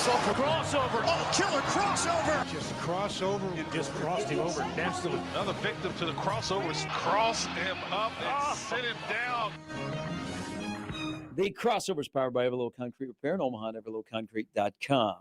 Crossover. Oh, killer crossover. Just crossover. It just crossed him over and danced to it. Another victim to the crossovers. Cross him up and sit him down. The crossover is powered by Everlow Concrete Repair in Omaha and everlowconcrete.com.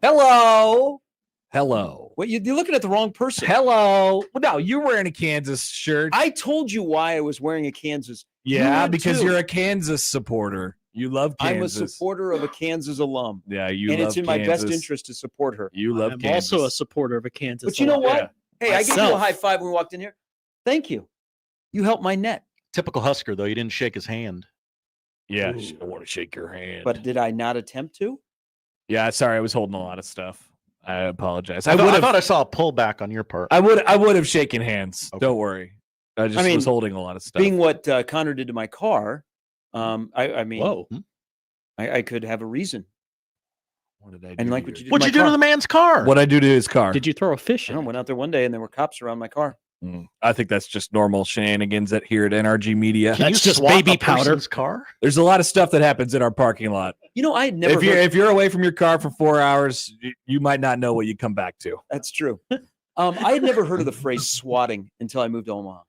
Hello. Wait, you're looking at the wrong person. Hello. Well, no, you're wearing a Kansas shirt. I told you why I was wearing a Kansas. Yeah, because you're a Kansas supporter. You love Kansas. I'm a supporter of a Kansas alum. Yeah, you and love it's in Kansas. my best interest to support her. You love I'm Kansas. also a supporter of a Kansas. But you know what? Yeah. Hey, I gave you a high five when we walked in here. Thank you. You helped my net. Typical Husker, though. You didn't shake his hand. Yeah, I don't want to shake your hand. But did I not attempt to? Yeah, sorry, I was holding a lot of stuff. I apologize. I thought I saw a pullback on your part. I would have shaken hands. Okay. Don't worry. I was holding a lot of stuff. Being what Connor did to my car, Whoa. I could have a reason. What did I do? And like what you did What'd to you my do car. to the man's car? What I do to his car? Did you throw a fish I in? went out there one day and there were cops around my car. I think that's just normal shenanigans here at NRG Media. Can That's you just swap baby a powder. person's car? There's a lot of stuff that happens in our parking lot. You know, I had never If you're away from your car for 4 hours, you might not know what you come back to. That's true. I had never heard of the phrase swatting until I moved to Omaha.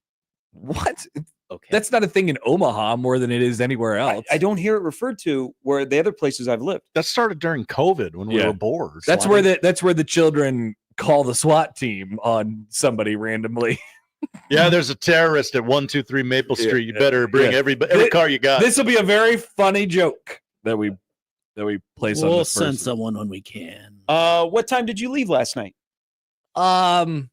What? Okay. That's not a thing in Omaha more than it is anywhere else. I don't hear it referred to where the other places I've lived. That started during COVID when we Yeah. were bored. That's where the children call the SWAT team on somebody randomly. Yeah, there's a terrorist at 123 Maple Street. You better bring every car you got. This will be a very funny joke that we place on We'll this send person. someone when we can. What time did you leave last night? I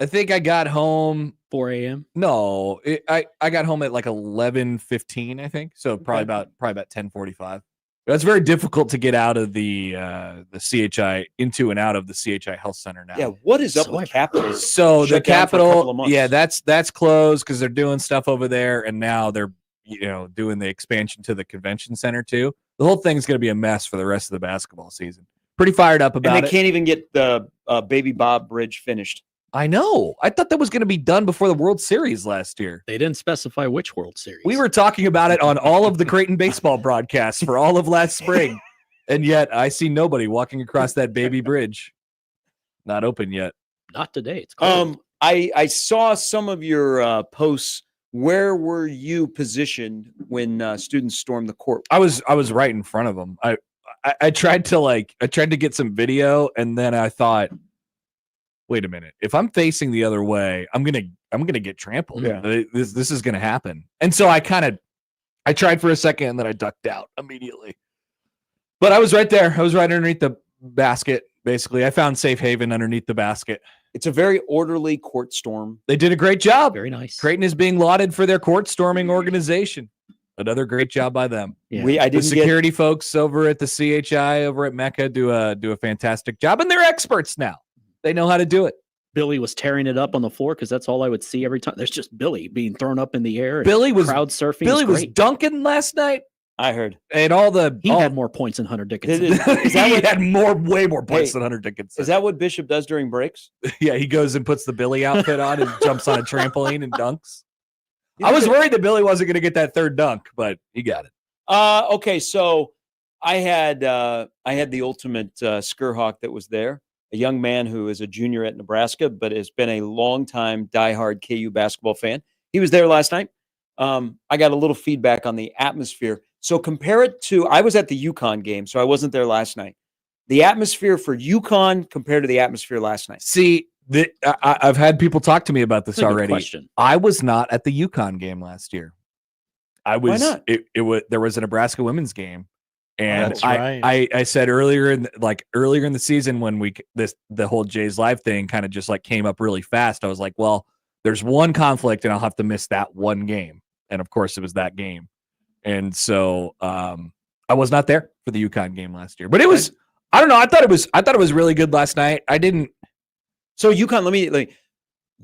think I got home. 4 a.m. No, I got home at like 11:15, I think. So probably about 10:45. It's very difficult to get out of the CHI into and out of the CHI Health Center now. Yeah, what is up with Capitol? So the Shut down for a couple of Capitol, months. yeah, that's closed because they're doing stuff over there, and now they're doing the expansion to the convention center too. The whole thing's going to be a mess for the rest of the basketball season. Pretty fired up about And they it. can't even get the Baby Bob Bridge finished. I know. I thought that was going to be done before the World Series last year. They didn't specify which World Series. We were talking about it on all of the Creighton baseball broadcasts for all of last spring, and yet I see nobody walking across that baby bridge. Not open yet. Not today. It's cold. I saw some of your posts. Where were you positioned when students stormed the court? I was right in front of them. I tried to get some video, and then I thought, wait a minute. If I'm facing the other way, I'm gonna get trampled. Yeah. This is gonna happen. And so I tried for a second, and then I ducked out immediately. But I was right there. I was right underneath the basket. Basically, I found safe haven underneath the basket. It's a very orderly court storm. They did a great job. Very nice. Creighton is being lauded for their court storming organization. Another great job by them. Yeah. The security folks over at the CHI over at Mecca do a fantastic job, and they're experts now. They know how to do it. Billy was tearing it up on the floor because that's all I would see every time. There's just Billy being thrown up in the air. and Billy was crowd surfing. Billy It's was great. dunking last night, I heard. and He had more points than Hunter Dickinson. Is that he what- had way more points Hey, than Hunter Dickinson. Is that what Bishop does during breaks? Yeah, he goes and puts the Billy outfit on and jumps on a trampoline and dunks. I was worried that Billy wasn't going to get that third dunk, but he got it. Okay, so I had the ultimate Skurhawk that was there, a young man who is a junior at Nebraska, but has been a longtime diehard KU basketball fan. He was there last night. I got a little feedback on the atmosphere. So compare it to, I was at the UConn game, so I wasn't there last night. The atmosphere for UConn compared to the atmosphere last night. See, I've had people talk to me about this That's a good already. question. I was not at the UConn game last year. I was. Why not? It was there was a Nebraska women's game, and That's right. I said earlier in the season when the whole Jay's Live thing kind of just like came up really fast. I was like, well, there's one conflict, and I'll have to miss that one game, and of course it was that game, and so I was not there for the UConn game last year, but it was. I don't know. I thought it was really good last night. I didn't. So UConn,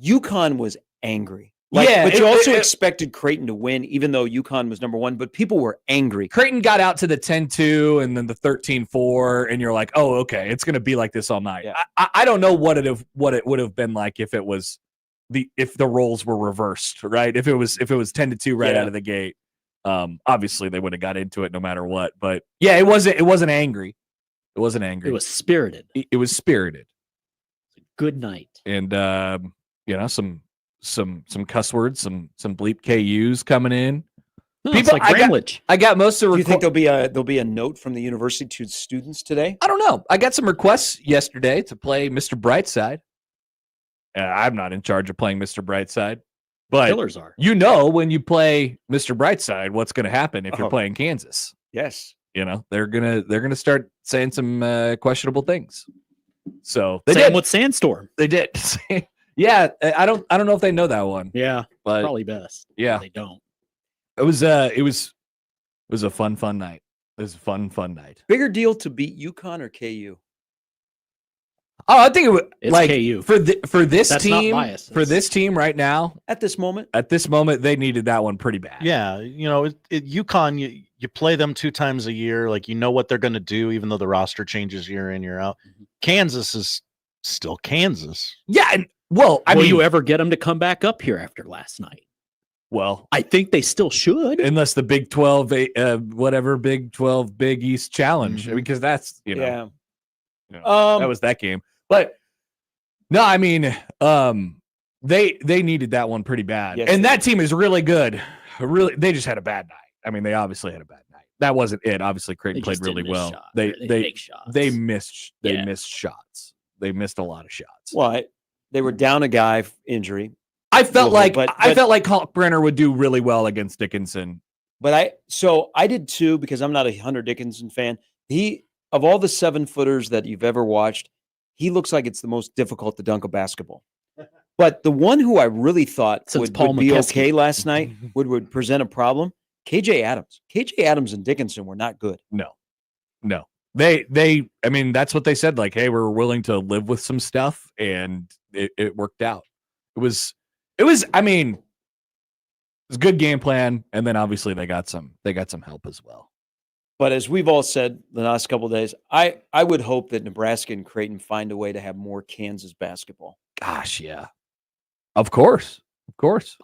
UConn was angry. Yeah, but you also expected Creighton to win, even though UConn was number one. But people were angry. Creighton got out to the 10-2 and then the 13-4, and you're like, oh, okay, it's going to be like this all night. Yeah. I don't know what it would have been like if the roles were reversed, right? If it was 10-2 right out of the gate. Obviously they would have got into it no matter what. But yeah, it wasn't angry. It wasn't angry. It was spirited. It was spirited. Good night. And some cuss words, some bleep KUs coming in. No, it's like Greenwich. I got most of. Do you think there'll be a note from the university to students today? I don't know. I got some requests yesterday to play Mr. Brightside. I'm not in charge of playing Mr. Brightside, but Killers are. When you play Mr. Brightside, what's going to happen if you're playing Kansas? Yes. They're gonna start saying some questionable things. So they did with Sandstorm. They did. Yeah, I don't know if they know that one. Yeah, but probably best. Yeah, they don't. It was a fun night. It was a fun night. Bigger deal to beat UConn or KU? Oh, I think it's like KU for this That's team. Not biased. For this team right now, at this moment, they needed that one pretty bad. Yeah, UConn, you play them 2 times a year. Like, what they're going to do, even though the roster changes year in, year out. Mm-hmm. Kansas is still Kansas. Yeah, and will you ever get them to come back up here after last night? Well, I think they still should, unless the Big 12, Big 12 Big East Challenge, because that's that was that game. But no, I mean, they needed that one pretty bad, yes, and that team is really good. They just had a bad night. I mean, they obviously had a bad night. That wasn't it. Obviously, Creighton played really well. They missed shots. They missed a lot of shots. Well, they were down a guy injury. I felt like Kalkbrenner would do really well against Dickinson. But I did too, because I'm not a Hunter Dickinson fan. Of all the 7-footers that you've ever watched, he looks like it's the most difficult to dunk a basketball. But the one who I really thought would be okay last night, would present a problem, KJ Adams. KJ Adams and Dickinson were not good. No. I mean, that's what they said. Like, hey, we're willing to live with some stuff, and it worked out. It was a good game plan, and then obviously they got some help as well. But as we've all said the last couple of days, I would hope that Nebraska and Creighton find a way to have more Kansas basketball. Gosh, yeah. Of course.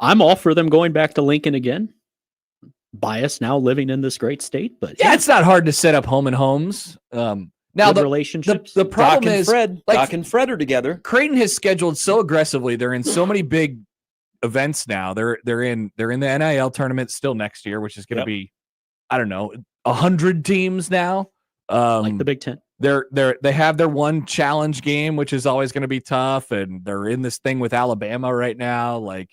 I'm all for them going back to Lincoln again. Bias now living in this great state, but it's not hard to set up home and homes. Now the relationships. The problem is Doc and Fred are together. Creighton has scheduled so aggressively. They're in so many big events now. They're in the NIL tournament still next year, which is going to be, I don't know, 100 teams now. Like the Big Ten. They have their one challenge game, which is always going to be tough, and they're in this thing with Alabama right now. Like,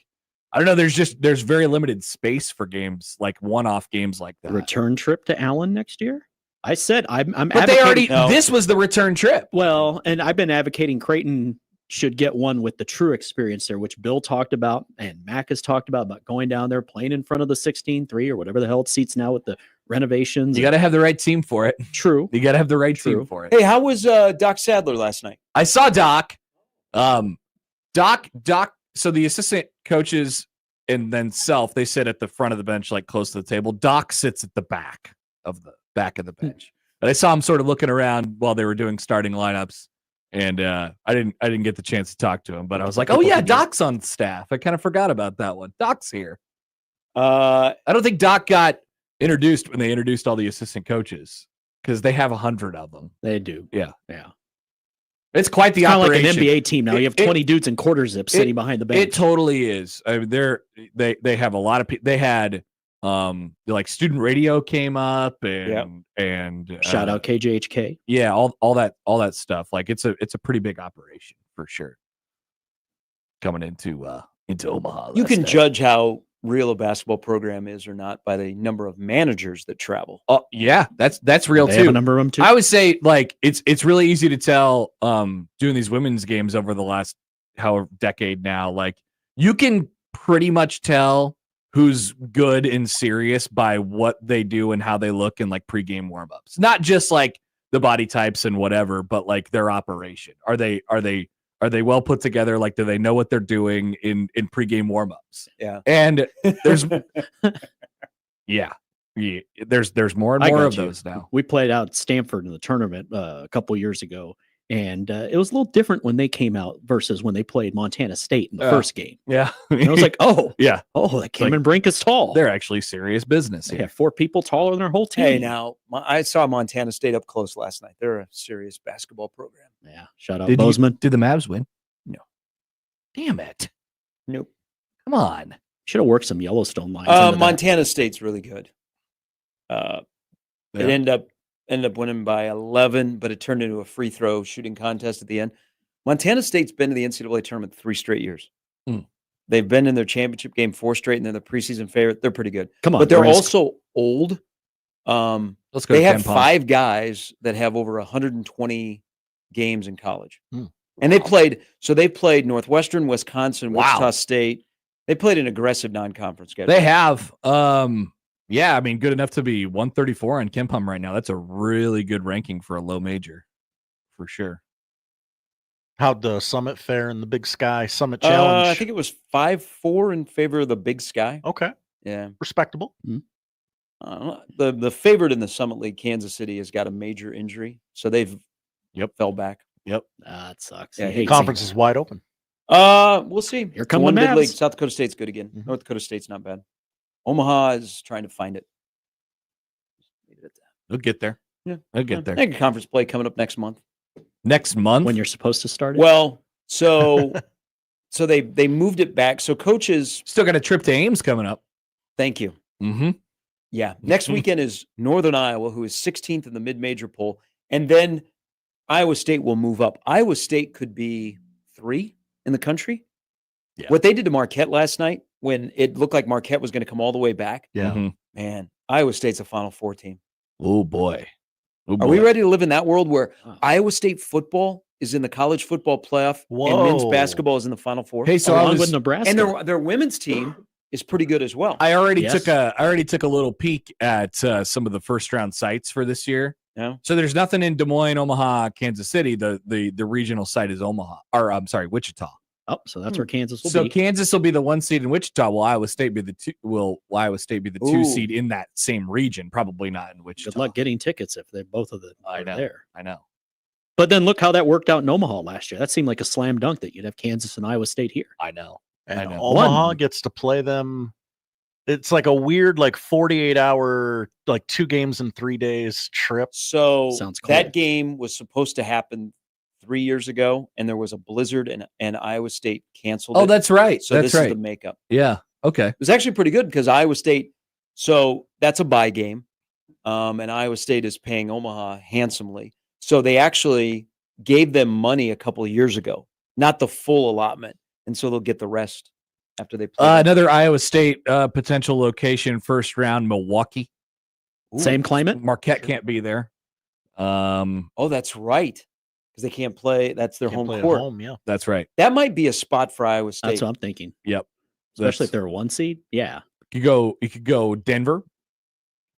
I don't know. There's very limited space for games, like one-off games like that. Return trip to Allen next year. I said I'm. But they already. No. This was the return trip. Well, and I've been advocating Creighton should get one with the true experience there, which Bill talked about and Mac has talked about going down there, playing in front of the 16-3 or whatever the hell it seats now with the renovations. You got to have the right team for it. True. You got to have the right team for it. Hey, how was Doc Sadler last night? I saw Doc. Doc. So the assistant coaches and then self, they sit at the front of the bench, like close to the table. Doc sits at the back of the bench. And I saw him sort of looking around while they were doing starting lineups. And I didn't get the chance to talk to him, but I was like, oh yeah, Doc's on staff. I kind of forgot about that one. Doc's here. I don't think Doc got introduced when they introduced all the assistant coaches, because they have 100 of them. They do. Yeah. It's quite the operation. Like an NBA team now. You have 20 dudes in quarter zips sitting behind the bench. It totally is. I mean, they have a lot of people. They had like student radio came up and shout out KJHK. Yeah, all that stuff. Like it's a pretty big operation for sure. Coming into Omaha. You can judge how real a basketball program is or not by the number of managers that travel. Oh yeah, that's real they too. Have a number of them too. I would say like it's really easy to tell doing these women's games over the last decade now. Like you can pretty much tell who's good and serious by what they do and how they look in like pregame warmups. Not just like the body types and whatever, but like their operation. Are they well put together? Like, do they know what they're doing in pregame warmups? Yeah. And there's there's more and more of those now. We played out Stanford in the tournament a couple years ago, And it was a little different when they came out versus when they played Montana State in the first game. Yeah. And I was like, oh, yeah. Oh, that Cameron Brink is tall. They're actually serious business. They Here. have 4 people taller than their whole team. Hey, now I saw Montana State up close last night. They're a serious basketball program. Yeah. Shout out Bozeman. Did the Mavs win? No. Damn it. Nope. Come on. Should have worked some Yellowstone lines. into that. Montana State's really good. It ended up winning by 11, but it turned into a free throw shooting contest at the end. Montana State's been to the NCAA tournament 3 straight years. They've been in their championship game 4 straight, and they're the preseason favorite. They're pretty good. Come on, but they're Brisk. also old. Let's go. They to have Ken Palm. 5 guys that have over 120 games in college, and they played Northwestern, Wisconsin, Wichita State. They played an aggressive non-conference schedule. They have. Yeah, I mean, good enough to be 134 on Ken Palm right now. That's a really good ranking for a low major, for sure. How'd the Summit fare in the Big Sky Summit Challenge? I think it was 5-4 in favor of the Big Sky. Okay, Yeah. respectable. The favorite in the Summit League, Kansas City, has got a major injury, so they've fell back. That sucks. Yeah, You hate Conference seeing is wide open. We'll see. Here come the One big Mavs. league. South Dakota State's good again. North Dakota State's not bad. Omaha is trying to find it. They'll get there. Yeah. They'll get there. I think conference play coming up next month. Next month? when you're supposed to start it. Well, so they moved it back. So coaches, Still got a trip to Ames coming up. thank you. Mm-hmm. Yeah. Next weekend is Northern Iowa, who is 16th in the mid-major poll. And then Iowa State will move up. Iowa State could be 3 in the country. Yeah. What they did to Marquette last night, when it looked like Marquette was going to come all the way back, Yeah. man, Iowa State's a Final Four team. Oh, boy. Oh, Are we boy. ready to live in that world where Wow. Iowa State football is in the college football playoff and men's Whoa. basketball is in the Final Four? Hey, so Along with Nebraska. And their women's team is pretty good as well. I already Yes. took a little peek at some of the first round sites for this year. Yeah. So there's nothing in Des Moines, Omaha, Kansas City. The regional site is Omaha, or I'm sorry, Wichita. Oh, so that's where Kansas will So be. Kansas will be the 1 seed in Wichita. Will Iowa State be the 2? Will Iowa State be the 2 Ooh. seed in that same region? Probably not in Wichita. Good luck getting tickets if they're both of them I are know. there. I know. But then look how that worked out in Omaha last year. That seemed like a slam dunk that you'd have Kansas and Iowa State here. I know. And I know. Omaha gets to play them. It's like a weird, 48-hour, 2 games in 3 days trip. So Sounds cool. that game was supposed to happen 3 years ago, and there was a blizzard, and Iowa State canceled Oh, it. that's right. So that's this is right. the makeup. Yeah. Okay. It was actually pretty good because Iowa State, so that's a bye game, and Iowa State is paying Omaha handsomely. So they actually gave them money a couple of years ago, not the full allotment, and so they'll get the rest after they play. Another Iowa State potential location, first round, Milwaukee. Same climate. Marquette can't be there. Oh, that's right, because they can't play. That's their Can't home play at court. home, yeah. That's right. That might be a spot for Iowa State. That's what I'm thinking. Yep. Especially if That's- they're a 1 seed. Yeah. You could go Denver.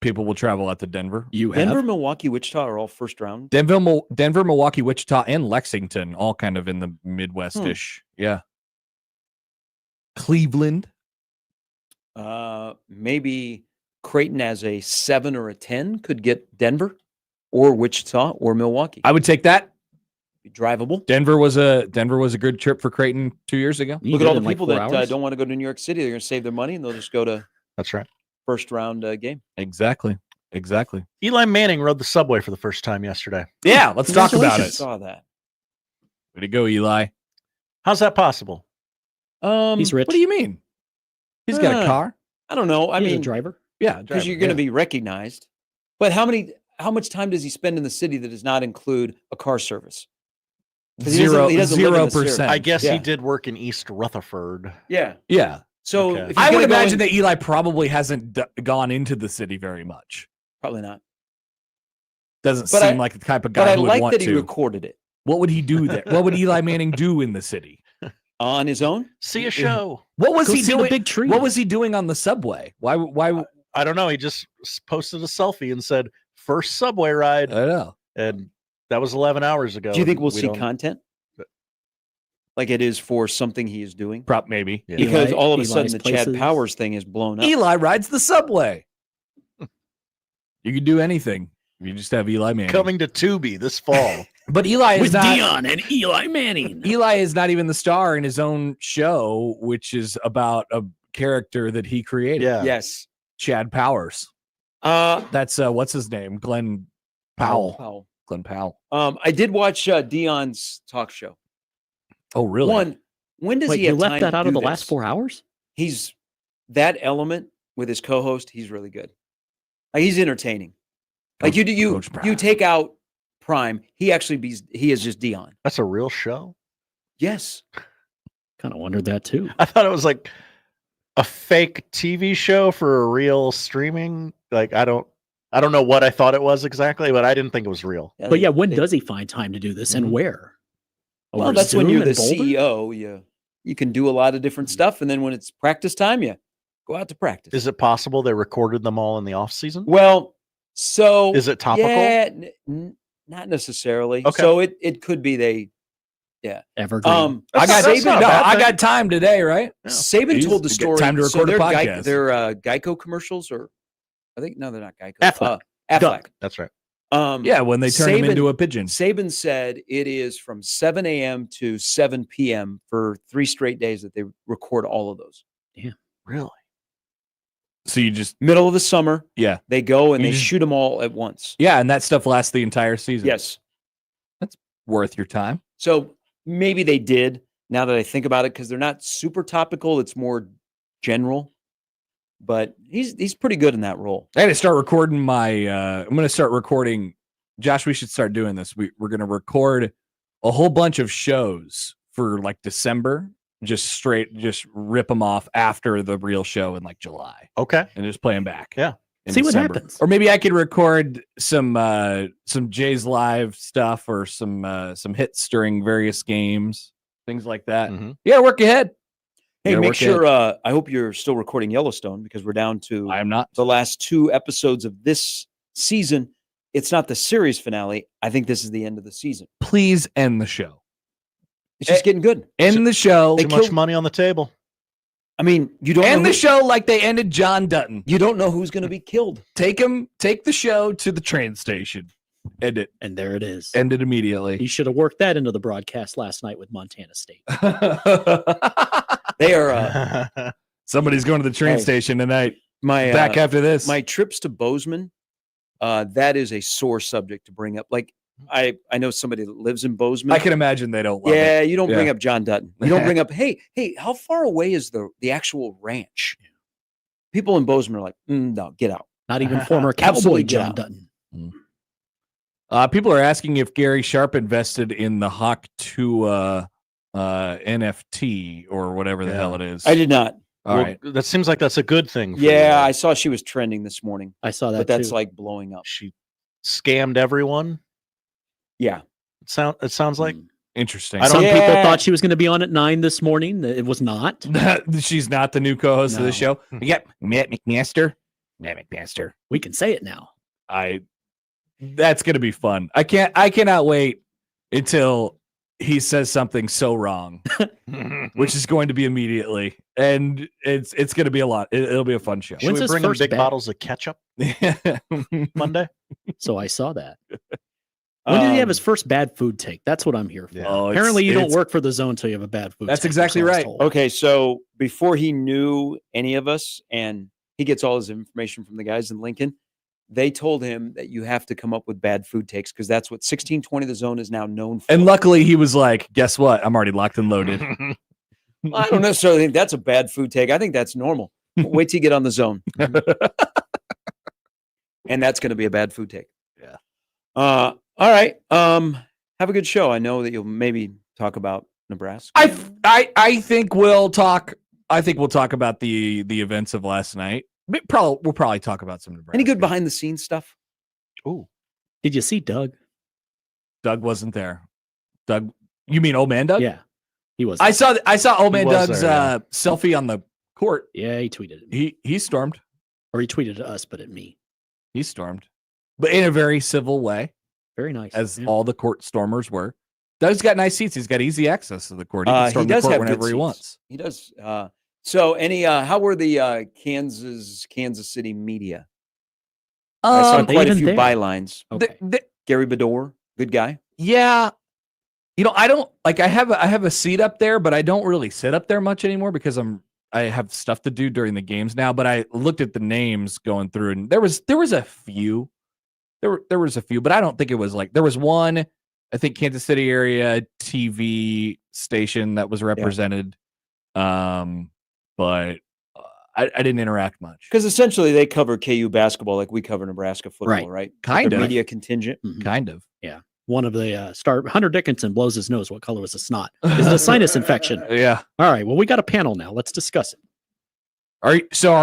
People will travel out to Denver. You have. Denver, Milwaukee, Wichita are all first round. Denver, Milwaukee, Wichita, and Lexington, all kind of in the Midwest-ish. Yeah. Cleveland. Maybe Creighton as a 7 or a 10 could get Denver or Wichita or Milwaukee. I would take that. Be drivable. Denver was a good trip for Creighton 2 years ago. You Look did at all it the in people 4 that hours? don't want to go to New York City. They're going to save their money and they'll just go to That's right. first round game. Exactly. Eli Manning rode the subway for the first time yesterday. Yeah, let's talk about I it. saw that. Way to go, Eli. How's that possible? He's rich. What do you mean? He's got a Uh, car. I don't know. I He's a mean, driver. Yeah, because you're going to be recognized. But how much time does he spend in the city that does not include a car service? 'Cause he doesn't live in the city. 0%. I guess Yeah. he did work in East Rutherford. Yeah. Yeah, So Okay. if he's I gonna would go imagine in- that Eli probably hasn't gone into the city very much. probably not. Doesn't But seem I- like the type of But guy I who would like want that he to. recorded it What would he do there? What would Eli Manning do in the city? on his own. See a show. What was Go he see the doing? big tree. What was he doing on the subway? Why? I don't know. He just posted a selfie and said, first subway ride. I don't know. And that was 11 hours ago. Do you think we'll We see don't- content? Like it is for something he is doing? Prop maybe. Yeah. Because Eli- all of a Eli's sudden the Chad places. Powers thing is blown up. Eli rides the subway. You could do anything. You just have Eli Manning Coming to Tubi this fall. But Eli is With not. Dion and Eli Manning. Eli is not even the star in his own show, which is about a character that he created. Yeah. Yes. Chad Powers. That's what's his name? Glenn Powell. Glenn Powell. I did watch Dion's talk show. Oh, really? When does Wait, he you have left time that to out do of the this? last 4 hours? He's that element with his co-host. He's really good. Like, he's entertaining. Like you take out Prime. He is just Dion. That's a real show? Yes. Kind of wondered that too. I thought it was like a fake TV show for a real streaming. Like, I don't know what I thought it was exactly, but I didn't think it was real. But yeah, when does he find time to do this and where? Well, Over that's when Zoom you're the and Boulder? CEO. You can do a lot of different stuff, and then when it's practice time, you go out to practice. Is it possible they recorded them all in the off season? Well, so Is it topical? Yeah, not necessarily. Okay. So it could be they. Evergreen. I got That's not a bad thing. time today, right? Saban He's told the got story. time to record a they're podcast. They're Geico commercials, or I think no, they're not Geico. Aflac. Aflac. That's right. Yeah, when they turn him into a pigeon. Saban said it is from 7 a.m. to 7 p.m. for 3 straight days that they record all of those. Really? So you just Middle of the summer, yeah, they go and You they just- shoot them all at once. yeah, and that stuff lasts the entire season. Yes. Worth your time. So maybe they did, now that I think about it, because they're not super topical. It's more general. But he's pretty good in that role. I got to start recording my. I'm going to start recording. Josh, we should start doing this. We're going to record a whole bunch of shows for like December. Just rip them off after the real show in like July, Okay. and just play them back. Yeah. in See what December. happens. Or maybe I could record some Jays Live stuff or some hits during various games, things like that. Mhm. Yeah, work ahead. Hey, Gotta make work sure, I hope you're still recording Yellowstone, because we're down to I am not. the last 2 episodes of this season. It's not the series finale. I think this is the end of the season. Please end the show. It's just getting good. End the show. Too much money on the table. I mean, you don't End know the show like they ended John Dutton. you don't know who's going to be killed. Take the show to the train station. End it. And there it is. End it He immediately. should have worked that into the broadcast last night with Montana State. They are Somebody's going to the train Hey. station tonight. my Back after this. my trips to Bozeman. That is a sore subject to bring up. Like, I know somebody that lives in Bozeman. I can imagine they don't love Yeah, it. you don't Yeah. bring up John Dutton. You don't bring up, hey, how far away is the actual ranch? People in Bozeman are like, no, get out. Not even former Absolutely cowboy John not. Dutton. People are asking if Gary Sharp invested in the Hawk 2 NFT or whatever the Yeah. hell it is. I did not. All Well, right. that seems like that's a good thing. For Yeah, you. I saw she was trending this morning, I saw that but that's too. like blowing up. She scammed everyone. Yeah. It sounds like. Interesting. I don't- Some people Yeah. thought she was going to be on at 9 this morning. It was not. She's not the new co-host of No. the show. We got Matt McMaster. We can say it now. That's gonna be fun. I cannot wait until he says something so wrong, which is going to be immediately, and it's gonna be a lot. It'll be a fun show. Should When's we his bring him first big bet? bottles of ketchup Monday? So I saw that. When did he have his first bad food take? That's what I'm here for. Yeah. Oh, it's- Apparently, you don't it's- work for the zone until you have a bad food That's take, exactly so I was right. told. Okay, so before he knew any of us, and he gets all his information from the guys in Lincoln, they told him that you have to come up with bad food takes, because that's what 1620 The Zone is now known for. And luckily, he was like, "Guess what? I'm already locked and loaded." I don't necessarily think that's a bad food take. I think that's normal. Wait till you get on The Zone. And that's going to be a bad food take. Yeah. All right. Have a good show. I know that you'll maybe talk about Nebraska. I think we'll talk. I think we'll talk about the events of last night. We'll probably talk about some Nebraska. Any good behind the scenes stuff? Ooh, Did you see Doug? Doug wasn't there. Doug, you mean old man Doug? Yeah, he was. I saw old man was Doug's there, yeah. selfie on the court. Yeah, he tweeted at me. He stormed. Or he tweeted at us, but at me. He stormed, but in a very civil way, Very nice. as Yeah. all the court stormers were. Doug's got nice seats. He's got easy access to the court. He can storm the court whenever he seats. wants. He does. So any how were the Kansas City media? I saw Are they quite a even few there? bylines. Okay. Gary Bedore, good guy. Yeah. I don't like. I have a seat up there, but I don't really sit up there much anymore because I have stuff to do during the games now. But I looked at the names going through, and there was a few. There was a few, but I don't think it was like there was one. I think Kansas City area TV station that was represented. But I didn't interact much. Because essentially they cover KU basketball like we cover Nebraska football, right? Kind Their of. media contingent. Kind of. Yeah. One of the Hunter Dickinson blows his nose. What color was the snot? Is it a sinus infection? Yeah. All right. Well, we got a panel now. Let's discuss it. Are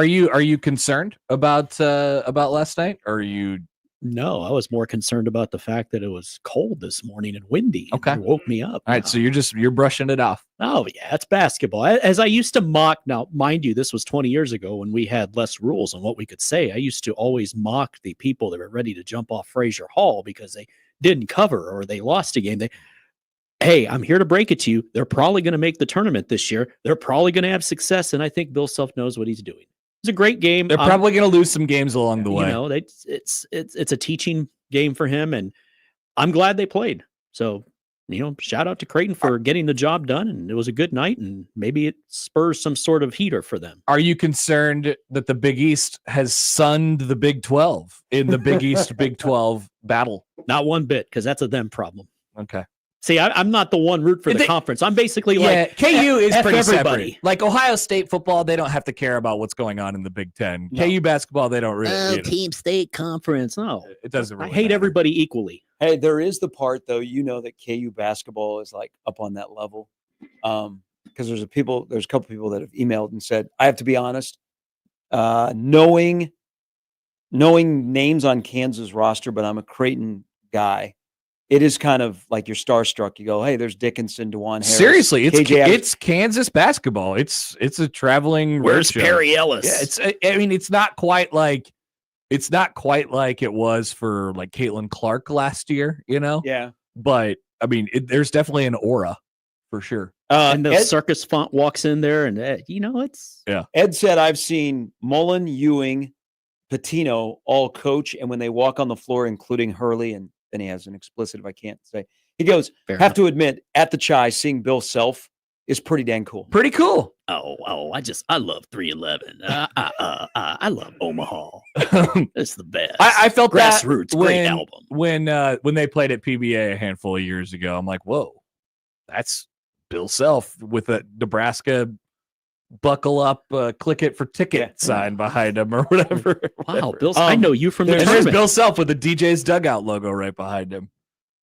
you concerned about last night? Or are you? No, I was more concerned about the fact that it was cold this morning and windy. Okay. It woke me up. All right, so you're brushing it off. Oh, yeah, it's basketball. As I used to mock, now, mind you, this was 20 years ago when we had less rules on what we could say. I used to always mock the people that were ready to jump off Frazier Hall because they didn't cover or they lost a game. Hey, I'm here to break it to you. They're probably going to make the tournament this year. They're probably going to have success, and I think Bill Self knows what he's doing. It's a great game. They're probably going to lose some games along the way. It's a teaching game for him, and I'm glad they played. So, shout out to Creighton for getting the job done, and it was a good night, and maybe it spurs some sort of heater for them. Are you concerned that the Big East has sunned the Big 12 in the Big East Big 12 battle? Not one bit, because that's a them problem. Okay. See, I'm not the one root for the conference. I'm basically like KU is pretty everybody. separate. Like Ohio State football, they don't have to care about what's going on in the Big Ten. No. KU basketball, they don't really. Team state conference. No, It doesn't. I Really hate matter. everybody equally. Hey, there is the part though, that KU basketball is like up on that level. Because there's a couple people that have emailed and said, I have to be honest, knowing names on Kansas roster, but I'm a Creighton guy. It is kind of like you're starstruck. You go, hey, there's Dickinson, DeJuan Harris. Seriously, it's Kansas basketball. It's a traveling. Where's roadshow. Perry Ellis? Yeah, it's not quite like it was for like Caitlin Clark last year. Yeah. But there's definitely an aura for sure. And the circus font walks in there, and it's Ed said I've seen Mullen, Ewing, Patino all coach, and when they walk on the floor, including Hurley, and then he has an explicit if I can't say. He goes, have to admit, at the Chai, seeing Bill Self is pretty dang cool. Pretty cool. I love 311. I love Omaha. It's the best. I felt Grassroots, that great album. When they played at PBA a handful of years ago. I'm like, whoa, that's Bill Self with a Nebraska buckle up, click it for ticket sign behind him or whatever. Wow, Bill, I know you from the there's tournament. Bill Self with the DJ's Dugout logo right behind him.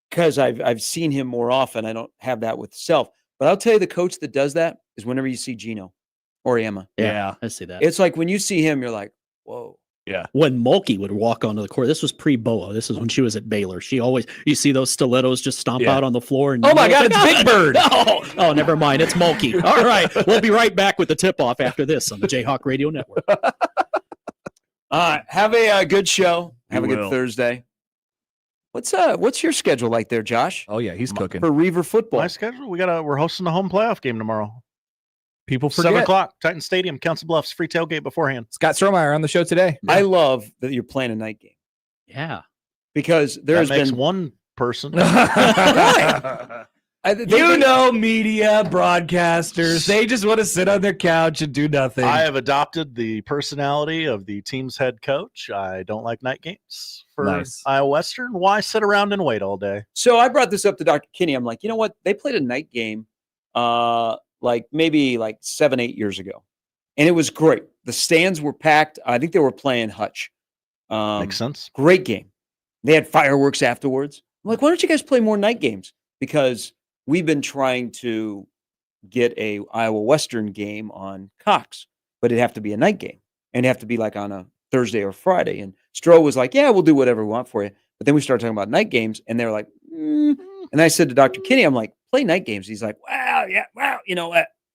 Because I've seen him more often. I don't have that with Self. But I'll tell you, the coach that does that is whenever you see Gino or Emma. Yeah, I see that. It's like when you see him, you're like, whoa. Yeah. When Mulkey would walk onto the court, this was pre-Boa. This is when she was at Baylor. You see those stilettos just stomp out on the floor. And oh my God, it's Big Bird. Oh, never mind. It's Mulkey. All right. We'll be right back with the tip-off after this on the Jayhawk Radio Network. Have a good show. Have a good Thursday. What's your schedule like there, Josh? Oh yeah, he's cooking for Reaver football. My schedule. We're hosting the home playoff game tomorrow. People forget. 7:00, Titan Stadium, Council Bluffs, free tailgate beforehand. Scott Strohmeier on the show today. I love that you're playing a night game. Yeah, because there's makes been one person. Media broadcasters, they just want to sit on their couch and do nothing. I have adopted the personality of the team's head coach. I don't like night games for Iowa Western. Why sit around and wait all day? So I brought this up to Dr. Kinney. I'm like, you know what? They played a night game maybe 7-8 years ago. And it was great. The stands were packed. I think they were playing Hutch. Makes sense. Great game. They had fireworks afterwards. I'm like, why don't you guys play more night games? Because we've been trying to get a Iowa Western game on Cox, but it'd have to be a night game. And it'd have to be like on a Thursday or Friday. And Stroh was like, yeah, we'll do whatever we want for you. But then we started talking about night games, and they were like, And I said to Dr. Kinney, I'm like, play night games. He's like, wow,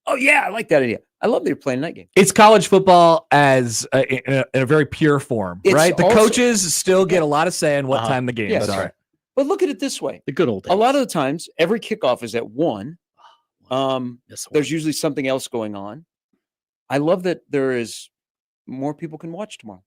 oh yeah, I like that idea. I love that you're playing night games. It's college football as in a very pure form, right? The coaches still get a lot of say in what time the games are. Right. But look at it this way. The good old days. A lot of the times, every kickoff is at 1. There's usually something else going on. I love that there is more people can watch tomorrow.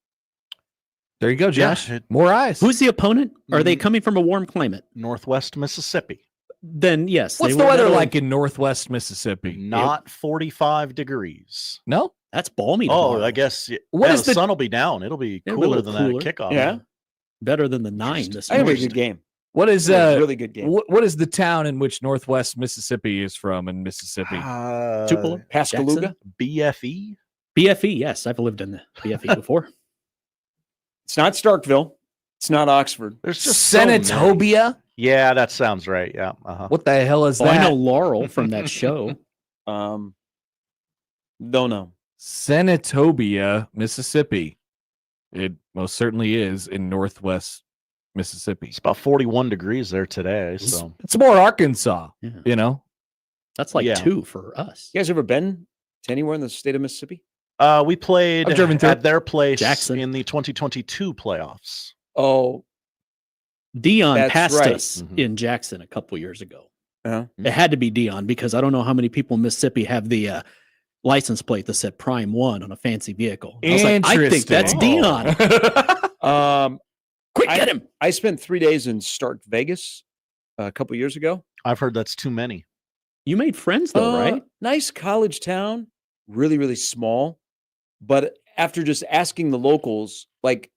There you go, Josh. Yeah, More eyes. Who's the opponent? Are they Mm. coming from a warm climate? Northwest Mississippi. Then yes. What's they the will- weather that'll- like in Northwest Mississippi? Not 45 degrees. No? That's balmy. Oh, tomorrow. I guess. What is the the- sun will be down. It'll be It'll be a cooler little than cooler. that kickoff. Yeah. Better than the 9 this I had a morning. good game. What is It was a really good game. what is the town in which Northwest Mississippi is from in Mississippi? Tupelo? Pascagoula. Jackson? BFE. BFE, yes. I've lived in the BFE before. It's not Starkville. It's not Oxford. There's just so many. Senatobia? Yeah, that sounds right. Yeah. Uh-huh. What the hell is Oh, that? I know Laurel from that show. Don't know. Senatobia, Mississippi. It most certainly is in Northwest Mississippi. It's about 41 degrees there today. So It's more Arkansas, Yeah. you know? That's like Yeah. 2 for us. You guys ever been to anywhere in the state of Mississippi? we played I've driven through. at their place Jackson. in the 2022 playoffs. Oh, Dion That's passed right. us Mhm. in Jackson a couple years ago. uh It had to be Dion because I don't know how many people in Mississippi have the license plate that said Prime 1 on a fancy vehicle. I was like, I think that's Interesting. Dion. Quick, I- get him. I spent 3 days in Stark, Vegas, a couple years ago. I've heard that's too many. You made friends though, right? Nice college town, really, really small. But after just asking the locals, like,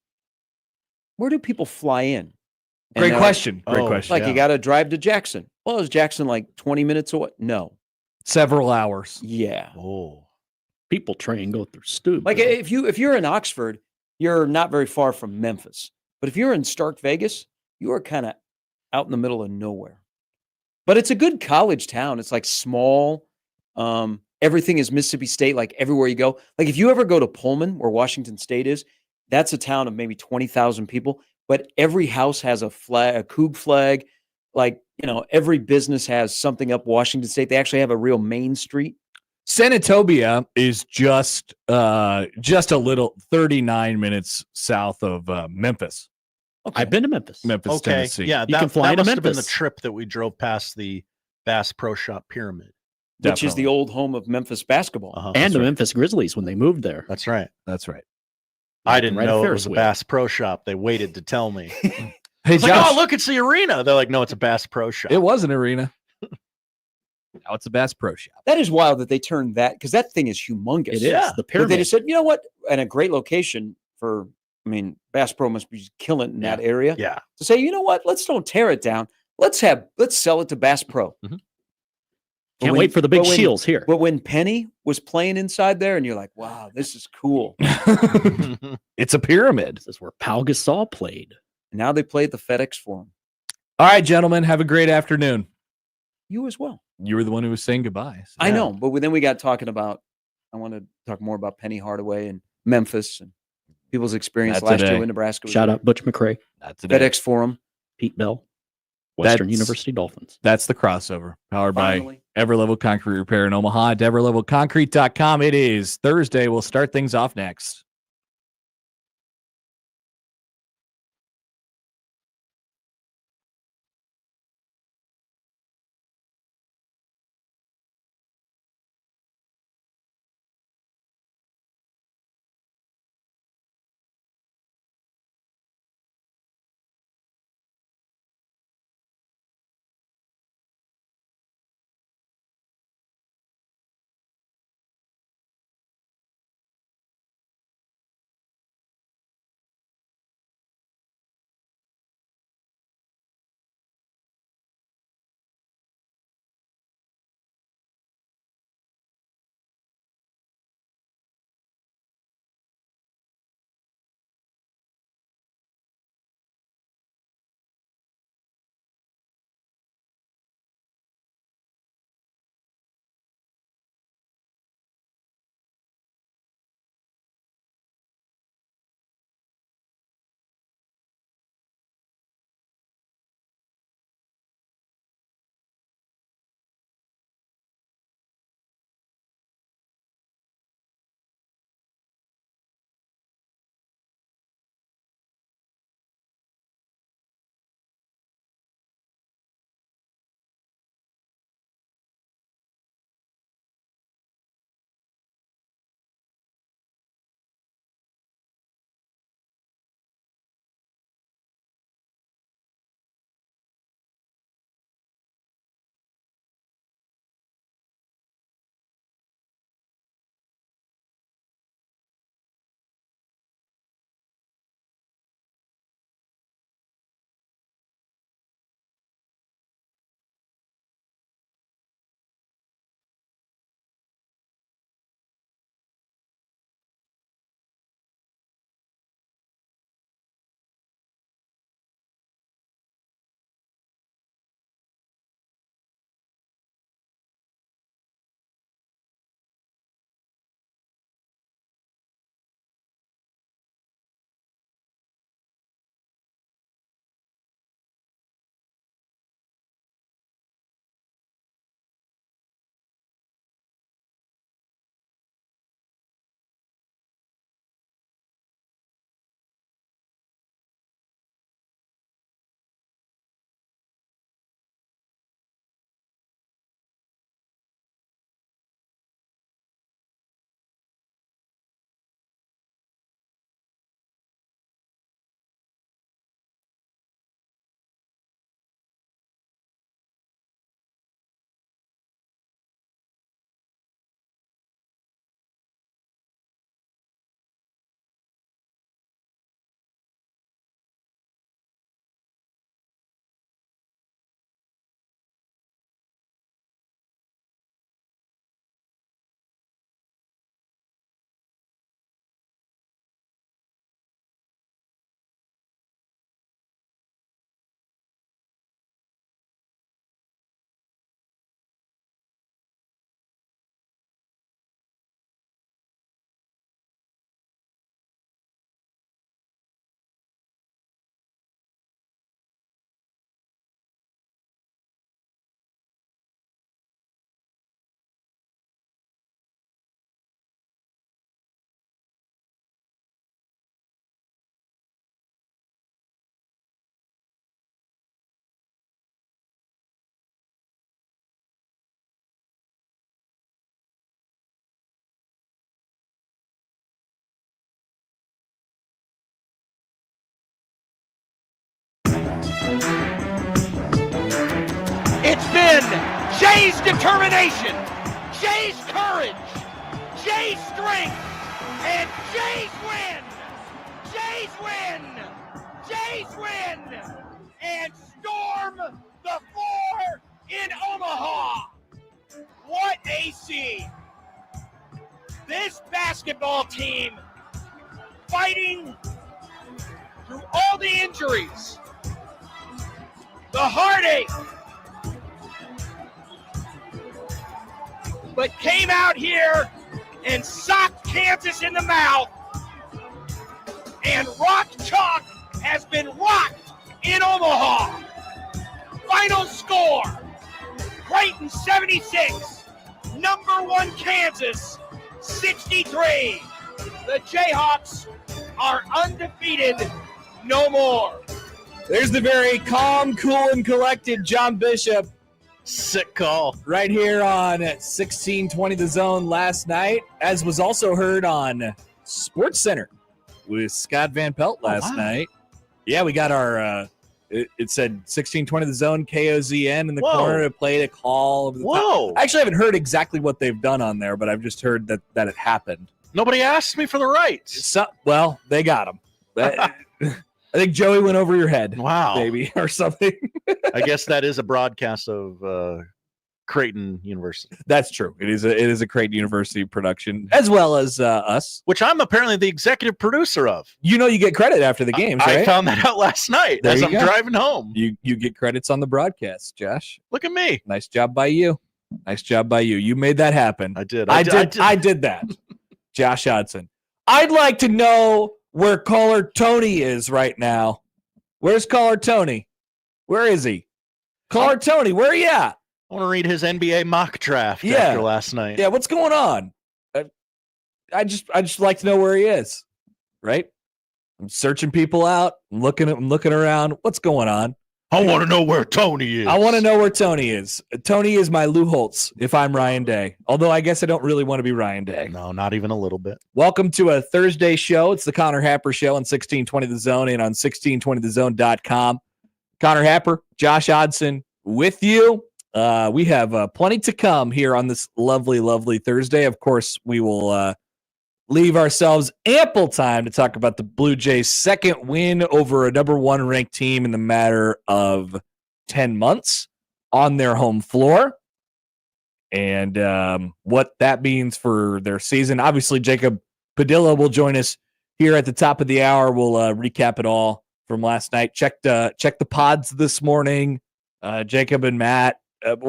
where do people fly in? And Great they're question. Great Oh, question. Like, Yeah. you got to drive to Jackson. Well, is Jackson like 20 minutes away? No. Several hours. Yeah. Oh. People try and go through Stu. Like if you're in Oxford, you're not very far from Memphis. But if you're in Stark, Vegas, you are kind of out in the middle of nowhere. But it's a good college town. It's like small. Everything is Mississippi State, like everywhere you go. Like if you ever go to Pullman, where Washington State is, that's a town of maybe 20,000 people. But every house has a flag, a Coug flag. Like, every business has something up Washington State. They actually have a real main street. Senatobia is just a little 39 minutes south of Memphis. I've been to Memphis. Memphis, Okay. Tennessee. Yeah, You can fly that to must have been the Memphis. trip that we drove past the Bass Pro Shop Pyramid. Which is the Definitely. old home of Memphis basketball. Uh-huh. And That's the right. Memphis Grizzlies when they moved there. That's right. That's right. I didn't Right, a know it Ferris was a wheel. Bass Pro Shop. They waited to tell me. Hey, It's like, Josh, oh, look, it's the arena. They're like, no, it's a Bass Pro Shop. it was an arena. Now it's a Bass Pro Shop. That is wild that they turned that, because that thing is humongous. It is. Yeah. The But pyramid. they just said, you know what? And a great location for, Bass Pro must be killing it in that area. Yeah. To say, you know what? Let's don't tear it down. Let's sell it to Bass Pro. Can't wait for the big but when- shields here. But when Penny was playing inside there, and you're like, wow, this is cool. It's a pyramid. This is where Pau Gasol played. And now they play at the FedEx Forum. All right, gentlemen, have a great afternoon. You as well. You were the one who was saying goodbye. So- I know, but then we got talking about, I want to talk more about Penny Hardaway and Memphis and people's experience Not last today. year when Nebraska was Shout there. out Butch McRae, Not today. FedEx Forum. Pete Bell, Western That's- University Dolphins. That's the crossover. Powered Finally. by Everlevel Concrete Repair in Omaha at everlevelconcrete.com. It is Thursday. We'll start things off next. It's been Jay's determination, Jay's courage, Jay's strength, and Jay's win! Jay's win! Jay's win! And storm the floor in Omaha! What a scene! This basketball team fighting through all the injuries, the heartache, but came out here and socked Kansas in the mouth, and Rock Chalk has been rocked in Omaha. Final score, Creighton 76, number 1 Kansas 63. The Jayhawks are undefeated no more. There's the very calm, cool, and collected John Bishop Sick call. right here on 1620 The Zone last night, as was also heard on Sports Center with Scott Van Pelt last night. Yeah, we got our, it said 1620 The Zone, KOZN in the corner to play the call. Over the top. I actually haven't heard exactly what they've done on there, but I've just heard that it happened. Nobody asked me for the rights. Well, they got them. I think Joey went over your head. Wow. Maybe, or something. I guess that is a broadcast of Creighton University. That's true. It is a Creighton University production, as well as us. Which I'm apparently the executive producer of. You know you get credit after the games, right? I found that out last night as I'm driving home. You get credits on the broadcast, Josh. Look at me. Nice job by you. Nice job by you. You made that happen. I did. I did that. Josh Hodson. I'd like to know where caller Tony is right now. Where's caller Tony? Where is he? Caller Tony, where are you at? I want to read his NBA mock draft after last night. Yeah, what's going on? I just like to know where he is. Right? I'm searching people out. I'm looking around. What's going on? I want to know where Tony is. I want to know where Tony is. Tony is my Lou Holtz if I'm Ryan Day. Although I guess I don't really want to be Ryan Day. No, not even a little bit. Welcome to a Thursday show. It's the Connor Happer Show on 1620 The Zone and on 1620thezone.com. Connor Happer, Josh Hodson with you. We have plenty to come here on this lovely, lovely Thursday. Of course, we will leave ourselves ample time to talk about the Blue Jays' second win over a number 1 ranked team in the matter of 10 months on their home floor, and what that means for their season. Obviously, Jacob Padilla will join us here at the top of the hour. We'll recap it all from last night. Check the pods this morning. Jacob and Matt.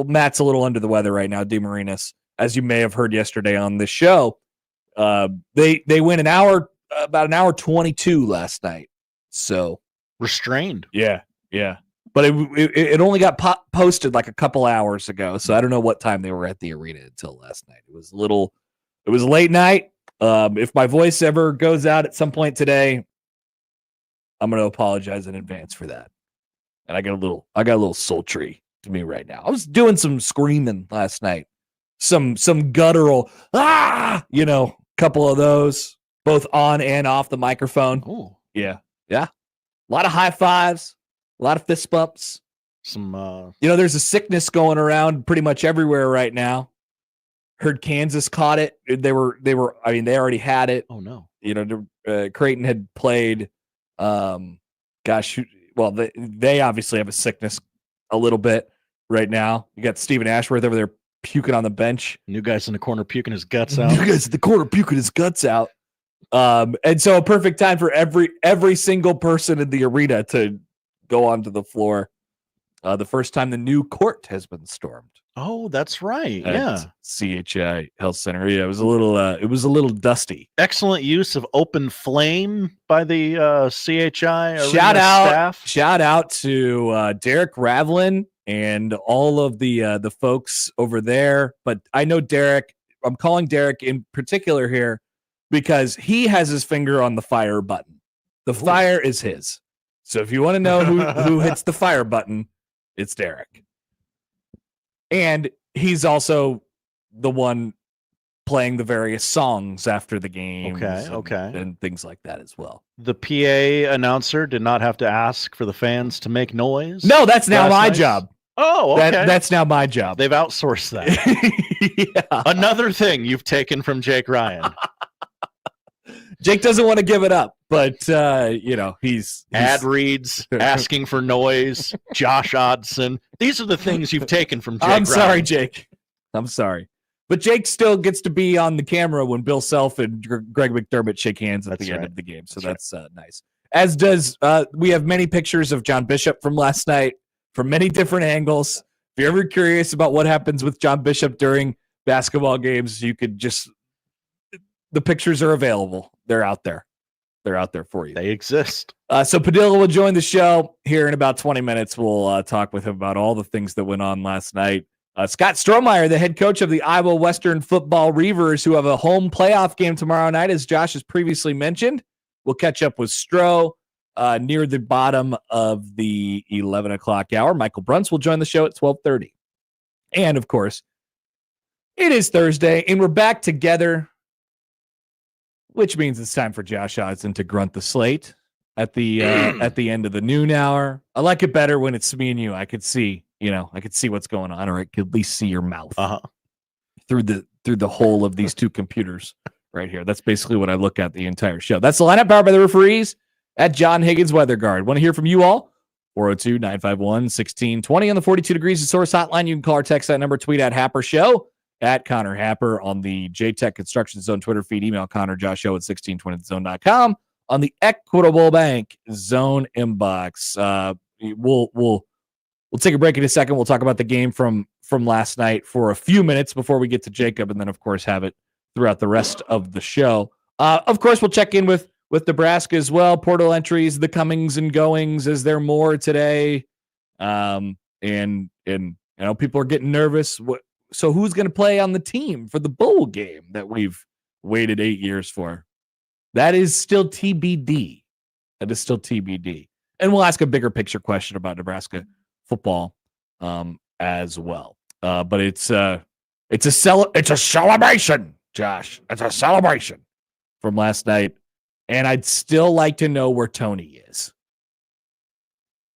Matt's a little under the weather right now, DeMarinis, as you may have heard yesterday on this show. They went about an hour 22 last night. So restrained. Yeah. But it only got posted like a couple hours ago. So I don't know what time they were at the arena until last night. It was a late night. If my voice ever goes out at some point today, I'm going to apologize in advance for that. And I got a little sultry to me right now. I was doing some screaming last night. Some guttural, couple of those, both on and off the microphone. Ooh. Yeah. A lot of high fives, a lot of fist bumps. Some, there's a sickness going around pretty much everywhere right now. Heard Kansas caught it. They already had it. Oh no. Creighton had played. They obviously have a sickness a little bit right now. You got Stephen Ashworth over there puking on the bench. New guy's in the corner puking his guts out. And so a perfect time for every single person in the arena to go onto the floor. The first time the new court has been stormed. Oh, that's right. At CHI Health Center. Yeah, it was a little dusty. Excellent use of open flame by the CHI staff. Shout out to Derek Ravlin and all of the folks over there. But I know Derek. I'm calling Derek in particular here because he has his finger on the fire button. The fire is his. So if you want to know who hits the fire button, it's Derek. And he's also the one playing the various songs after the game. Okay. And things like that as well. The PA announcer did not have to ask for the fans to make noise. No, that's now my job. Oh, okay. That's now my job. They've outsourced that. Yeah. Another thing you've taken from Jake Ryan. Jake doesn't want to give it up, but he's Ad reads, asking for noise, Josh Odson. These are the things you've taken from Jake I'm sorry, Ryan. Jake. I'm sorry. But Jake still gets to be on the camera when Bill Self and Greg McDermott shake hands at the end of the game. So that's nice. As does, we have many pictures of John Bishop from last night from many different angles. If you're ever curious about what happens with John Bishop during basketball games, you could the pictures are available. They're out there. They're out there for you. They exist. So Padilla will join the show here in about 20 minutes. We'll talk with him about all the things that went on last night. Scott Strohmeier, the head coach of the Iowa Western Football Reavers, who have a home playoff game tomorrow night, as Josh has previously mentioned. We'll catch up with Stroh near the bottom of the 11 o'clock hour. Michael Bruntz will join the show at 12:30. And, of course, it is Thursday, and we're back together, which means it's time for Josh Odson to grunt the slate at the end of the noon hour. I like it better when it's me and you. I could see what's going on, or I could at least see your mouth through the hole of these two computers right here. That's basically what I look at the entire show. That's the lineup powered by the referees at John Higgins Weather Guard. Want to hear from you all? 402-951-1620 on the 42 Degrees of Source hotline. You can call or text that number, tweet at Happer Show, at Connor Happer on the JTech Construction Zone Twitter feed. Email Connor Josh Show at 1620thezone.com on the Equitable Bank Zone inbox. We'll take a break in a second. We'll talk about the game from last night for a few minutes before we get to Jacob, and then of course have it throughout the rest of the show. Of course, we'll check in with Nebraska as well. Portal entries, the comings and goings. Is there more today? And people are getting nervous. So who's going to play on the team for the bowl game that we've waited 8 years for? That is still TBD. And we'll ask a bigger picture question about Nebraska football as well. But it's a celebration, Josh. It's a celebration from last night. And I'd still like to know where Tony is.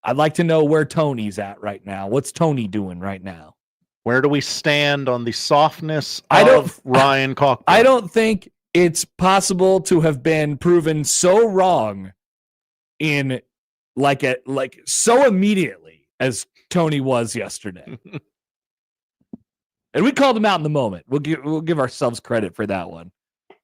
I'd like to know where Tony's at right now. What's Tony doing right now? Where do we stand on the softness of Ryan Kalkbrenner? I don't think it's possible to have been proven so wrong in so immediately as Tony was yesterday. And we called him out in the moment. We'll give ourselves credit for that one.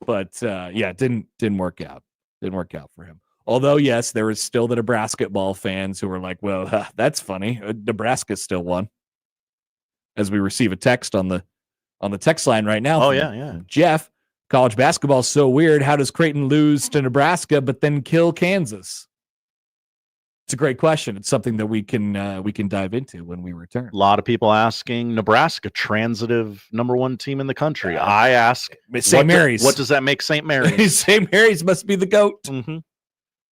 But it didn't work out. Didn't work out for him. Although, yes, there is still the Nebrasketball fans who were like, well, that's funny. Nebraska still won. As we receive a text on the text line right now. Oh, yeah. Jeff, college basketball is so weird. How does Creighton lose to Nebraska but then kill Kansas? It's a great question. It's something that we can dive into when we return. A lot of people asking Nebraska, transitive #1 team in the country. I ask St. Mary's. What does that make St. Mary's? St. Mary's must be the GOAT. Mm-hmm.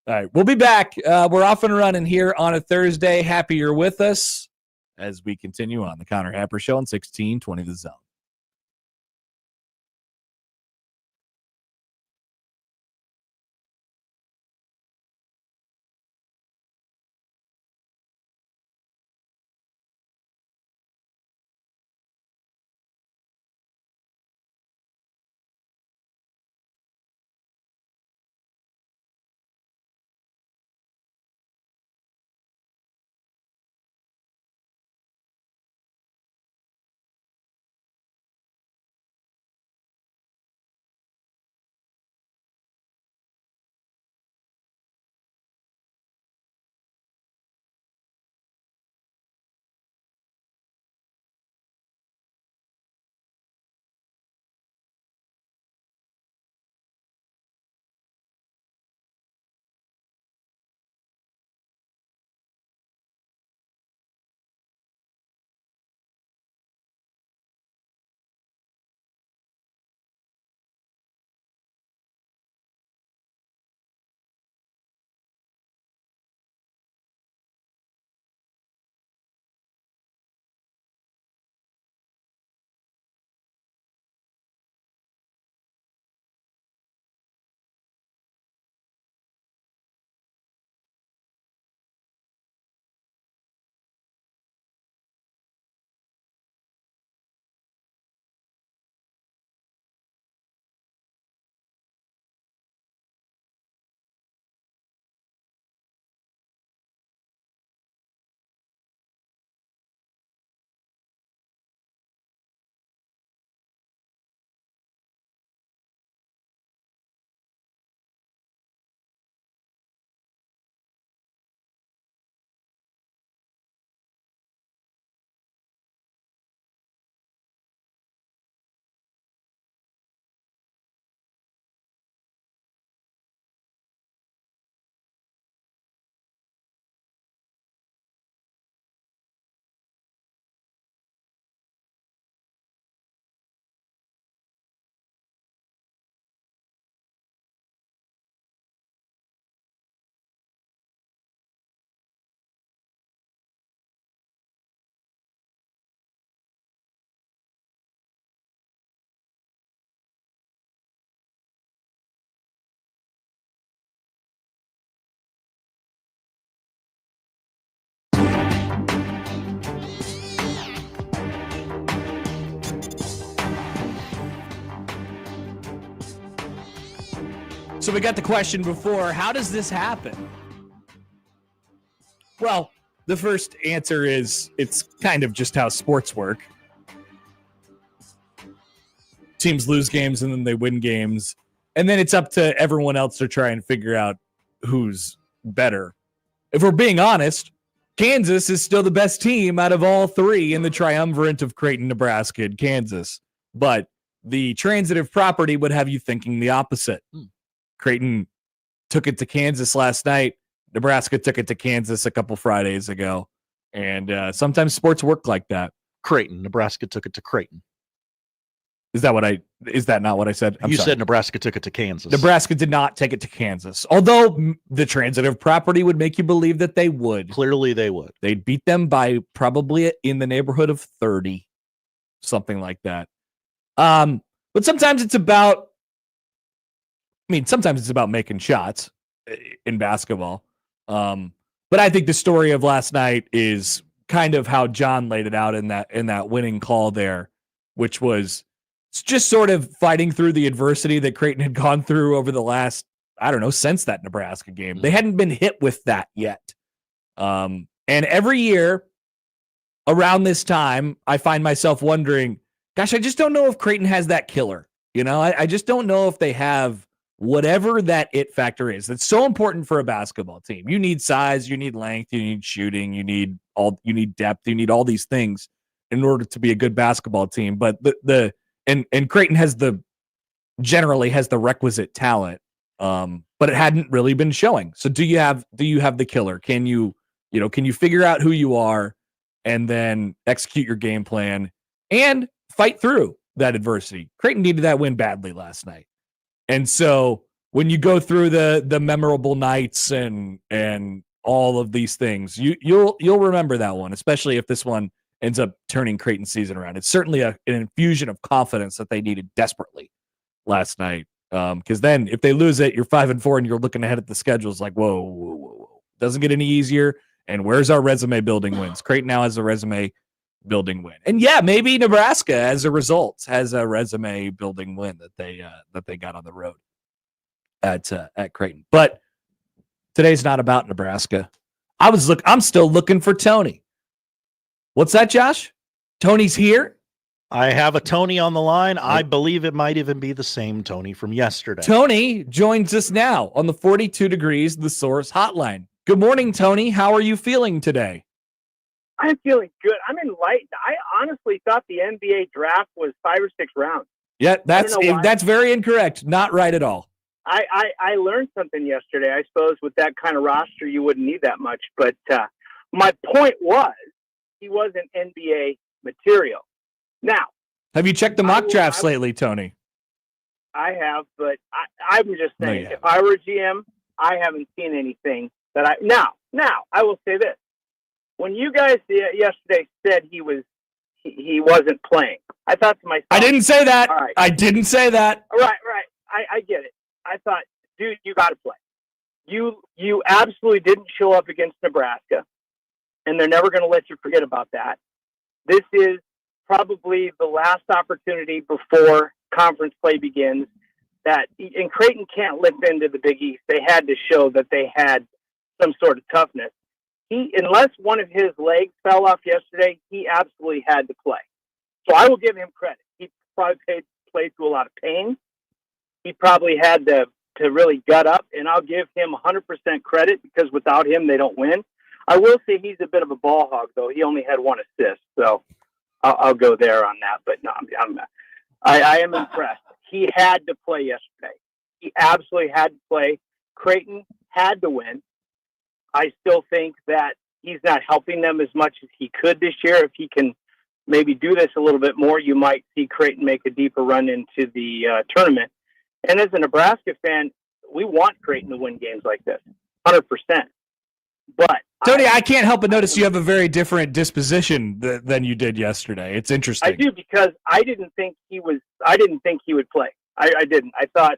All right, we'll be back. We're off and running here on a Thursday. Happy you're with us as we continue on the Connor Happer Show on 1620 The Zone. So we got the question before, how does this happen? Well, the first answer is it's kind of just how sports work. Teams lose games and then they win games. And then it's up to everyone else to try and figure out who's better. If we're being honest, Kansas is still the best team out of all three in the triumvirate of Creighton, Nebraska, and Kansas. But the transitive property would have you thinking the opposite. Creighton took it to Kansas last night. Nebraska took it to Kansas a couple Fridays ago. And sometimes sports work like that. Creighton. Nebraska took it to Creighton. Is that not what I said? You said Nebraska took it to Kansas. Nebraska did not take it to Kansas. Although the transitive property would make you believe that they would. Clearly they would. They'd beat them by probably in the neighborhood of 30. Something like that. But sometimes it's about making shots in basketball. But I think the story of last night is kind of how John laid it out in that winning call there, which was it's just sort of fighting through the adversity that Creighton had gone through over the last, since that Nebraska game. They hadn't been hit with that yet. And every year around this time, I find myself wondering, gosh, I just don't know if Creighton has that killer. I just don't know if they have whatever that it factor is. That's so important for a basketball team. You need size, you need length, you need shooting, you need depth, you need all these things in order to be a good basketball team. But and Creighton generally has the requisite talent, but it hadn't really been showing. So do you have the killer? Can you figure out who you are and then execute your game plan and fight through that adversity? Creighton needed that win badly last night. And so when you go through the memorable nights and all of these things, you'll remember that one, especially if this one ends up turning Creighton's season around. It's certainly an infusion of confidence that they needed desperately last night. Because then if they lose it, you're 5-4 and you're looking ahead at the schedule. It's like, whoa. Doesn't get any easier. And where's our resume building wins? Creighton now has a resume building win. And yeah, maybe Nebraska as a result has a resume building win that they got on the road at Creighton. But today's not about Nebraska. I'm still looking for Tony. What's that, Josh? Tony's here? I have a Tony on the line. I believe it might even be the same Tony from yesterday. Tony joins us now on the 42 Degrees The Source hotline. Good morning, Tony. How are you feeling today? I'm feeling good. I'm enlightened. I honestly thought the NBA draft was 5 or 6 rounds. Yeah, that's very incorrect. Not right at all. I learned something yesterday. I suppose with that kind of roster, you wouldn't need that much. But my point was, he wasn't NBA material. Now, have you checked the mock drafts lately, Tony? I have, but I'm just saying, if I were a GM, I haven't seen anything that Now, I will say this. When you guys yesterday said he wasn't playing, I thought to myself, I didn't say that. All right. I didn't say that. Right. I get it. I thought, dude, you got to play. You absolutely didn't show up against Nebraska, and they're never going to let you forget about that. This is probably the last opportunity before conference play begins. And Creighton can't live into the Big East. They had to show that they had some sort of toughness. Unless one of his legs fell off yesterday, he absolutely had to play. So I will give him credit. He probably played through a lot of pain. He probably had to really gut up, and I'll give him 100% credit because without him, they don't win. I will say he's a bit of a ball hog, though. He only had 1 assist, so I'll go there on that. But no, I am impressed. He had to play yesterday. He absolutely had to play. Creighton had to win. I still think that he's not helping them as much as he could this year. If he can maybe do this a little bit more, you might see Creighton make a deeper run into the tournament. And as a Nebraska fan, we want Creighton to win games like this, 100%. But Tony, I can't help but notice you have a very different disposition than you did yesterday. It's interesting. I do, because I didn't think he would play. I didn't. I thought,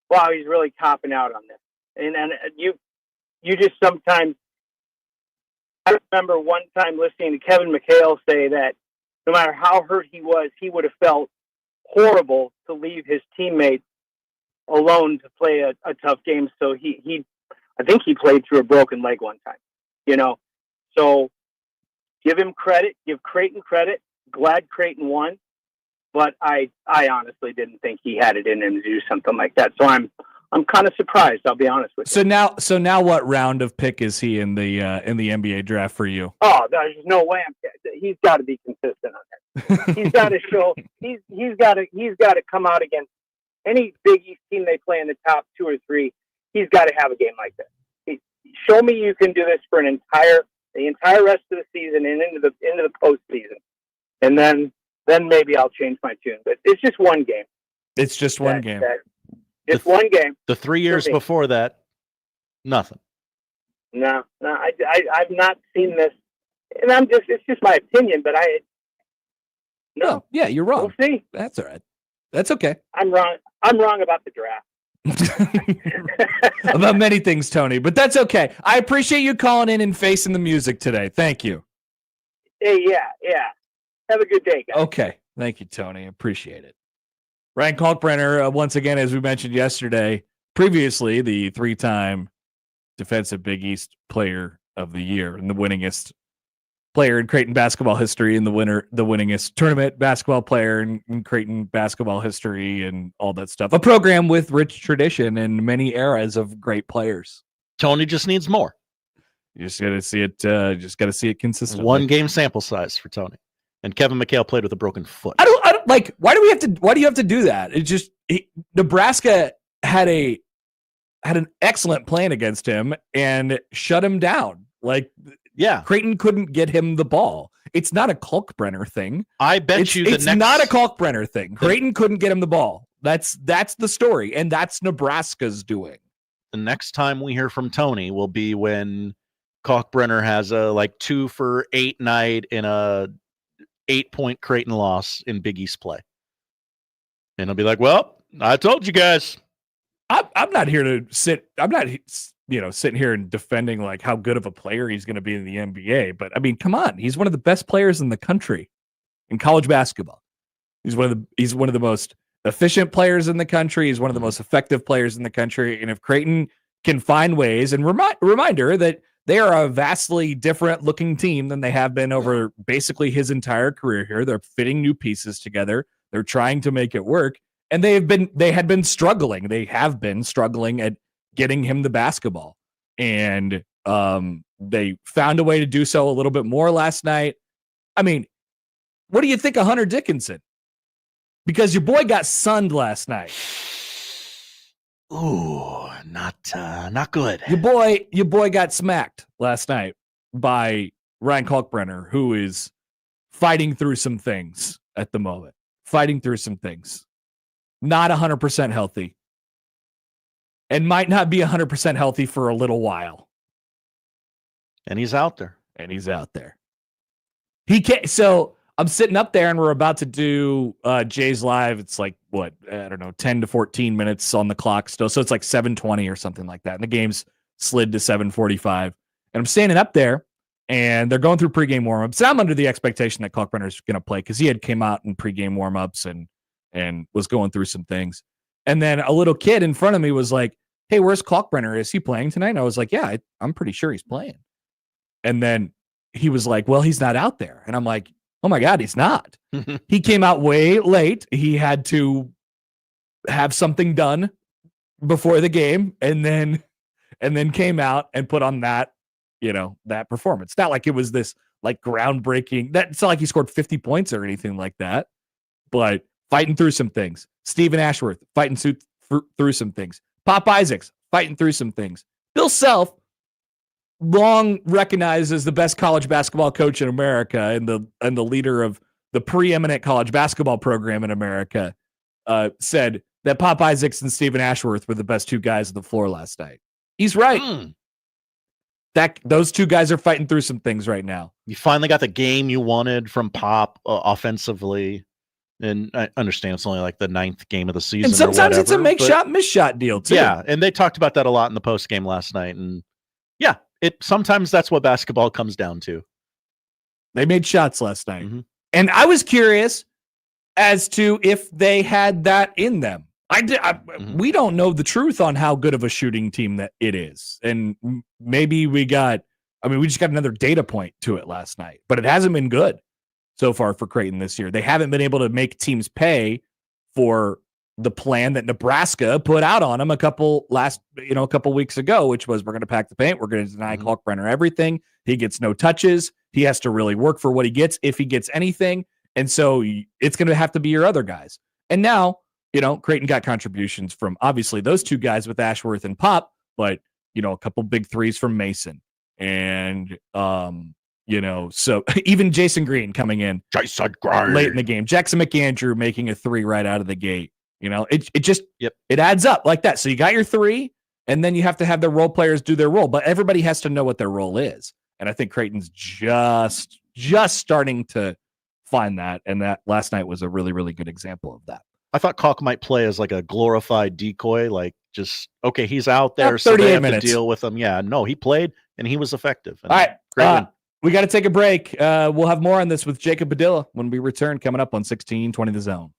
wow, he's really copping out on this. And you just sometimes, I remember one time listening to Kevin McHale say that no matter how hurt he was, he would have felt horrible to leave his teammates alone to play a tough game. So I think he played through a broken leg one time, you know. So give him credit, give Creighton credit. Glad Creighton won, but I honestly didn't think he had it in him to do something like that. So I'm kind of surprised. I'll be honest with you. So now, what round of pick is he in the NBA draft for you? Oh, there's no way. He's got to be consistent on that. He's got to show. He's got to come out against any Big East team they play in the top 2 or 3. He's got to have a game like this. Show me you can do this for the entire rest of the season and into the postseason, and then maybe I'll change my tune. But it's just one game. It's just one game. Just one game. The 3 years before that, nothing. No, I've not seen this, and it's just my opinion, but No, yeah, you're wrong. We'll see. That's all right. That's okay. I'm wrong. I'm wrong about the draft. About many things, Tony, but that's okay. I appreciate you calling in and facing the music today. Thank you. Hey, yeah. Have a good day, guys. Okay. Thank you, Tony. Appreciate it. Ryan Kalkbrenner, once again, as we mentioned yesterday, previously the 3-time Defensive Big East Player of the Year and the winningest player in Creighton basketball history and the winningest tournament basketball player in Creighton basketball history and all that stuff. A program with rich tradition and many eras of great players. Tony just needs more. You just got to see it. Just got to see it consistently. 1 game sample size for Tony. And Kevin McHale played with a broken foot. I don't like. Why do you have to do that? It just Nebraska had an excellent plan against him and shut him down. Like, yeah, Creighton couldn't get him the ball. It's not a Kalkbrenner thing. I bet it's not a Kalkbrenner thing. Creighton couldn't get him the ball. That's the story, and that's Nebraska's doing. The next time we hear from Tony will be when Kalkbrenner has a 2 for 8 night in a 8-point Creighton loss in Big East play. And he'll be like, well, I told you guys. I'm not here to sit. I'm not, sitting here and defending like how good of a player he's going to be in the NBA. But I mean, come on. He's one of the best players in the country in college basketball. He's one of the most efficient players in the country. He's one of the most effective players in the country. And if Creighton can find ways, and reminder that they are a vastly different looking team than they have been over basically his entire career here. They're fitting new pieces together. They're trying to make it work. And they have been struggling at getting him the basketball. And they found a way to do so a little bit more last night. I mean, what do you think of Hunter Dickinson? Because your boy got sunned last night. Ooh, not good. Your boy got smacked last night by Ryan Kalkbrenner, who is fighting through some things at the moment. Not 100% healthy. And might not be 100% healthy for a little while. And he's out there. He can't. So I'm sitting up there and we're about to do Jay's Live. It's like, 10 to 14 minutes on the clock still. So it's like 7:20 or something like that. And the game's slid to 7:45. And I'm standing up there and they're going through pregame warmups. And I'm under the expectation that Kalkbrenner's going to play because he had came out in pregame warmups and was going through some things. And then a little kid in front of me was like, hey, where's Kalkbrenner? Is he playing tonight? And I was like, yeah, I'm pretty sure he's playing. And then he was like, well, he's not out there. And I'm like, oh my God, he's not. He came out way late. He had to have something done before the game and then came out and put on that performance. Not like it was this like groundbreaking. It's not like he scored 50 points or anything like that, but fighting through some things. Stephen Ashworth fighting through some things. Pop Isaacs fighting through some things. Bill Self, long recognized as the best college basketball coach in America and the leader of the preeminent college basketball program in America, said that Pop Isaacs and Stephen Ashworth were the best 2 guys on the floor last night. He's right. Those 2 guys are fighting through some things right now. You finally got the game you wanted from Pop offensively. And I understand it's only like the 9th game of the season. And sometimes it's a miss shot deal too. Yeah, and they talked about that a lot in the post game last night. And yeah, sometimes that's what basketball comes down to. They made shots last night. Mm-hmm. And I was curious as to if they had that in them. We don't know the truth on how good of a shooting team that it is. And maybe we just got another data point to it last night, but it hasn't been good so far for Creighton this year. They haven't been able to make teams pay for the plan that Nebraska put out on them a couple weeks ago, which was we're going to pack the paint. We're going to deny Kalkbrenner everything. He gets no touches. He has to really work for what he gets if he gets anything. And so it's going to have to be your other guys. And now, Creighton got contributions from obviously those two guys with Ashworth and Pop, but, a couple big threes from Mason. And, so even Jason Green coming in late in the game. Jackson McAndrew making a three right out of the gate. It adds up like that. So you got your three, and then you have to have the role players do their role, but everybody has to know what their role is. And I think Creighton's just starting to find that. And that last night was a really, really good example of that. I thought Kalk might play as like a glorified decoy, like he's out there, so they have to deal with him. Yeah, no, he played and he was effective. And all right, we got to take a break. We'll have more on this with Jacob Padilla when we return, coming up on 1620 The Zone.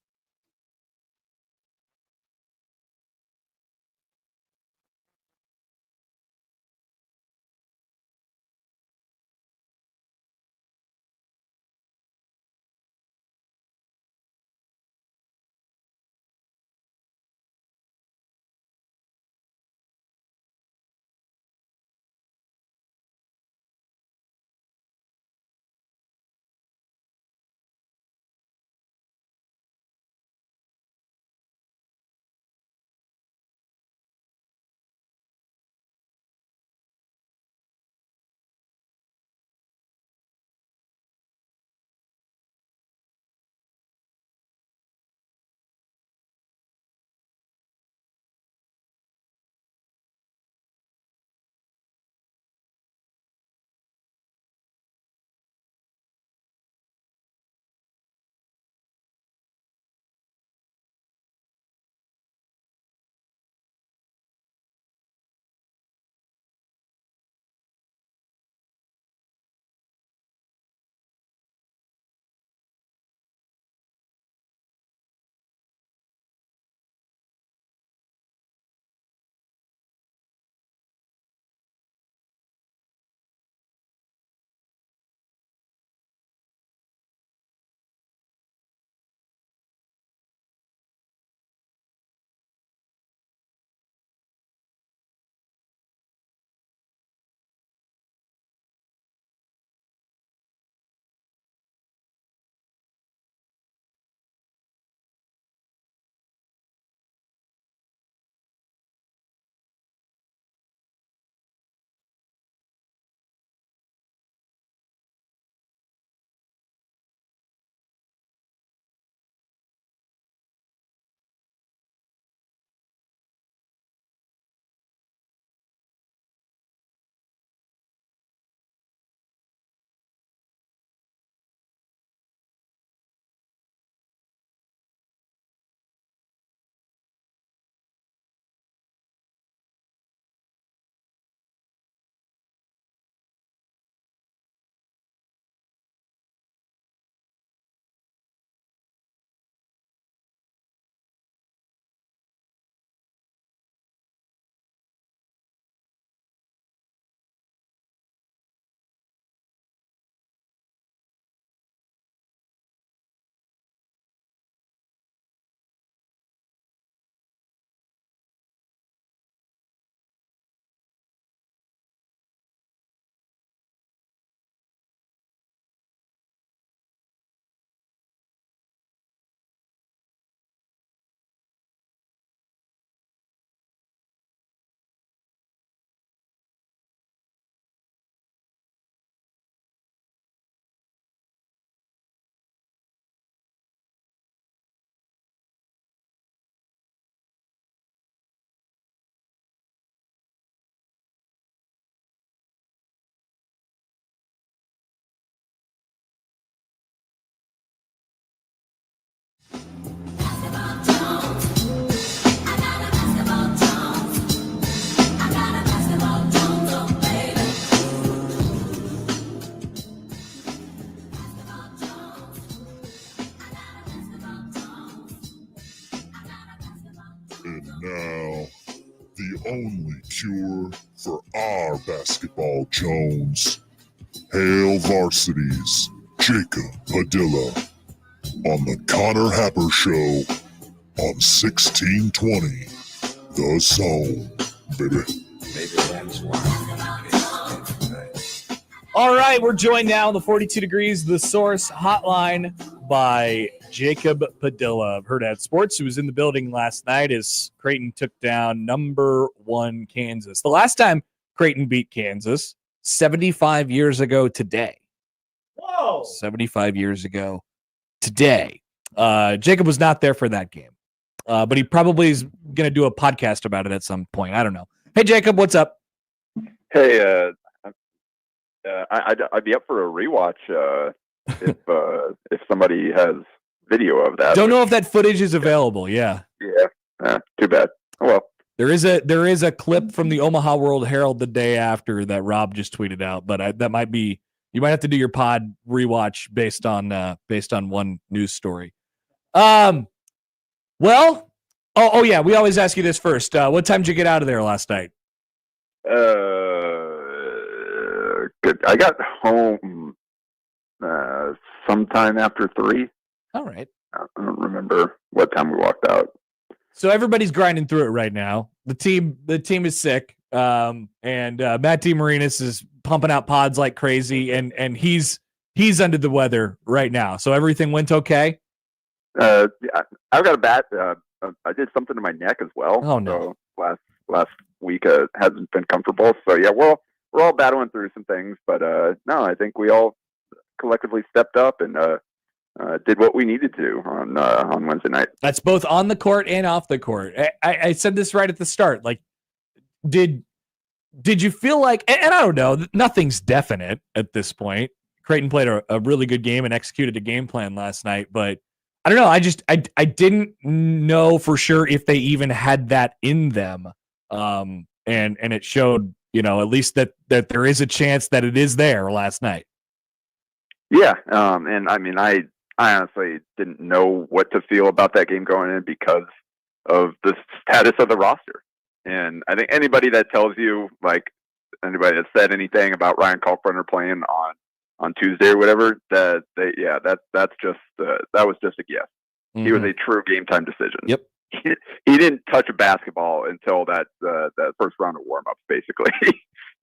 Now, the only cure for our basketball Jones. Hail Varsity's Jacob Padilla on the Connor Happer Show on 1620 The Zone, baby. All right, we're joined now on the 42 Degrees The Source hotline by Jacob Padilla of Herd at Sports, who was in the building last night as Creighton took down number 1 Kansas. The last time Creighton beat Kansas, 75 years ago today. Whoa! 75 years ago today. Jacob was not there for that game, but he probably is going to do a podcast about it at some point. I don't know. Hey, Jacob, what's up? Hey, I'd be up for a rewatch if somebody has video of that. Don't know if that footage is available. Yeah. Yeah. Too bad. Oh, well. There is a clip from the Omaha World Herald the day after that Rob just tweeted out, but that might be, you might have to do your pod rewatch based on one news story. Well, oh yeah, we always ask you this first. What time did you get out of there last night? Good. I got home sometime after 3. All right. I don't remember what time we walked out. So everybody's grinding through it right now. The team is sick, and Matt DeMarinis is pumping out pods like crazy, and he's under the weather right now. So everything went okay. I've got a bat. I did something to my neck as well. Oh no! So last week hasn't been comfortable. So yeah, we're all battling through some things, but no, I think we all collectively stepped up and did what we needed to on Wednesday night. That's both on the court and off the court. I said this right at the start. Like, did you feel like, and I don't know, nothing's definite at this point. Creighton played a really good game and executed a game plan last night, but I don't know. I didn't know for sure if they even had that in them. And it showed, at least that there is a chance that it is there last night. Yeah. And I mean, I honestly didn't know what to feel about that game going in because of the status of the roster. And I think anybody that tells you, like anybody that said anything about Ryan Kalkbrenner playing on Tuesday or whatever, that was just a guess. Mm-hmm. He was a true game time decision. Yep. He didn't touch a basketball until that first round of warm ups, basically.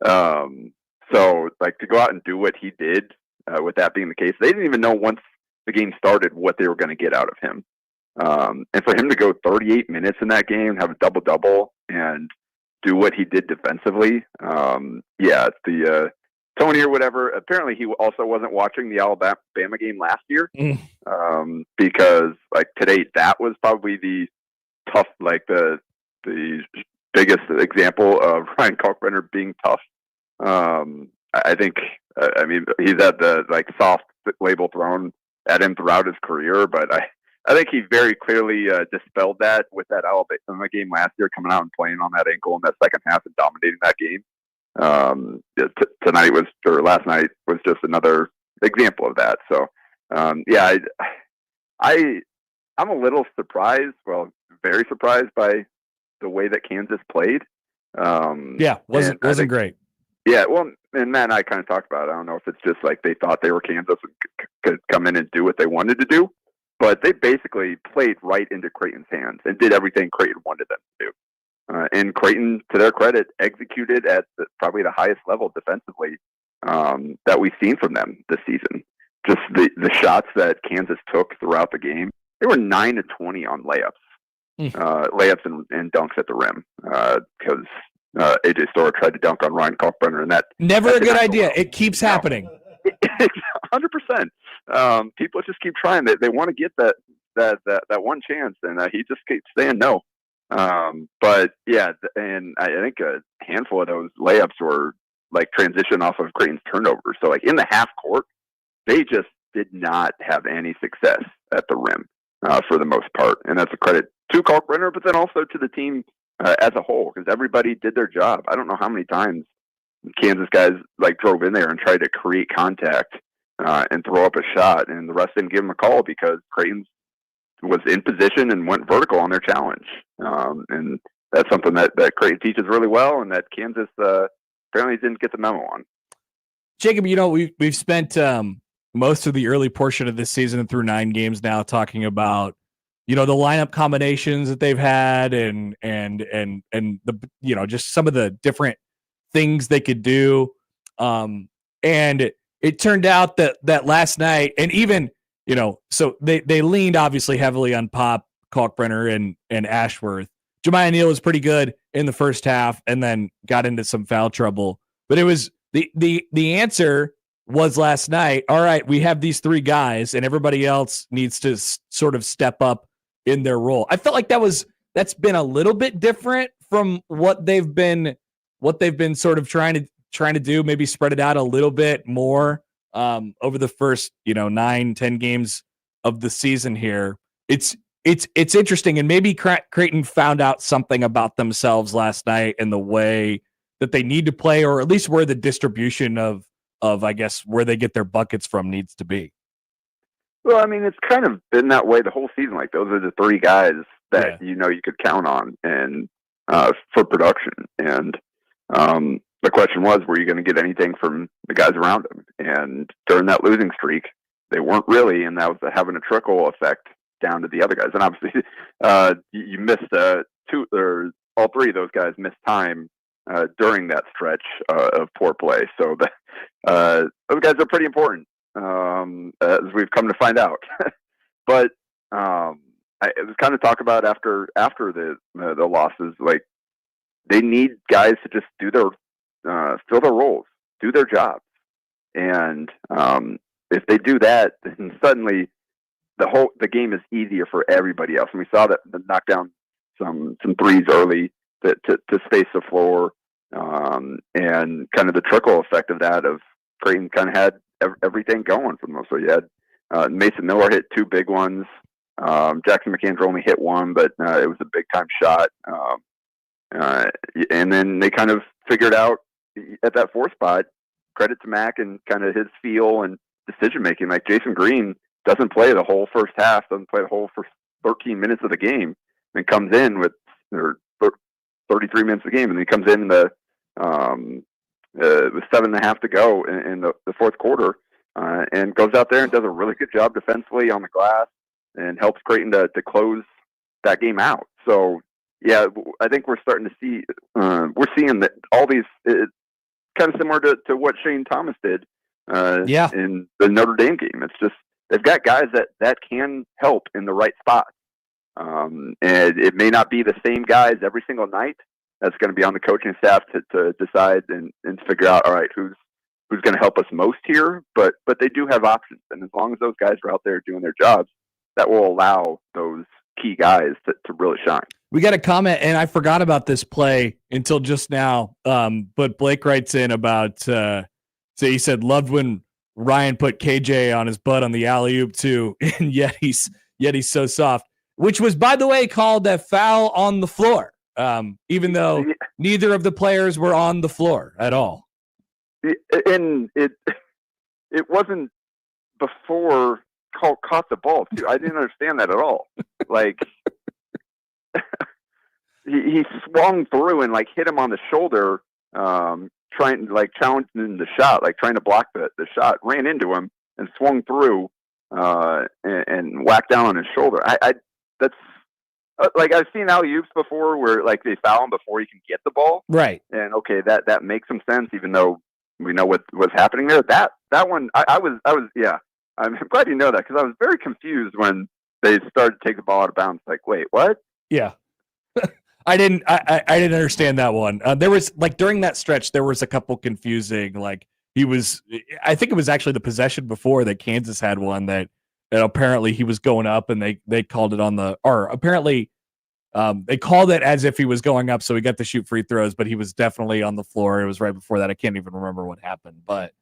So like to go out and do what he did, with that being the case, they didn't even know once the game started what they were going to get out of him. And for him to go 38 minutes in that game, have a double-double, and do what he did defensively, the Tony or whatever, apparently he also wasn't watching the Alabama game last year, because like today, that was probably the tough, like the biggest example of Ryan Kalkbrenner being tough. I think, I mean, he's had the like soft label thrown at him throughout his career, but I think he very clearly dispelled that with that Alabama game last year, coming out and playing on that ankle in that second half and dominating that game. Last night was just another example of that. So, I'm a little surprised, very surprised by the way that Kansas played. Wasn't great. Yeah, well, and Matt and I kind of talked about it. I don't know if it's just like they thought they were Kansas and could come in and do what they wanted to do, but they basically played right into Creighton's hands and did everything Creighton wanted them to do. And Creighton, to their credit, executed at probably the highest level defensively that we've seen from them this season. Just the shots that Kansas took throughout the game, they were 9 of 20 on layups, layups and dunks at the rim, because AJ Storr tried to dunk on Ryan Kalkbrenner, and that never a good idea. It keeps happening. 100%. People just keep trying. They want to get that one chance, and he just keeps saying no. But yeah, and I think a handful of those layups were like transition off of Creighton's turnovers. So like in the half court, they just did not have any success at the rim for the most part, and that's a credit to Kalkbrenner, but then also to the team as a whole, because everybody did their job. I don't know how many times Kansas guys like drove in there and tried to create contact and throw up a shot, and the rest didn't give them a call because Creighton's was in position and went vertical on their challenge. And that's something that Creighton teaches really well, and that Kansas apparently didn't get the memo on. Jacob, we've spent most of the early portion of this season through 9 games now talking about the lineup combinations that they've had and the just some of the different things they could do. And it turned out that last night, and even so they leaned obviously heavily on Pop, Kalkbrenner, and Ashworth. Jemiah Neal was pretty good in the first half and then got into some foul trouble. But it was the answer was last night, all right, we have these 3 guys and everybody else needs to sort of step up in their role. I felt like that's been a little bit different from what they've been sort of trying to do, maybe spread it out a little bit more over the first 9-10 games of the season here. It's interesting, and maybe Creighton found out something about themselves last night and the way that they need to play, or at least where the distribution of I guess where they get their buckets from needs to be. Well, I mean, it's kind of been that way the whole season. Like, those are the 3 guys that you could count on and for production. And the question was, were you going to get anything from the guys around them? And during that losing streak, they weren't really, and that was having a trickle effect down to the other guys. And obviously, you missed 2 or all 3 of those guys missed time during that stretch of poor play. So those guys are pretty important, as we've come to find out. But it was kind of talk about after the losses, like, they need guys to just do their fill their roles, do their jobs, and if they do that, then suddenly the game is easier for everybody else. And we saw that knock down some threes early to space the floor, and kind of the trickle effect of that of Creighton kind of had everything going for them. So you had Mason Miller hit 2 big ones. Jackson McAndrew only hit 1, but it was a big time shot. And then they kind of figured out at that 4th spot, credit to Mac and kind of his feel and decision making. Like, Jason Green doesn't play the whole first half, doesn't play the whole first 13 minutes of the game, and comes in with 33 minutes of the game, and then he comes in with 7.5 to go in the 4th quarter, and goes out there and does a really good job defensively on the glass and helps Creighton to close that game out. So, yeah, I think we're starting to see, we're seeing that all these, kind of similar to what Shane Thomas did in the Notre Dame game. It's just, they've got guys that can help in the right spots. And it may not be the same guys every single night. That's going to be on the coaching staff to decide and figure out, all right, who's going to help us most here. But they do have options. And as long as those guys are out there doing their jobs, that will allow those key guys to really shine. We got a comment, and I forgot about this play until just now. But Blake writes in about, so he said, loved when Ryan put KJ on his butt on the alley-oop too, and yet he's so soft, which was, by the way, called a foul on the floor, even though neither of the players were on the floor at all. And it wasn't before caught the ball too. I didn't understand that at all. Like, he swung through and like hit him on the shoulder, trying like challenging the shot, like trying to block the shot, ran into him and swung through and whacked down on his shoulder. That's like, I've seen alley-oops before where like they foul him before he can get the ball. Right. And okay, that makes some sense, even though we know what was happening there. That one, I was yeah. I'm glad you know that, because I was very confused when they started to take the ball out of bounds. Like, wait, what? Yeah. I didn't understand that one. There was like, during that stretch, there was a couple confusing, like I think it was actually the possession before that Kansas had one that apparently he was going up and they called it apparently they called it as if he was going up. So he got to shoot free throws, but he was definitely on the floor. It was right before that. I can't even remember what happened, but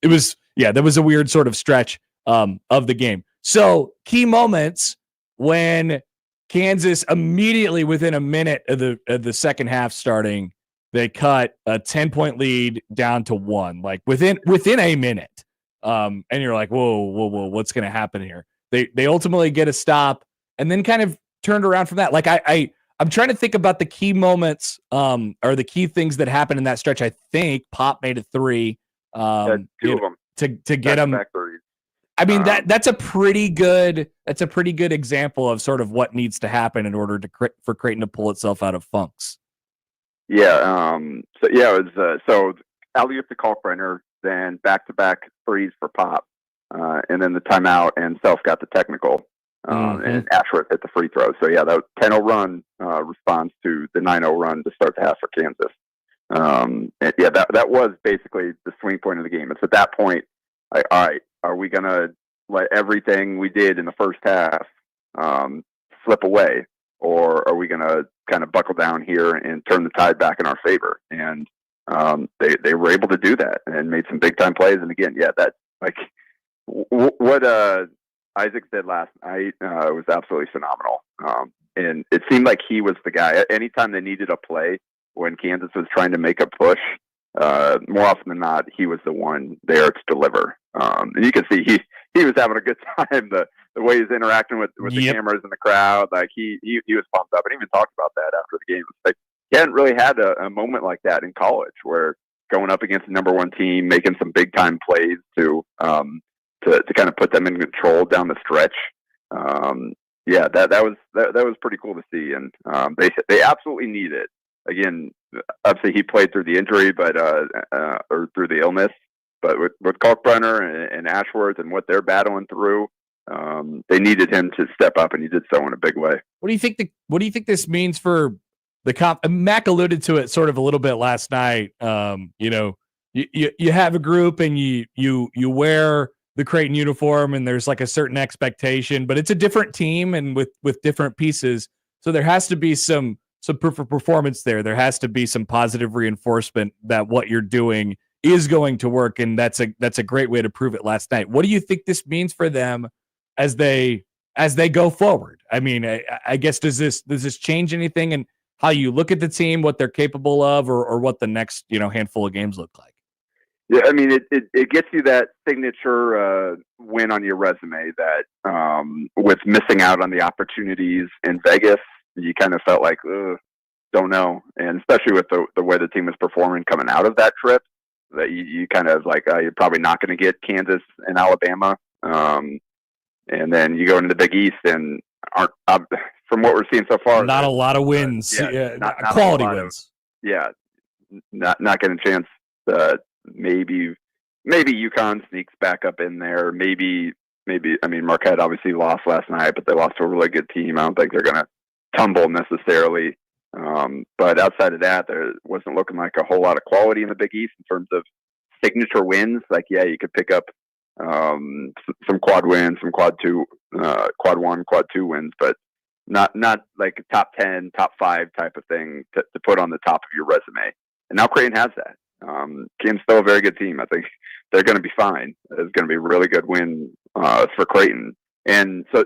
it was, there was a weird sort of stretch of the game. So key moments when Kansas immediately within a minute of the second half starting, they cut a 10-point lead down to 1, like within a minute. And you're like, whoa, what's going to happen here? They ultimately get a stop and then kind of turned around from that. Like I'm trying to think about the key moments or the key things that happened in that stretch. I think Pop made a 3 2 of them to get him. I mean, that's a pretty good example of sort of what needs to happen in order for Creighton to pull itself out of funks. Yeah. It was so alley-oop to Kalkbrenner, then back-to-back threes for Pop, and then the timeout, and Self got the technical, and Ashworth hit the free throw. So yeah, that 10-0 run responds to the 9-0 run to start the half for Kansas. That was basically the swing point of the game. It's at that point, like, all right, are we gonna let everything we did in the first half slip away, or are we gonna kind of buckle down here and turn the tide back in our favor? And they were able to do that and made some big time plays. And again, that like what Isaac did last night was absolutely phenomenal. And it seemed like he was the guy. Anytime they needed a play when Kansas was trying to make a push, more often than not, he was the one there to deliver. And you can see he was having a good time. The way he's interacting with the cameras and the crowd, like he was pumped up, and even talked about that after the game. It's like he hadn't really had a moment like that in college, where going up against the number 1 team, making some big time plays to kind of put them in control down the stretch. That was pretty cool to see, and they absolutely need it. Again, obviously he played through the injury, but or through the illness. But with Kalkbrenner and Ashworth and what they're battling through, they needed him to step up, and he did so in a big way. What do you think this means for the comp? Mac alluded to it sort of a little bit last night. You have a group and you wear the Creighton uniform, and there's like a certain expectation, but it's a different team and with different pieces. So there has to be some proof of performance there. There has to be some positive reinforcement that what you're doing is going to work, and that's a great way to prove it last night. What do you think this means for them as they go forward? I mean, I guess does this change anything in how you look at the team, what they're capable of, or what the next handful of games look like? Yeah, I mean, it gets you that signature win on your resume that with missing out on the opportunities in Vegas, you kind of felt like, don't know. And especially with the way the team was performing coming out of that trip, that you kind of like, you're probably not going to get Kansas and Alabama. And then you go into the Big East and from what we're seeing so far, not a lot of wins. Not quality wins. Not getting a chance. Maybe UConn sneaks back up in there. Maybe. I mean, Marquette obviously lost last night, but they lost to a really good team. I don't think they're going to tumble necessarily. But outside of that, there wasn't looking like a whole lot of quality in the Big East in terms of signature wins. Like, you could pick up some quad wins, some quad 1, quad 2 wins, but not like a top 10, top 5 type of thing to put on the top of your resume. And now Creighton has that. Kansas still a very good team. I think they're going to be fine. It's going to be a really good win for Creighton. And so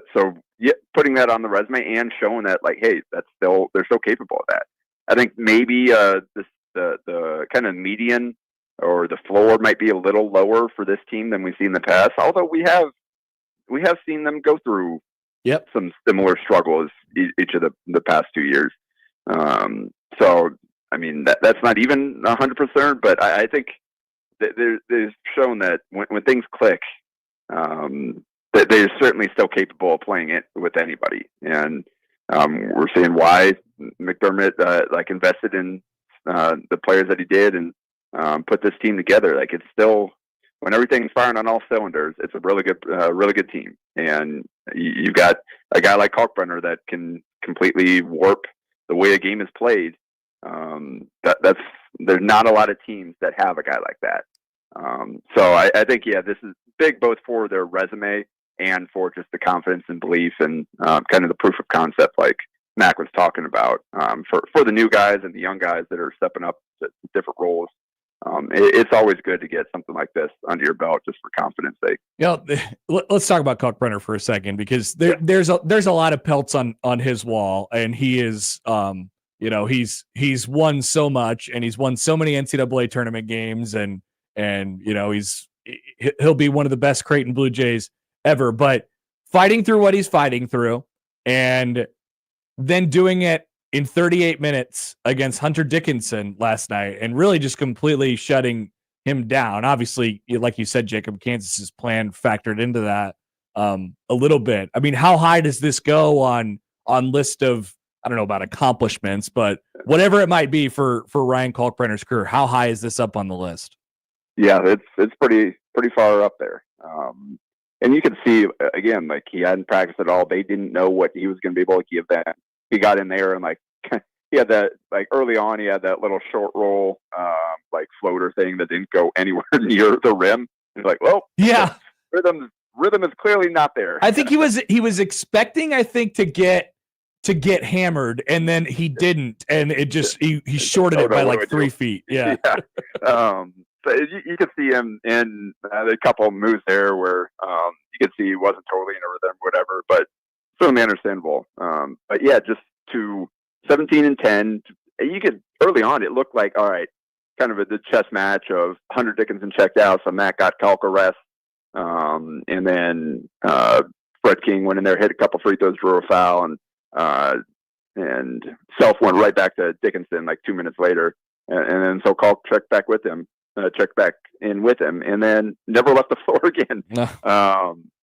putting that on the resume and showing that, like, hey, they're so capable of that. I think maybe the kind of median or the floor might be a little lower for this team than we've seen in the past. Although we have seen them go through some similar struggles each of the past 2 years. So I mean that's not even 100%, but I think that there's shown that when things click, that they're certainly still capable of playing it with anybody. And we're seeing why McDermott invested in the players that he did and put this team together. Like, it's still, when everything's firing on all cylinders, it's a really good team. And you've got a guy like Kalkbrenner that can completely warp the way a game is played. There's not a lot of teams that have a guy like that. So I think, this is big both for their resume and for just the confidence and belief and kind of the proof of concept like Mac was talking about for the new guys and the young guys that are stepping up to different roles. It's always good to get something like this under your belt just for confidence sake. Let's talk about Kalkbrenner for a second, because there's a lot of pelts on his wall, and he is he's won so much, and he's won so many NCAA tournament games, and he'll be one of the best Creighton Blue Jays ever. But fighting through what he's fighting through, and then doing it in 38 minutes against Hunter Dickinson last night and really just completely shutting him down. Obviously, like you said, Jacob, Kansas's plan factored into that a little bit. I mean, how high does this go on list of, I don't know about accomplishments, but whatever it might be for Ryan Kalkbrenner's career, how high is this up on the list? Yeah, it's pretty far up there. And you can see, again, like he hadn't practiced at all. They didn't know what he was going to be able to give them. He got in there and like he had that, like early on, he had that little short roll, like floater thing that didn't go anywhere near the rim. He's like, well, yeah, rhythm is clearly not there. I think he was expecting, I think, to get hammered, and then he didn't, and it just he shorted it by like 3 feet. Yeah. So you could see him in a couple of moves there where you could see he wasn't totally in a rhythm, whatever, but certainly understandable. But yeah, just to 17 and 10, you could early on it looked like, all right, kind of the chess match of Hunter Dickinson checked out, so Matt got Kalk a rest, and then Fred King went in there, hit a couple free throws, drew a foul, and Self went right back to Dickinson like 2 minutes later, and then so Kalk checked back in with him, and then never left the floor again. No.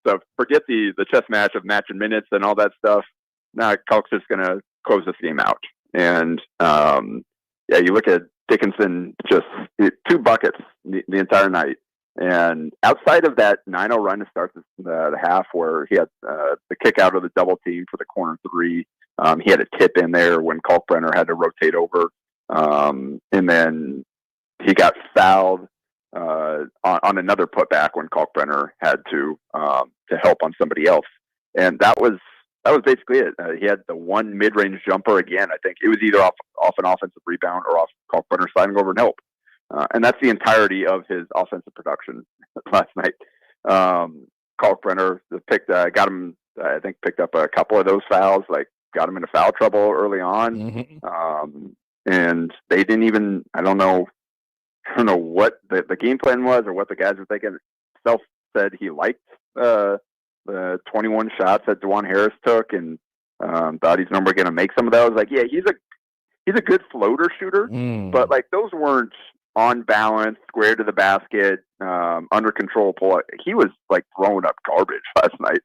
So forget the chess match of matching minutes and all that stuff. Now Kalk's just going to close this game out. And yeah, you look at Dickinson, just 2 buckets the entire night. And outside of that 9-0 run to start the half, where he had the kick out of the double team for the corner 3, he had a tip in there when Kalkbrenner had to rotate over, and then he got fouled on another putback when Kalkbrenner had to help on somebody else, and that was basically it. He had the one mid-range jumper again. I think it was either off an offensive rebound or off Kalkbrenner sliding over and help, and that's the entirety of his offensive production last night. Kalkbrenner got him. I think picked up a couple of those fouls, like got him into foul trouble early on, and they didn't even. I don't know what the game plan was or what the guys were thinking. Self said he liked the 21 shots that DeJuan Harris took, and thought he's normally going to make some of those. Like, yeah, he's a good floater shooter, but like those weren't on balance, square to the basket, under control pull. He was like throwing up garbage last night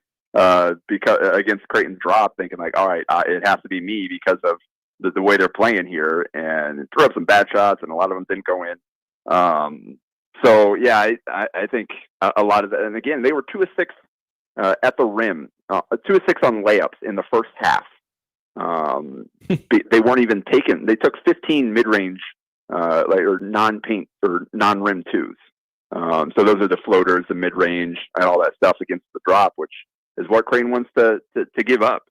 because against Creighton's drop, thinking like, all right, it has to be me because of the way they're playing here, and threw up some bad shots, and a lot of them didn't go in. So yeah, I think a lot of that, and again, they were 2 of 6 at the rim, 2 of 6 on layups in the first half. They weren't even taken. They took 15 mid-range, or non-paint or non-rim 2s. So those are the floaters, the mid-range, and all that stuff against the drop, which is what Creighton wants to give up.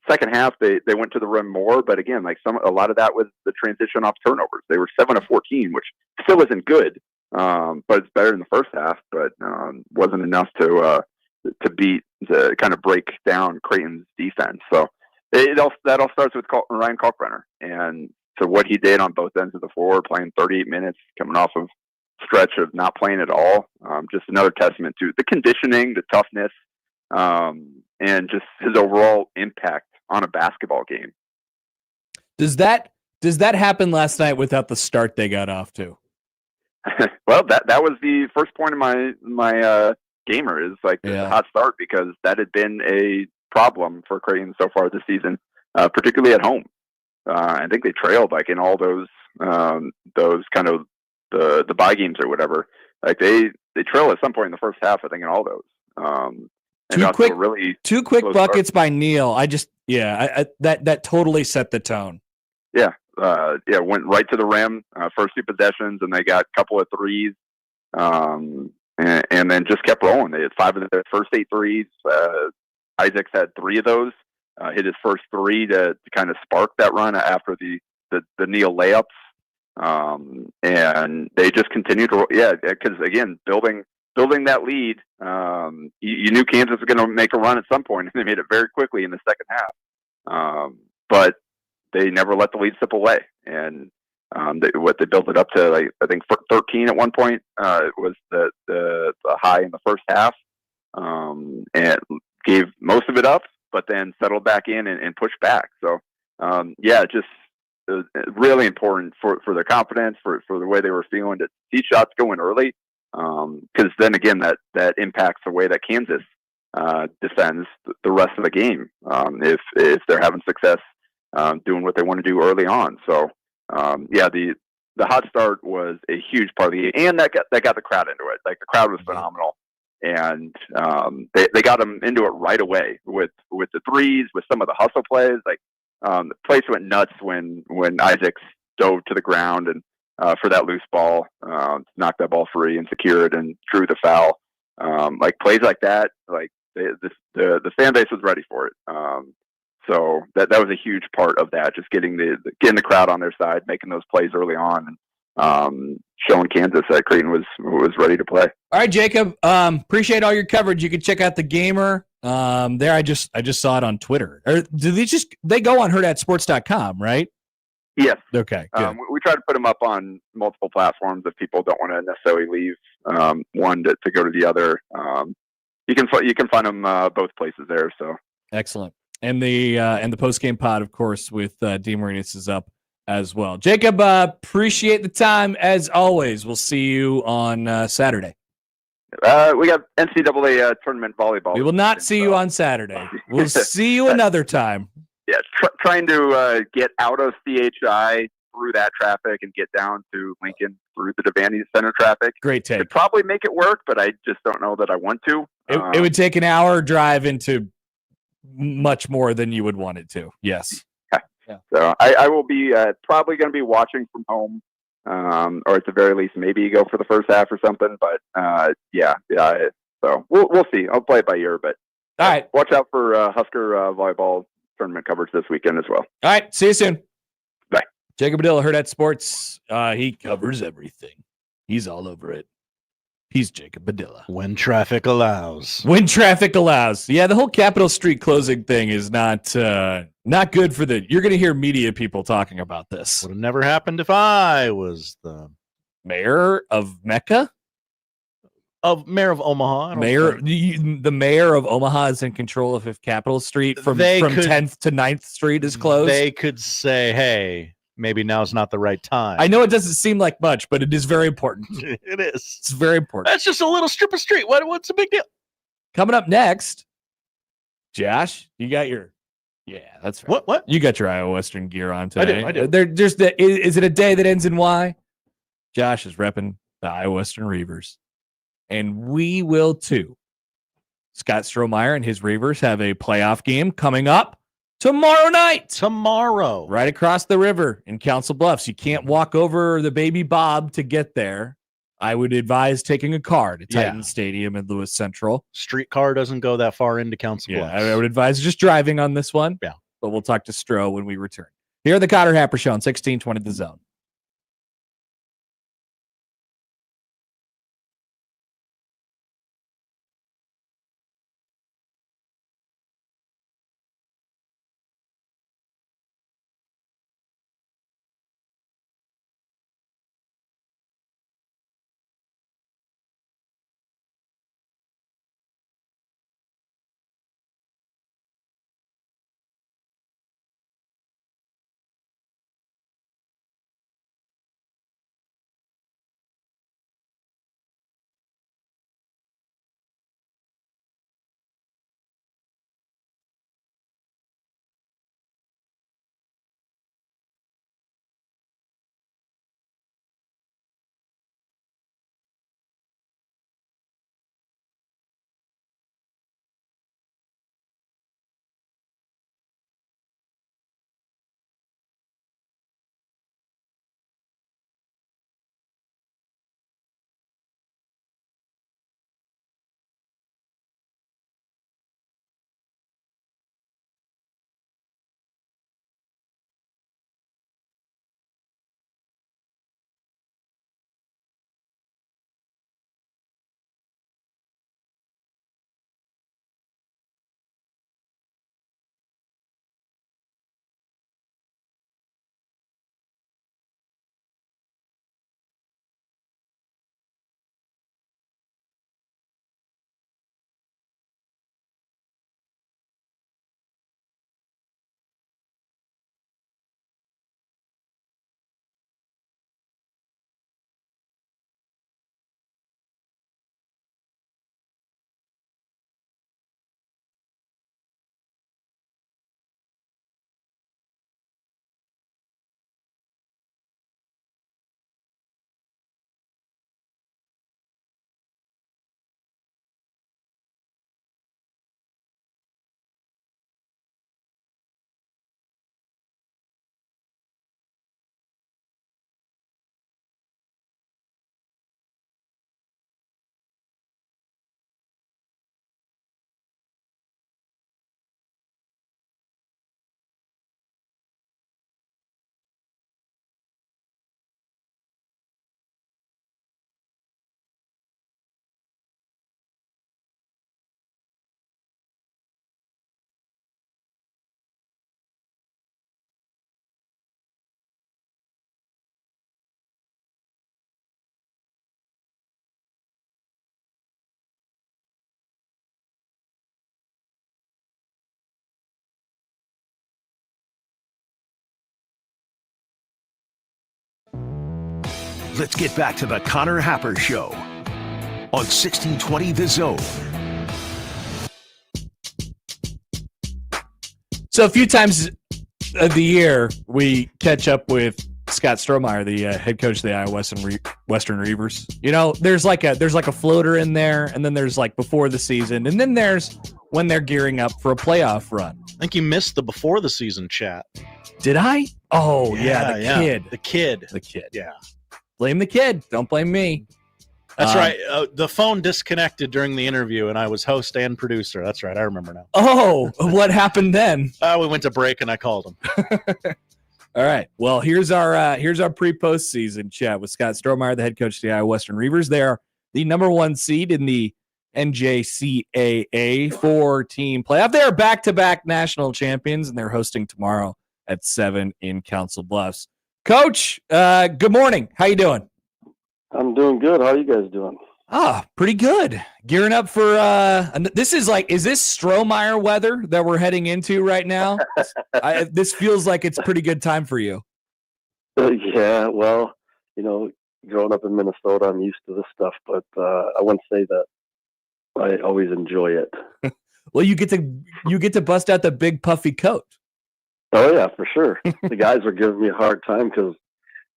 Second half, they went to the rim more, but again, like a lot of that was the transition off turnovers. They were 7 of 14, which still isn't good, but it's better than the first half. But wasn't enough to kind of break down Creighton's defense. So that all starts with Ryan Kalkbrenner, and so what he did on both ends of the floor, playing 38 minutes, coming off of stretch of not playing at all. Just another testament to the conditioning, the toughness, and just his overall impact on a basketball game. Does that happen last night without the start they got off to? Well, that was the first point of my gamer, is like the hot start, because that had been a problem for Creighton so far this season, particularly at home. I think they trailed like in all those kind of the bye games or whatever. Like they trailed at some point in the first half, I think, in all those. Two quick buckets by Neal. That totally set the tone. Yeah, went right to the rim, first 2 possessions, and they got a couple of threes, and then just kept rolling. They had 5 of their first 8 threes. Isaacs had 3 of those. Hit his first 3 to kind of spark that run after the Neal layups, and they just continued to because again, building that lead, you knew Kansas was going to make a run at some point, and they made it very quickly in the second half. But they never let the lead slip away, and they built it up to, like, I think 13 at one point was the high in the first half, and gave most of it up but then settled back in and pushed back. So, yeah, just really important for their confidence, for the way they were feeling, to see shots going early. Because then again, that impacts the way that Kansas defends the rest of the game. If they're having success doing what they want to do early on. So, yeah, the hot start was a huge part of the game, and that got the crowd into it. Like, the crowd was phenomenal, and they got them into it right away with the threes, with some of the hustle plays. Like, the place went nuts when Isaacs dove to the ground and for that loose ball, knocked that ball free and secured and drew the foul. Like, plays like that, like the fan base was ready for it. So that was a huge part of that, just getting the crowd on their side, making those plays early on, and showing Kansas that Creighton was ready to play. All right, Jacob. Appreciate all your coverage. You can check out the Gamer. There, I just saw it on Twitter. Or do they go on herdatsports.com, right? Yes. Okay. Good. We try to put them up on multiple platforms if people don't want to necessarily leave one to go to the other. You can find them both places there. So excellent. And the post game pod, of course, with D. Marinas is up as well. Jacob, appreciate the time as always. We'll see you on Saturday. We got NCAA tournament volleyball. We will not see you on Saturday. We'll see you another time. Yeah, trying to get out of CHI through that traffic and get down to Lincoln through the Devaney Center traffic. Great take. Could probably make it work, but I just don't know that I want to. It would take an hour drive into much more than you would want it to. Yes. Yeah. So I will be probably going to be watching from home, or at the very least, maybe go for the first half or something. But yeah. So we'll see. I'll play it by ear, but all right. Watch out for Husker volleyball tournament coverage this weekend as well. All right. See you soon. Bye. Jacob Padilla, Herd Sports. He covers everything. He's all over it. He's Jacob Padilla. When traffic allows. When traffic allows. Yeah, the whole Capitol Street closing thing is not good for the. You're going to hear media people talking about this. Would have never happened if I was the mayor of Mecca. Mayor of Omaha. The mayor of Omaha is in control of if Capitol Street from 10th to 9th Street is closed. They could say, hey, maybe now's not the right time. I know it doesn't seem like much, but it is very important. It is. It's very important. That's just a little strip of street. What's the big deal? Coming up next, Josh, you got your... Yeah, that's right. What? You got your Iowa Western gear on today. I do. Is it a day that ends in Y? Josh is repping the Iowa Western Reavers. And we will too. Scott Strohmeier and his Reavers have a playoff game coming up tomorrow night. Tomorrow. Right across the river in Council Bluffs. You can't walk over the Baby Bob to get there. I would advise taking a car to Titan Stadium in Lewis Central. Streetcar doesn't go that far into Council Bluffs. I would advise just driving on this one. Yeah. But we'll talk to Stroh when we return. Here are the Cotter Happer Show on 1620 The Zone. let's get back to the Connor Happer Show on 1620 The Zone. So a few times of the year, we catch up with Scott Strohmeier, the head coach of the Iowa Western Reavers. You know, there's like a floater in there, and then there's like before the season, and then there's when they're gearing up for a playoff run. I think you missed the before the season chat. Did I? Oh, yeah, The kid. Yeah. Blame the kid. Don't blame me. That's right. The phone disconnected during the interview, and I was host and producer. That's right. I remember now. Oh, what happened then? We went to break, and I called him. All right. Well, here's our pre-postseason chat with Scott Strohmeier, the head coach of the Iowa Western Reavers. They are the number 1 seed in the NJCAA 4-team playoff. They are back-to-back national champions, and they're hosting tomorrow at 7 in Council Bluffs. Coach, good morning. How you doing? I'm doing good. How are you guys doing? Pretty good. Gearing up for is this Strohmeier weather that we're heading into right now? This feels like it's pretty good time for you. Yeah, well, growing up in Minnesota, I'm used to this stuff, but I wouldn't say that I always enjoy it. Well, you get to bust out the big puffy coat. Oh yeah, for sure. The guys were giving me a hard time because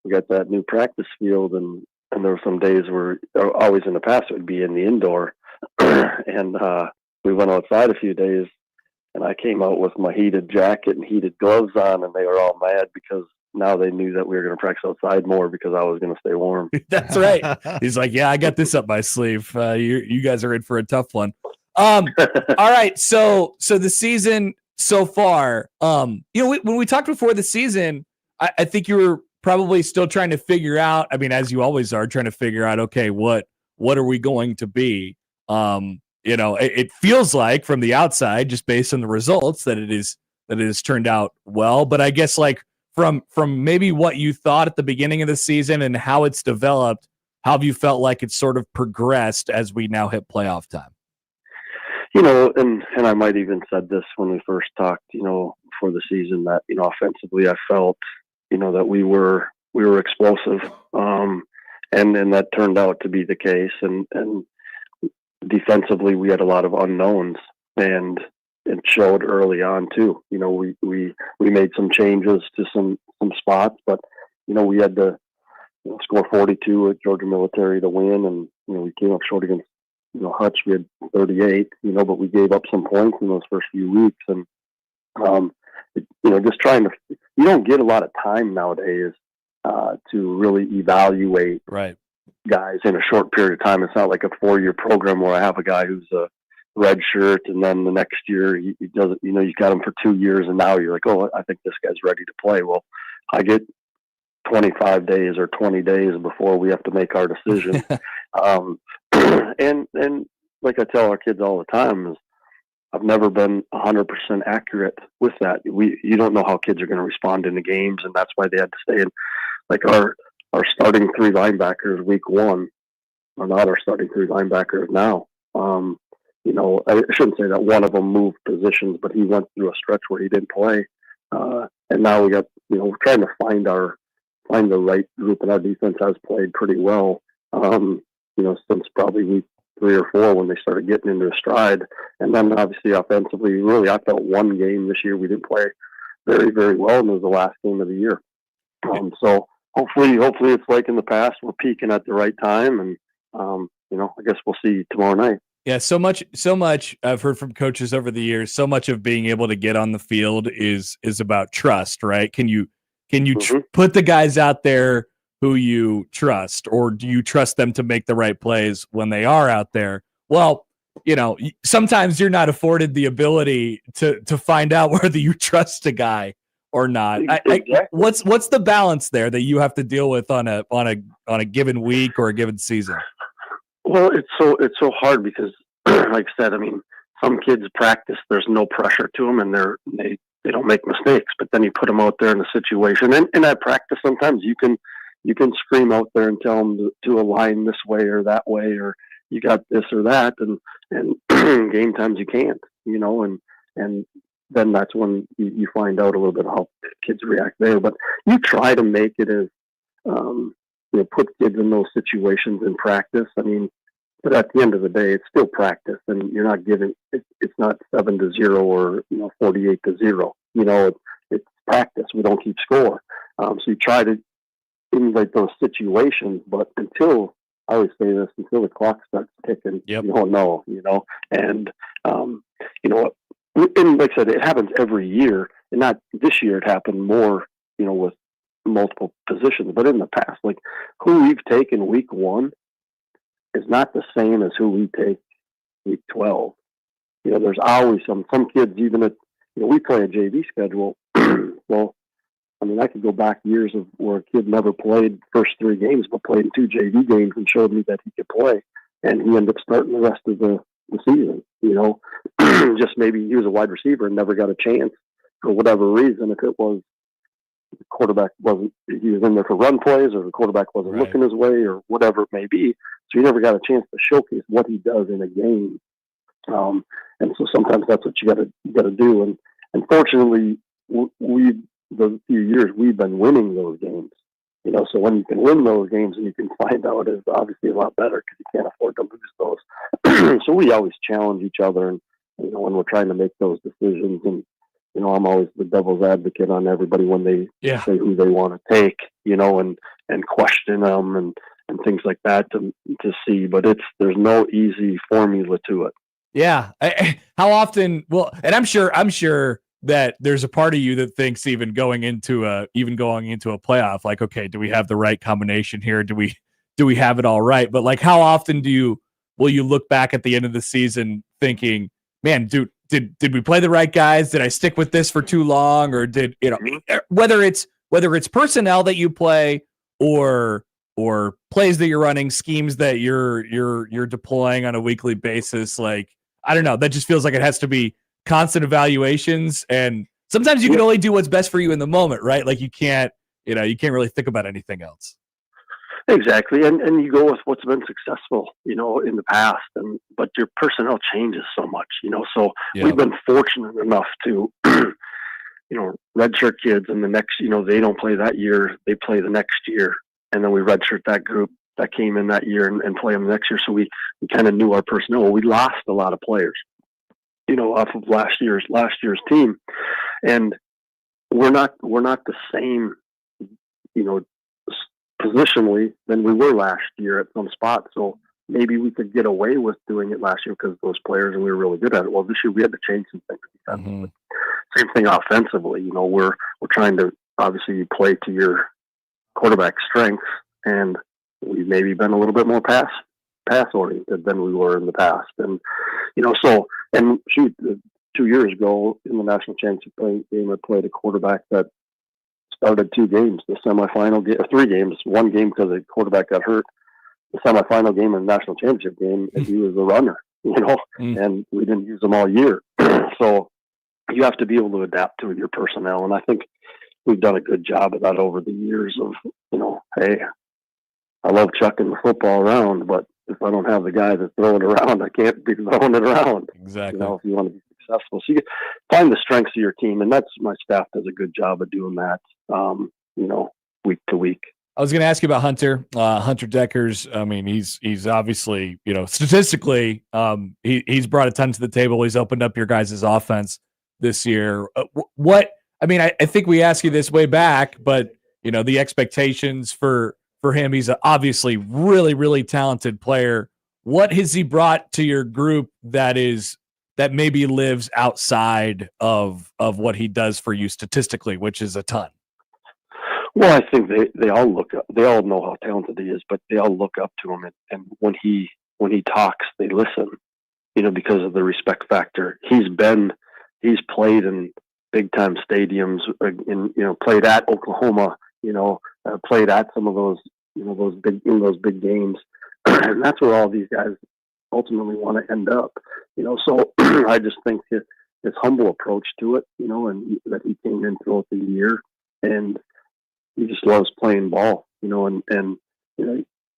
we got that new practice field, and there were some days where always in the past it would be in the indoor, and we went outside a few days, and I came out with my heated jacket and heated gloves on, and they were all mad because now they knew that we were going to practice outside more because I was going to stay warm. That's right. He's like, yeah, I got this up my sleeve. You guys are in for a tough one. All right. So the season so far, when we talked before the season, I think you were probably still trying to figure out, I mean, as you always are, trying to figure out, okay, what are we going to be? It feels like from the outside, just based on the results, that it has turned out well. But I guess like from maybe what you thought at the beginning of the season and how it's developed, how have you felt like it's sort of progressed as we now hit playoff time? And I might even said this when we first talked, before the season, that, offensively I felt, that we were explosive. And that turned out to be the case. And defensively we had a lot of unknowns, and it showed early on too. We made some changes to some spots, but, we had to score 42 at Georgia Military to win. And, we came up short against, Hutch. We had 38, but we gave up some points in those first few weeks. And, just trying to, you don't get a lot of time nowadays to really evaluate guys in a short period of time. It's not like a 4-year program where I have a guy who's a red shirt, and then the next year he doesn't, you got him for 2 years, and now you're like, oh, I think this guy's ready to play. Well, I get 25 days or 20 days before we have to make our decision. And like I tell our kids all the time, is I've never been 100% accurate with that. You don't know how kids are going to respond in the games, and that's why they had to stay in. Like our starting 3 linebackers week 1 are not our starting 3 linebackers now. I shouldn't say that one of them moved positions, but he went through a stretch where he didn't play. And now we got, we're trying to find the right group, and our defense has played pretty well. Since probably week 3 or 4 when they started getting into a stride. And then obviously offensively, really, I felt one game this year we didn't play very, very well, and it was the last game of the year. So hopefully it's like in the past, we're peaking at the right time, and I guess we'll see tomorrow night. Yeah, so much I've heard from coaches over the years. So much of being able to get on the field is about trust, right? Can you put the guys out there who you trust, or do you trust them to make the right plays when they are out there? Well, sometimes you're not afforded the ability to find out whether you trust a guy or not. Exactly. What's the balance there that you have to deal with on a given week or a given season? Well, it's so hard because, like I said, I mean, some kids practice, there's no pressure to them, and they don't make mistakes. But then you put them out there in a situation, and at practice sometimes you can scream out there and tell them to align this way or that way, or you got this or that, and game times you can't, and then that's when you find out a little bit how kids react there. But you try to make it as put kids in those situations in practice. I mean, but at the end of the day, it's still practice, and you're not giving it's not 7-0 or 48-0. It's practice. We don't keep score, so you try to emulate those situations. But until I always say this, until the clock starts ticking, you don't know. And and like I said, it happens every year, and not this year. It happened more, with multiple positions, but in the past, like who we've taken week 1 is not the same as who we take week 12. There's always some kids, even at, we play a JV schedule. Well, I mean, I could go back years of where a kid never played first 3 games, but played 2 JV games and showed me that he could play. And he ended up starting the rest of the season, just maybe he was a wide receiver and never got a chance for whatever reason. If it was the quarterback he was in there for run plays, or the quarterback wasn't looking his way, or whatever it may be. So he never got a chance to showcase what he does in a game. And so sometimes that's what you got to do. And unfortunately, the few years we've been winning those games. So when you can win those games and you can find out, is obviously a lot better because you can't afford to lose those. So we always challenge each other, and when we're trying to make those decisions. And I'm always the devil's advocate on everybody when they say who they want to take, and question them and things like that to see. But there's no easy formula to it. Yeah. How often? Well, and I'm sure that there's a part of you that thinks even going into a playoff, like, okay, do we have the right combination here? Do we have it all right? But like, how often will you look back at the end of the season thinking, man, dude, did we play the right guys? Did I stick with this for too long? Or did, whether it's personnel that you play or plays that you're running, schemes that you're deploying on a weekly basis, like, I don't know, that just feels like it has to be constant evaluations, and sometimes you can only do what's best for you in the moment, right? Like you can't really think about anything else. Exactly. And you go with what's been successful, in the past, but your personnel changes so much, so we've been fortunate enough to, redshirt kids, and the next, they don't play that year, they play the next year. And then we redshirt that group that came in that year and play them next year. So we kind of knew our personnel. We lost a lot of players, off of last year's team. And we're not the same, positionally than we were last year at some spots. So maybe we could get away with doing it last year because of those players and we were really good at it. Well, this year we had to change some things defensively. Same thing offensively. We're trying to obviously play to your quarterback strengths, and we've maybe been a little bit more pass oriented than we were in the past. And and shoot, 2 years ago in the national championship game, I played a quarterback that started 2 games, the semifinal game, or 3 games, 1 game because the quarterback got hurt. The semifinal game and the national championship game, and he was a runner, and we didn't use him all year. So you have to be able to adapt to your personnel, and I think we've done a good job of that over the years of, hey, I love chucking the football around, but if I don't have the guy that's throwing it around, I can't be throwing it around. Exactly. If you want to be successful. So you find the strengths of your team, and that's my staff does a good job of doing that, week to week. I was going to ask you about Hunter Deckers. I mean, he's obviously, statistically, he's brought a ton to the table. He's opened up your guys' offense this year. I think we asked you this way back, but the expectations for him, he's obviously really, really talented player. What has he brought to your group that maybe lives outside of what he does for you statistically, which is a ton? Well, I think they all look up. They all know how talented he is, but they all look up to him. And when he talks, they listen, because of the respect factor. He's played in big time stadiums, played at Oklahoma, played at some of those, those big games. And that's where all these guys ultimately want to end up, So I just think his humble approach to it, and that he came in throughout the year, and he just loves playing ball, and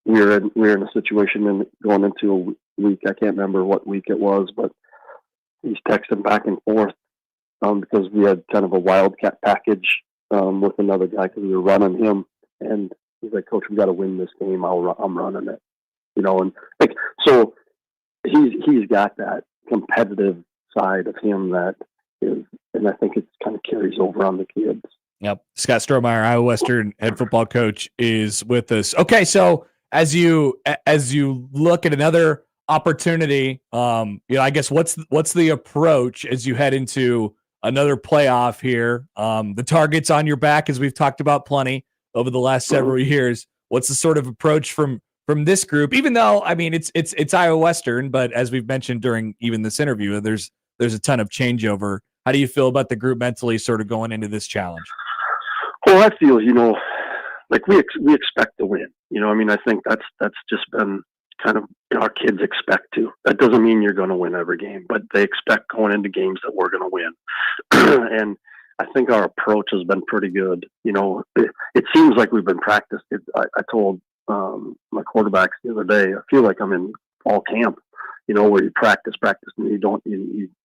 we're in a situation and going into a week. I can't remember what week it was, but he's texting back and forth because we had kind of a wildcat package with another guy because we were running him, and He's like, Coach, we got to win this game. I'm running it, and like, so he's got that competitive side of him that is, and I think it kind of carries over on the kids. Yep. Scott Strohmeier, Iowa Western head football coach, is with us. Okay, so as you look at another opportunity, I guess what's the approach as you head into another playoff here? The target's on your back, as we've talked about plenty over the last several years. What's the sort of approach from this group? Even though, I mean, it's Iowa Western, but as we've mentioned during even this interview, there's a ton of changeover. How do you feel about the group mentally sort of going into this challenge? Well, I feel, like we expect to win. I mean, I think that's just been kind of our kids expect to. That doesn't mean you're going to win every game, but they expect going into games that we're going to win. And I think our approach has been pretty good. It seems like we've been practiced. I told my quarterbacks the other day, I feel like I'm in fall camp, where you practice, and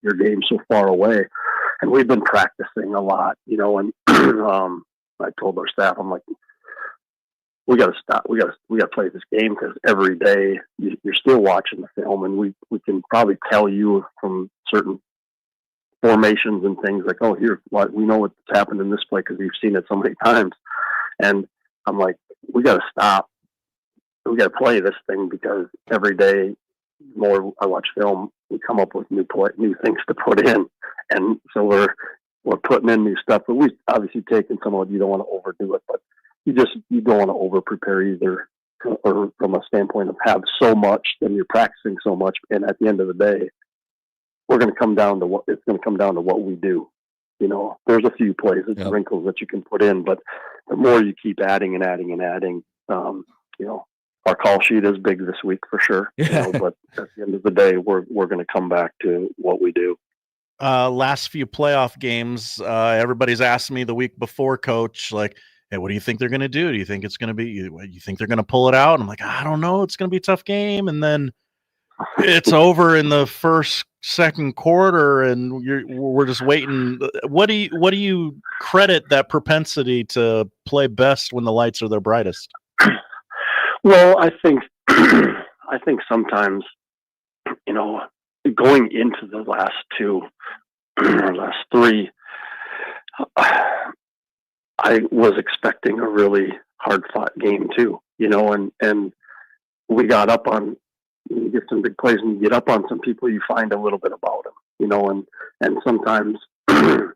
your game's so far away. And we've been practicing a lot, and I told our staff, I'm like, we got to stop. We got to play this game, because every day you're still watching the film, and we can probably tell you from certain formations and things like, oh, here, we know what's happened in this play because we've seen it so many times. And I'm like, we got to stop. We got to play this thing, because every day more I watch film, we come up with new things to put in, and so we're putting in new stuff. But we've obviously taken some of it. You don't want to overdo it, but you don't want to over prepare either, or from a standpoint of have so much and you're practicing so much, and at the end of the day, it's going to come down to what we do. There's a few plays, it's wrinkles that you can put in, but the more you keep adding and adding and adding, our call sheet is big this week for sure. But at the end of the day, we're going to come back to what we do. Last few playoff games, everybody's asked me the week before, Coach, like, hey, what do you think they're going to do? Do you think it's going to be, you think they're going to pull it out? And I'm like, I don't know. It's going to be a tough game. And then it's over in the second quarter, and we're just waiting. What do you credit that propensity to play best when the lights are their brightest? Well, I think sometimes, going into the last three, I was expecting a really hard-fought game too, and we got up on, you get some big plays and you get up on some people, you find a little bit about them, and sometimes, and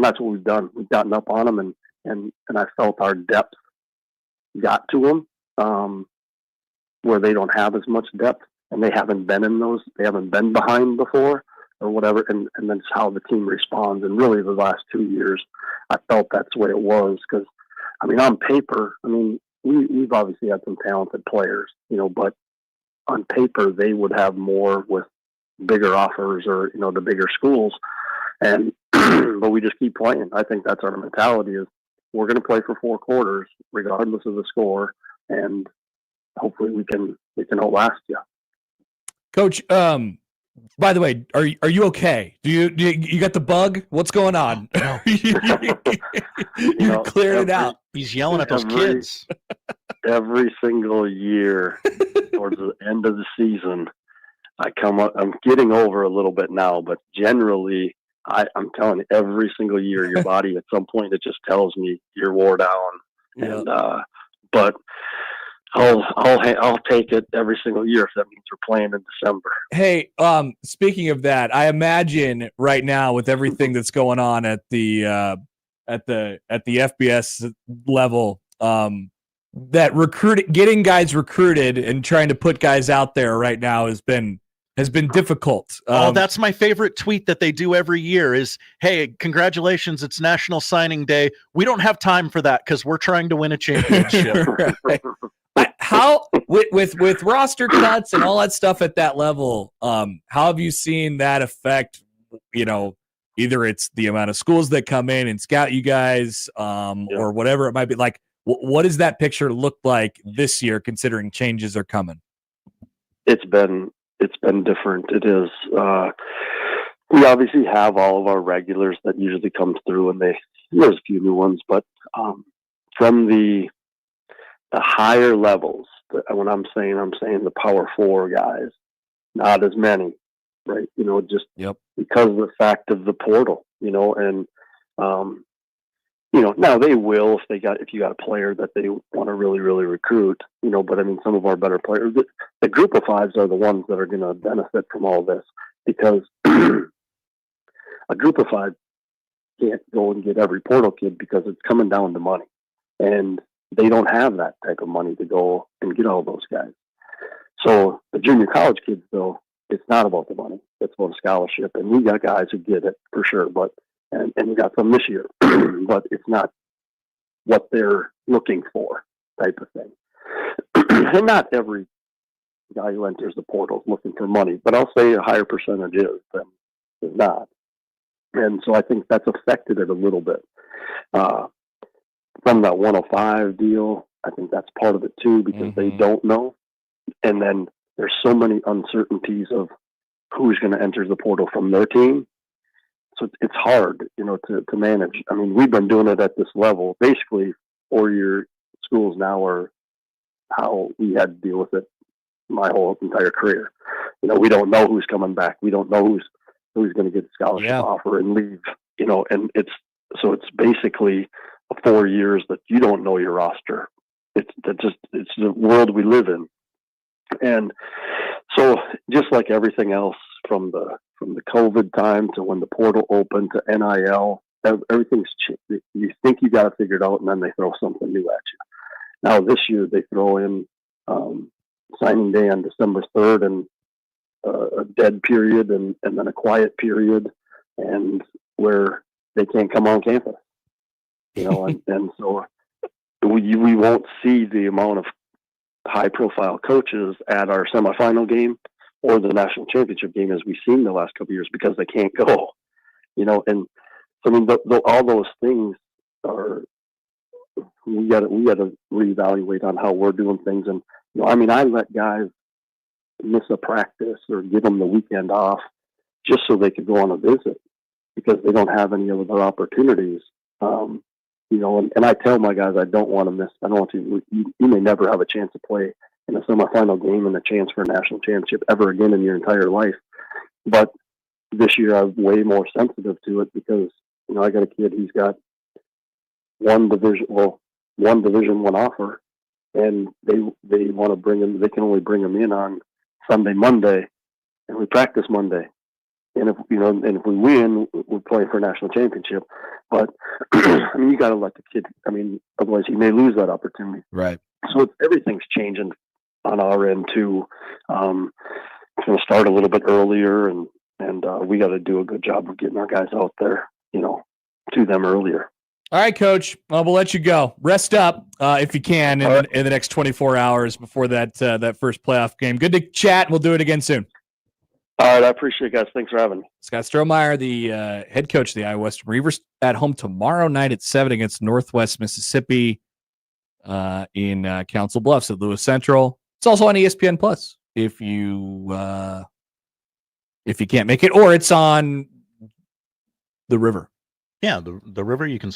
that's what we've done. We've gotten up on them, and I felt our depth got to them, where they don't have as much depth, and they haven't been behind before or whatever, and that's how the team responds. And really the last 2 years, I felt that's the way it was, because, I mean, on paper, we've obviously had some talented players, but on paper they would have more with bigger offers or, the bigger schools. And, but we just keep playing. I think that's our mentality, is we're going to play for 4 quarters, regardless of the score. And hopefully we can outlast you. Coach, by the way, are you okay? Do you got the bug? What's going on? You cleared it out. He's yelling at those kids. Every single year towards the end of the season, I'm getting over a little bit now, but generally I'm telling you, every single year, your body at some point, it just tells me you're wore down. Yeah. And, but I'll take it every single year if that means we're playing in December. Hey, speaking of that, I imagine right now with everything that's going on at the FBS level, that getting guys recruited and trying to put guys out there right now has been difficult. That's my favorite tweet that they do every year is, hey, congratulations, it's National Signing Day. We don't have time for that because we're trying to win a championship. Right. How with roster cuts and all that stuff at that level, how have you seen that affect, either it's the amount of schools that come in and scout you guys, or whatever it might be? Like, what does that picture look like this year, considering changes are coming? It's been different. It is. We obviously have all of our regulars that usually come through, and there's a few new ones, but from the the higher levels. When I'm saying the Power 4 guys, not as many, right? Just because of the fact of the portal, and now they will if you got a player that they want to really, really recruit, but I mean, some of our better players, the group of fives are the ones that are going to benefit from all this, because a group of five can't go and get every portal kid because it's coming down to money, and they don't have that type of money to go and get all those guys. So the junior college kids, though, it's not about the money. It's about a scholarship, and we got guys who get it for sure, and we got some this year, but it's not what they're looking for type of thing. And not every guy who enters the portal is looking for money, but I'll say a higher percentage is not. And so I think that's affected it a little bit. From that 105 deal, I think that's part of it too, because they don't know. And then there's so many uncertainties of who's going to enter the portal from their team. So it's hard, to manage. I mean, we've been doing it at this level. Basically, 4-year schools now are how we had to deal with it my whole entire career. We don't know who's coming back. We don't know who's going to get a scholarship offer and leave, and it's basically 4 years that you don't know your roster. It's the world we live in. And so just like everything else, from the COVID time to when the portal opened to NIL, everything's changed. You think you got it figured out, and then they throw something new at you. Now this year they throw in signing day on December 3rd and a dead period and then a quiet period, and where they can't come on campus, and so we won't see the amount of high profile coaches at our semifinal game or the national championship game as we've seen the last couple of years, because they can't go, and so, I mean, all those things are, we got to reevaluate on how we're doing things. And, I mean, I let guys miss a practice or give them the weekend off just so they could go on a visit, because they don't have any other opportunities. And I tell my guys, I don't want to miss. I don't want to. You may never have a chance to play in a semifinal game and a chance for a national championship ever again in your entire life. But this year, I'm way more sensitive to it, because I got a kid. He's got one Division One offer, and they want to bring him. They can only bring him in on Sunday, Monday, and we practice Monday. And if we win, we're playing for a national championship. But I mean, you got to let the kid. I mean, otherwise he may lose that opportunity. Right. So everything's changing on our end too. It's going to start a little bit earlier, and we got to do a good job of getting our guys out there, to them earlier. All right, Coach. Well, we'll let you go. Rest up if you can in the next 24 hours before that first playoff game. Good to chat. We'll do it again soon. All right, I appreciate it, guys. Thanks for having me. Scott Strohmeier, the head coach of the Iowa Western Reavers, at home tomorrow night at 7 against Northwest Mississippi in Council Bluffs at Lewis Central. It's also on ESPN Plus if you can't make it, or it's on the River. Yeah, the River. You can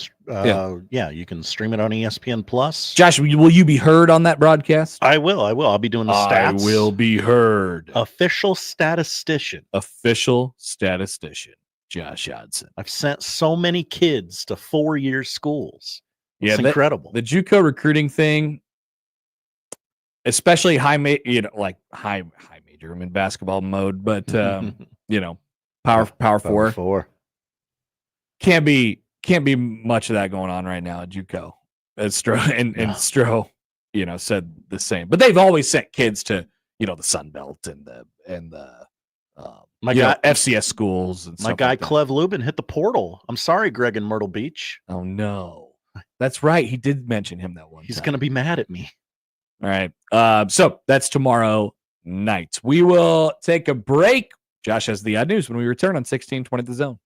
you can stream it on ESPN Plus. Josh, will you be heard on that broadcast? I will. I'll be doing the stats. I will be heard. Official statistician. Josh Hodson. I've sent so many kids to 4-year schools. It's incredible. The JUCO recruiting thing, especially high major. I'm in basketball mode, but power four. Can't be much of that going on right now at JUCO. As Stro, said the same. But they've always sent kids to, the Sun Belt and the FCS schools. And my guy Clev Lubin hit the portal. I'm sorry, Greg in Myrtle Beach. Oh no, that's right. He did mention him that one. He's going to be mad at me. All right. So that's tomorrow night. We will take a break. Josh has the odd news when we return on 1620 The Zone.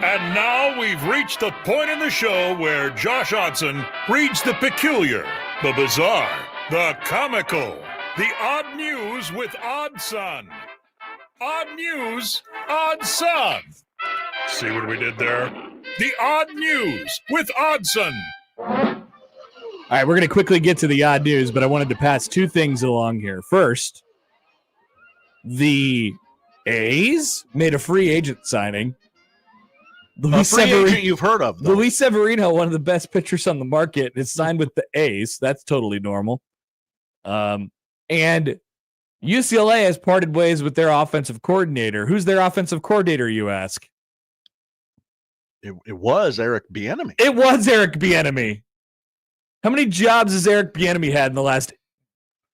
And now we've reached the point in the show where Josh Odson reads the peculiar, the bizarre, the comical, the odd news with Odd Son. Odd news, Odd Son. See what we did there? The odd news with Oddson. All right, we're going to quickly get to the odd news, but I wanted to pass two things along here. First, the A's made a free agent signing. Agent you've heard of, though. Luis Severino, one of the best pitchers on the market, is signed with the A's. That's totally normal. And UCLA has parted ways with their offensive coordinator. Who's their offensive coordinator, you ask? It was Eric Bieniemy. It was Eric Bieniemy. How many jobs has Eric Bieniemy had in the last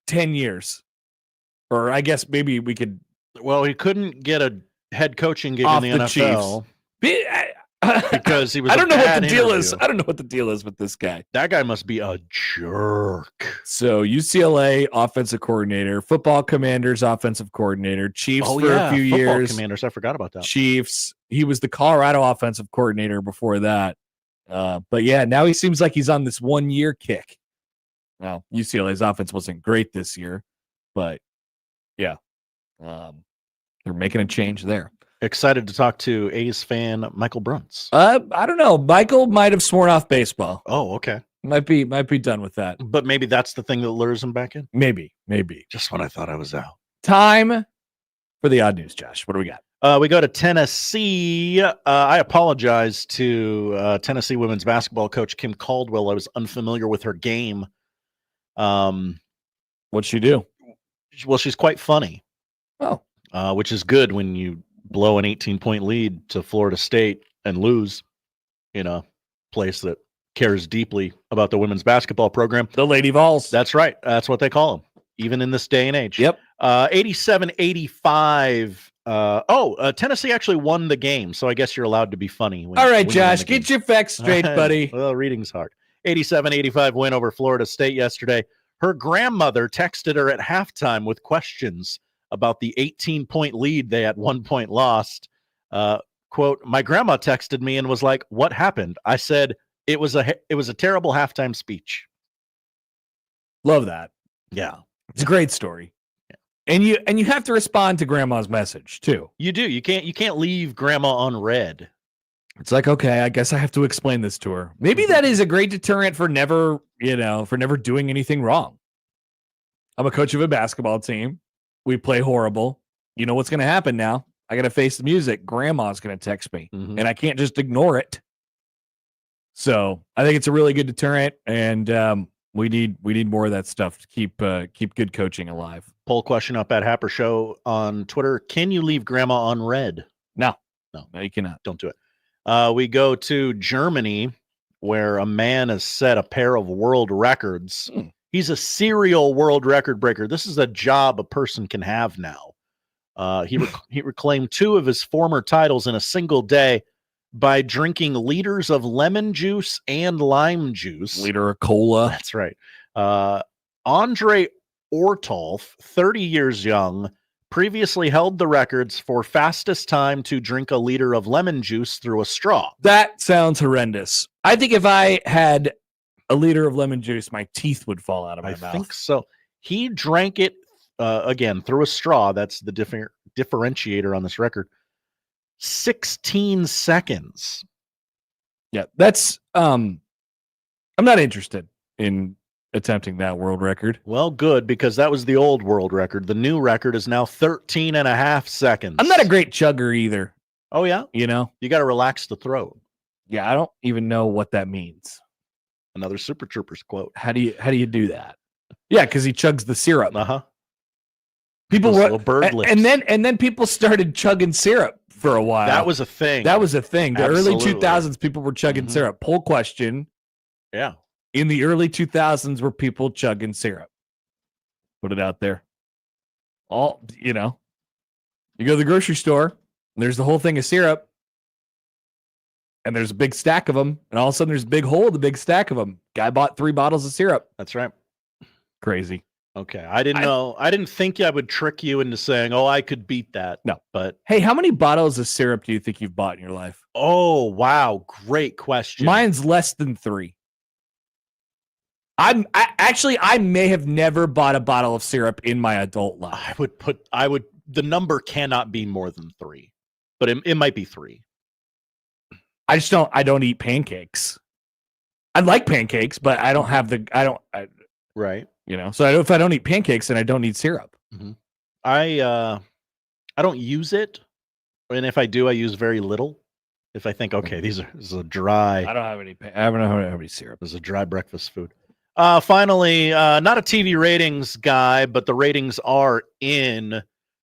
10 years? Or I guess maybe we could... Well, he couldn't get a head coaching gig off in the NFL. Because he was I don't know what the deal is. I don't know what the deal is with this guy. That guy must be a jerk. So UCLA offensive coordinator, football Commanders offensive coordinator, Chiefs for a few years. Commanders, I forgot about that. Chiefs. He was the Colorado offensive coordinator before that. But yeah, now he seems like he's on this 1 year kick. Now UCLA's offense wasn't great this year, but yeah, they're making a change there. Excited to talk to A's fan Michael Bruntz. I don't know. Michael might have sworn off baseball. Oh, okay. Might be done with that. But maybe that's the thing that lures him back in? Maybe. Just when I thought I was out. Time for the odd news, Josh. What do we got? We go to Tennessee. I apologize to Tennessee women's basketball coach Kim Caldwell. I was unfamiliar with her game. What'd she do? Well, she's quite funny. Oh. Which is good when you blow an 18-point lead to Florida State and lose in a place that cares deeply about the women's basketball program. The Lady Vols. That's right. That's what they call them, even in this day and age. Yep. 87-85. Tennessee actually won the game, so I guess you're allowed to be funny. All right, Josh, get your facts straight, buddy. Well, reading's hard. 87-85 win over Florida State yesterday. Her grandmother texted her at halftime with questions about the 18-point lead they at one point lost. Quote, my grandma texted me and was like, what happened? I said, it was a terrible halftime speech. Love that. Yeah. It's a great story. Yeah. And you have to respond to grandma's message too. You do. You can't leave grandma unread. It's like, okay, I guess I have to explain this to her. Maybe that is a great deterrent for never doing anything wrong. I'm a coach of a basketball team. We play horrible. You know what's going to happen now? I got to face the music. Grandma's going to text me, and I can't just ignore it. So I think it's a really good deterrent, and we need more of that stuff to keep good coaching alive. Poll question up at Happer Show on Twitter: can you leave grandma unread? No, you cannot. Don't do it. We go to Germany, where a man has set a pair of world records. He's a serial world record breaker. This is a job a person can have now. He reclaimed 2 of his former titles in a single day by drinking liters of lemon juice and lime juice. Liter of cola. That's right. Andre Ortolf, 30 years young, previously held the records for fastest time to drink a liter of lemon juice through a straw. That sounds horrendous. I think if I had a liter of lemon juice, my teeth would fall out of my mouth. I think so. He drank it again through a straw. That's the differentiator on this record. 16 seconds. Yeah, that's I'm not interested in attempting that world record. Well, good, because that was the old world record. The new record is now 13 and a half seconds. I'm not a great chugger either. Oh yeah? You know? You got to relax the throat. Yeah, I don't even know what that means. Another Super Troopers quote. How do you do that? Yeah, because he chugs the syrup. Uh-huh. People Those were little bird lips. and then people started chugging syrup for a while. That was a thing. The early Absolutely. 2000s, people were chugging syrup. Poll question. Yeah. In the early 2000s, were people chugging syrup? Put it out there. You go to the grocery store, and there's the whole thing of syrup, and there's a big stack of them, and all of a sudden there's a big hole in the big stack of them. Guy bought 3 bottles of syrup. That's right. Crazy. Okay, I didn't know. I didn't think I would trick you into saying, "Oh, I could beat that." No, but hey, how many bottles of syrup do you think you've bought in your life? Oh, wow, great question. Mine's less than 3. I may have never bought a bottle of syrup in my adult life. The number cannot be more than 3, but it might be 3. I don't eat pancakes. I like pancakes, but I don't have right. So if I don't eat pancakes, then I don't need syrup. Mm-hmm. I don't use it, and if I do, I use very little. If I think, okay, this is a dry. I don't have any syrup. This is a dry breakfast food. Finally, not a TV ratings guy, but the ratings are in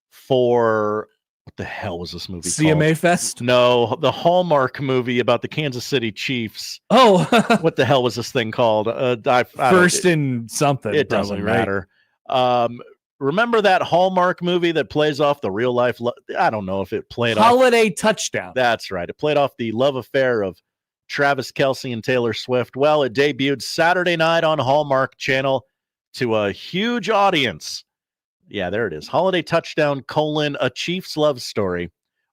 for what the hell was this movie CMA called? Fest? No, the Hallmark movie about the Kansas City Chiefs. Oh, what the hell was this thing called? First in something. It doesn't matter. Remember that Hallmark movie that plays off the real life? I don't know if it played Holiday Touchdown. That's right. It played off the love affair of Travis Kelce and Taylor Swift. Well, it debuted Saturday night on Hallmark Channel to a huge audience. Yeah, there it is. Holiday Touchdown, a Chiefs love story.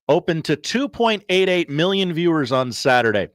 Opened to 2.88 million viewers on Saturday.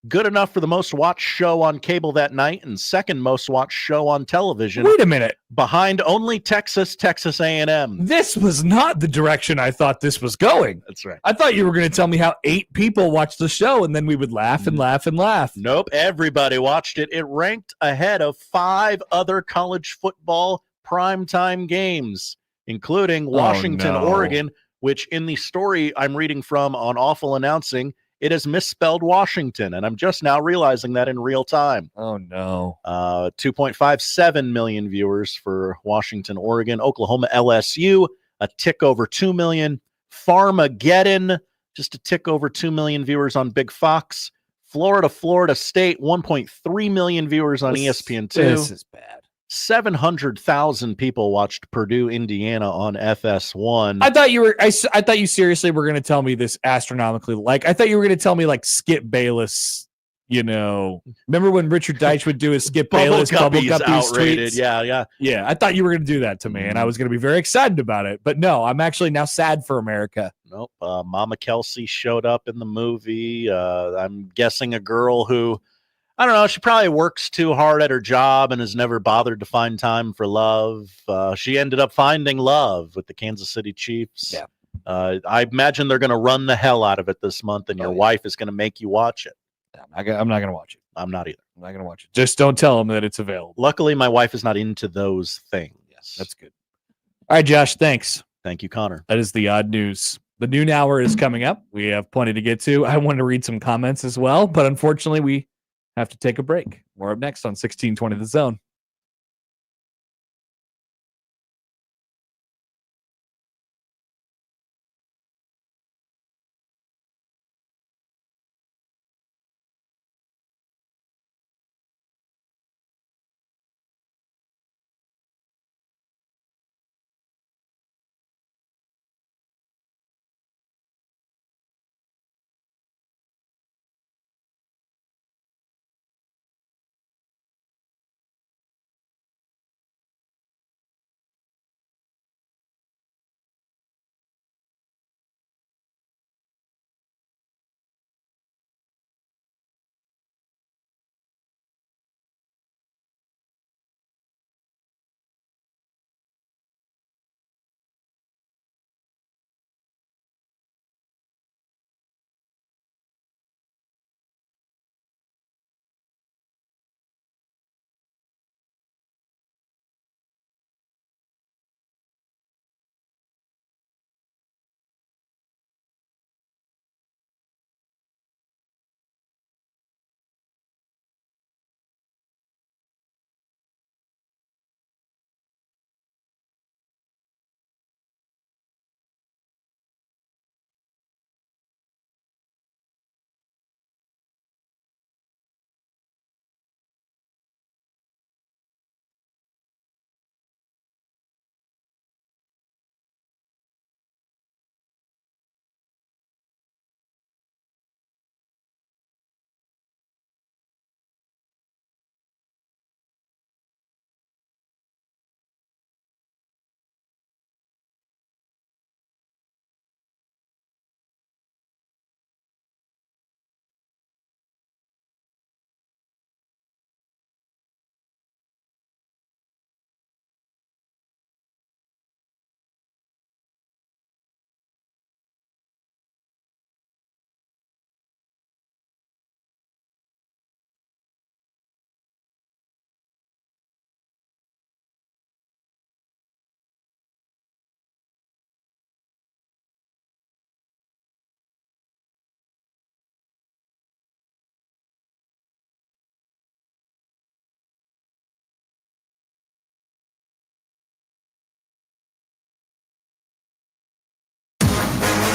Good enough for the most watched show on cable that night and second most watched show on television. Wait a minute. Behind only Texas A&M. This was not the direction I thought this was going. That's right. I thought you were going to tell me how 8 people watched the show and then we would laugh and laugh and laugh. Nope. Everybody watched it. It ranked ahead of 5 other college football primetime games, including Washington, Oregon, which in the story I'm reading from on Awful Announcing, it has misspelled Washington, and I'm just now realizing that in real time. Oh, no. 2.57 million viewers for Washington, Oregon. Oklahoma, LSU, a tick over 2 million. Farmageddon, just a tick over 2 million viewers on Big Fox. Florida State, 1.3 million viewers on ESPN2. This is bad. 700,000 people watched Purdue, Indiana on FS1. I thought you seriously were going to tell me this astronomically. Like, I thought you were going to tell me like Skip Bayless, remember when Richard Deitch would do his Skip Bayless Bubble Guppies tweets? Yeah. I thought you were going to do that to me, and I was going to be very excited about it. But no, I'm actually now sad for America. Nope. Mama Kelsey showed up in the movie. I'm guessing a girl who, I don't know, she probably works too hard at her job and has never bothered to find time for love. She ended up finding love with the Kansas City Chiefs. Yeah. I imagine they're going to run the hell out of it this month, and your wife is going to make you watch it. I'm not going to watch it. I'm not either. I'm not going to watch it. Just don't tell them that it's available. Luckily, my wife is not into those things. Yes, that's good. All right, Josh, thanks. Thank you, Connor. That is the odd news. The noon hour is coming up. We have plenty to get to. I wanted to read some comments as well, but unfortunately, we have to take a break. More up next on 1620 The Zone.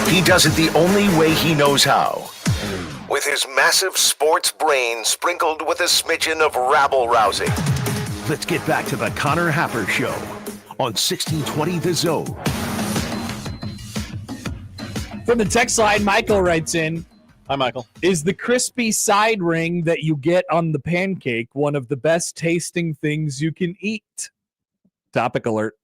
He does it the only way he knows how. With his massive sports brain sprinkled with a smidgen of rabble-rousing. Let's get back to the Connor Happer Show on 1620 The Zone. From the text line, Michael writes in, Hi, Michael. is the crispy side ring that you get on the pancake one of the best tasting things you can eat? Topic alert.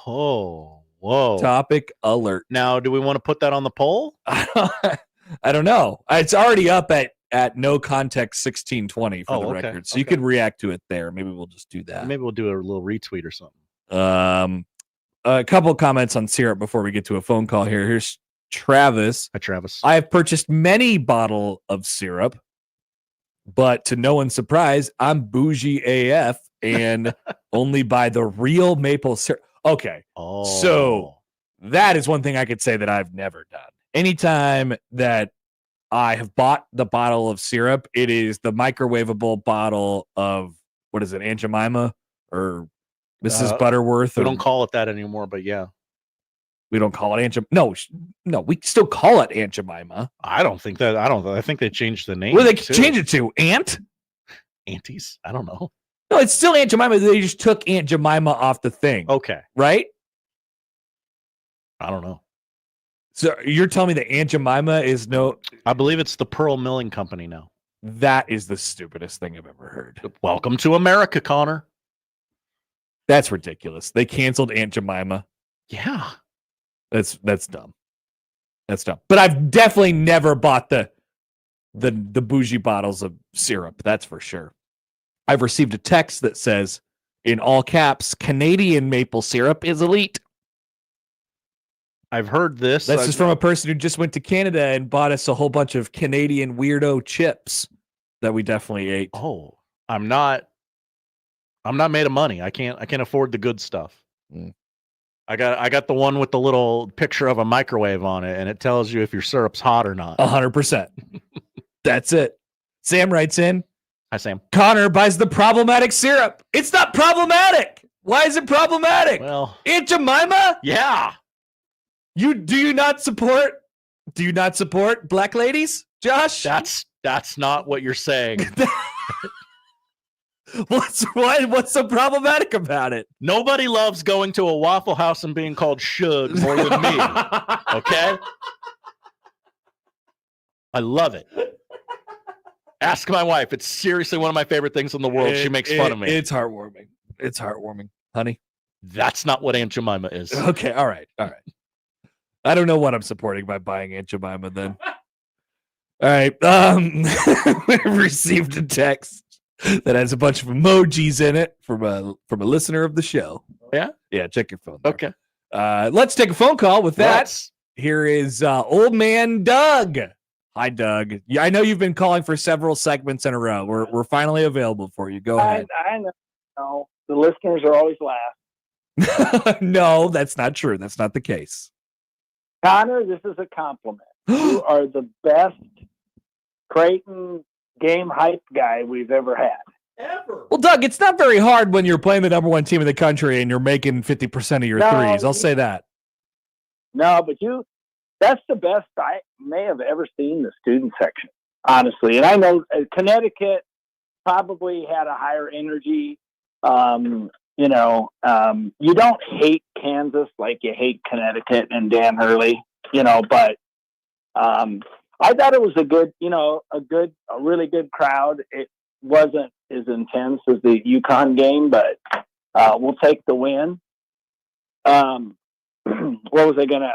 Oh, whoa. Topic alert. Now, do we want to put that on the poll? I don't know. It's already up at no context 1620 for the record. So you could react to it there. Maybe we'll just do that. Maybe we'll do a little retweet or something. A couple comments on syrup before we get to a phone call here. Here's Travis. Hi, Travis. I have purchased many bottles of syrup, but to no one's surprise, I'm bougie AF and only buy the real maple syrup. Okay. Oh. So that is one thing I could say that I've never done. Anytime that I have bought the bottle of syrup, it is the microwavable bottle of, what is it, Aunt Jemima or Mrs. Butterworth? We don't call it that anymore, but yeah. We don't call it Aunt Jemima. No, we still call it Aunt Jemima. I think they changed the name. What did they change it to? Aunt? Aunties? I don't know. No, it's still Aunt Jemima. They just took Aunt Jemima off the thing. Okay. Right? I don't know. So you're telling me that Aunt Jemima is no... I believe it's the Pearl Milling Company now. That is the stupidest thing I've ever heard. Welcome to America, Connor. That's ridiculous. They canceled Aunt Jemima. Yeah. That's dumb. That's dumb. But I've definitely never bought the bougie bottles of syrup. That's for sure. I've received a text that says, in all caps, Canadian maple syrup is elite. I've heard this. This is from a person who just went to Canada and bought us a whole bunch of Canadian weirdo chips that we definitely ate. Oh, I'm not made of money. I can't afford the good stuff. I got the one with the little picture of a microwave on it, and it tells you if your syrup's hot or not. 100%. That's it. Sam writes in. Hi, Sam. Connor buys the problematic syrup. It's not problematic. Why is it problematic? Well, Aunt Jemima? Yeah. Do you not support black ladies, Josh? That's not what you're saying. What's so problematic about it? Nobody loves going to a Waffle House and being called Shug more than me. Okay? I love it. Ask my wife. It's seriously one of my favorite things in the world. She makes fun of me. It's heartwarming. It's heartwarming, honey. That's not what Aunt Jemima is. Okay, all right. I don't know what I'm supporting by buying Aunt Jemima then. All right. We've received a text that has a bunch of emojis in it from a listener of the show. Yeah? Yeah, check your phone there. Okay. Let's take a phone call with that. Here is Old Man Doug. Hi, Doug. Yeah, I know you've been calling for several segments in a row. We're finally available for you. Go ahead. I know. The listeners are always last. No, that's not true. That's not the case. Connor, this is a compliment. You are the best Creighton game hype guy we've ever had. Ever. Well, Doug, it's not very hard when you're playing the number one team in the country and you're making 50% of your threes. I'll say that. No, but that's the best I may have ever seen the student section, honestly. And I know Connecticut probably had a higher energy. You don't hate Kansas like you hate Connecticut and Dan Hurley, but I thought it was a really good crowd. It wasn't as intense as the UConn game, but we'll take the win. What was I gonna?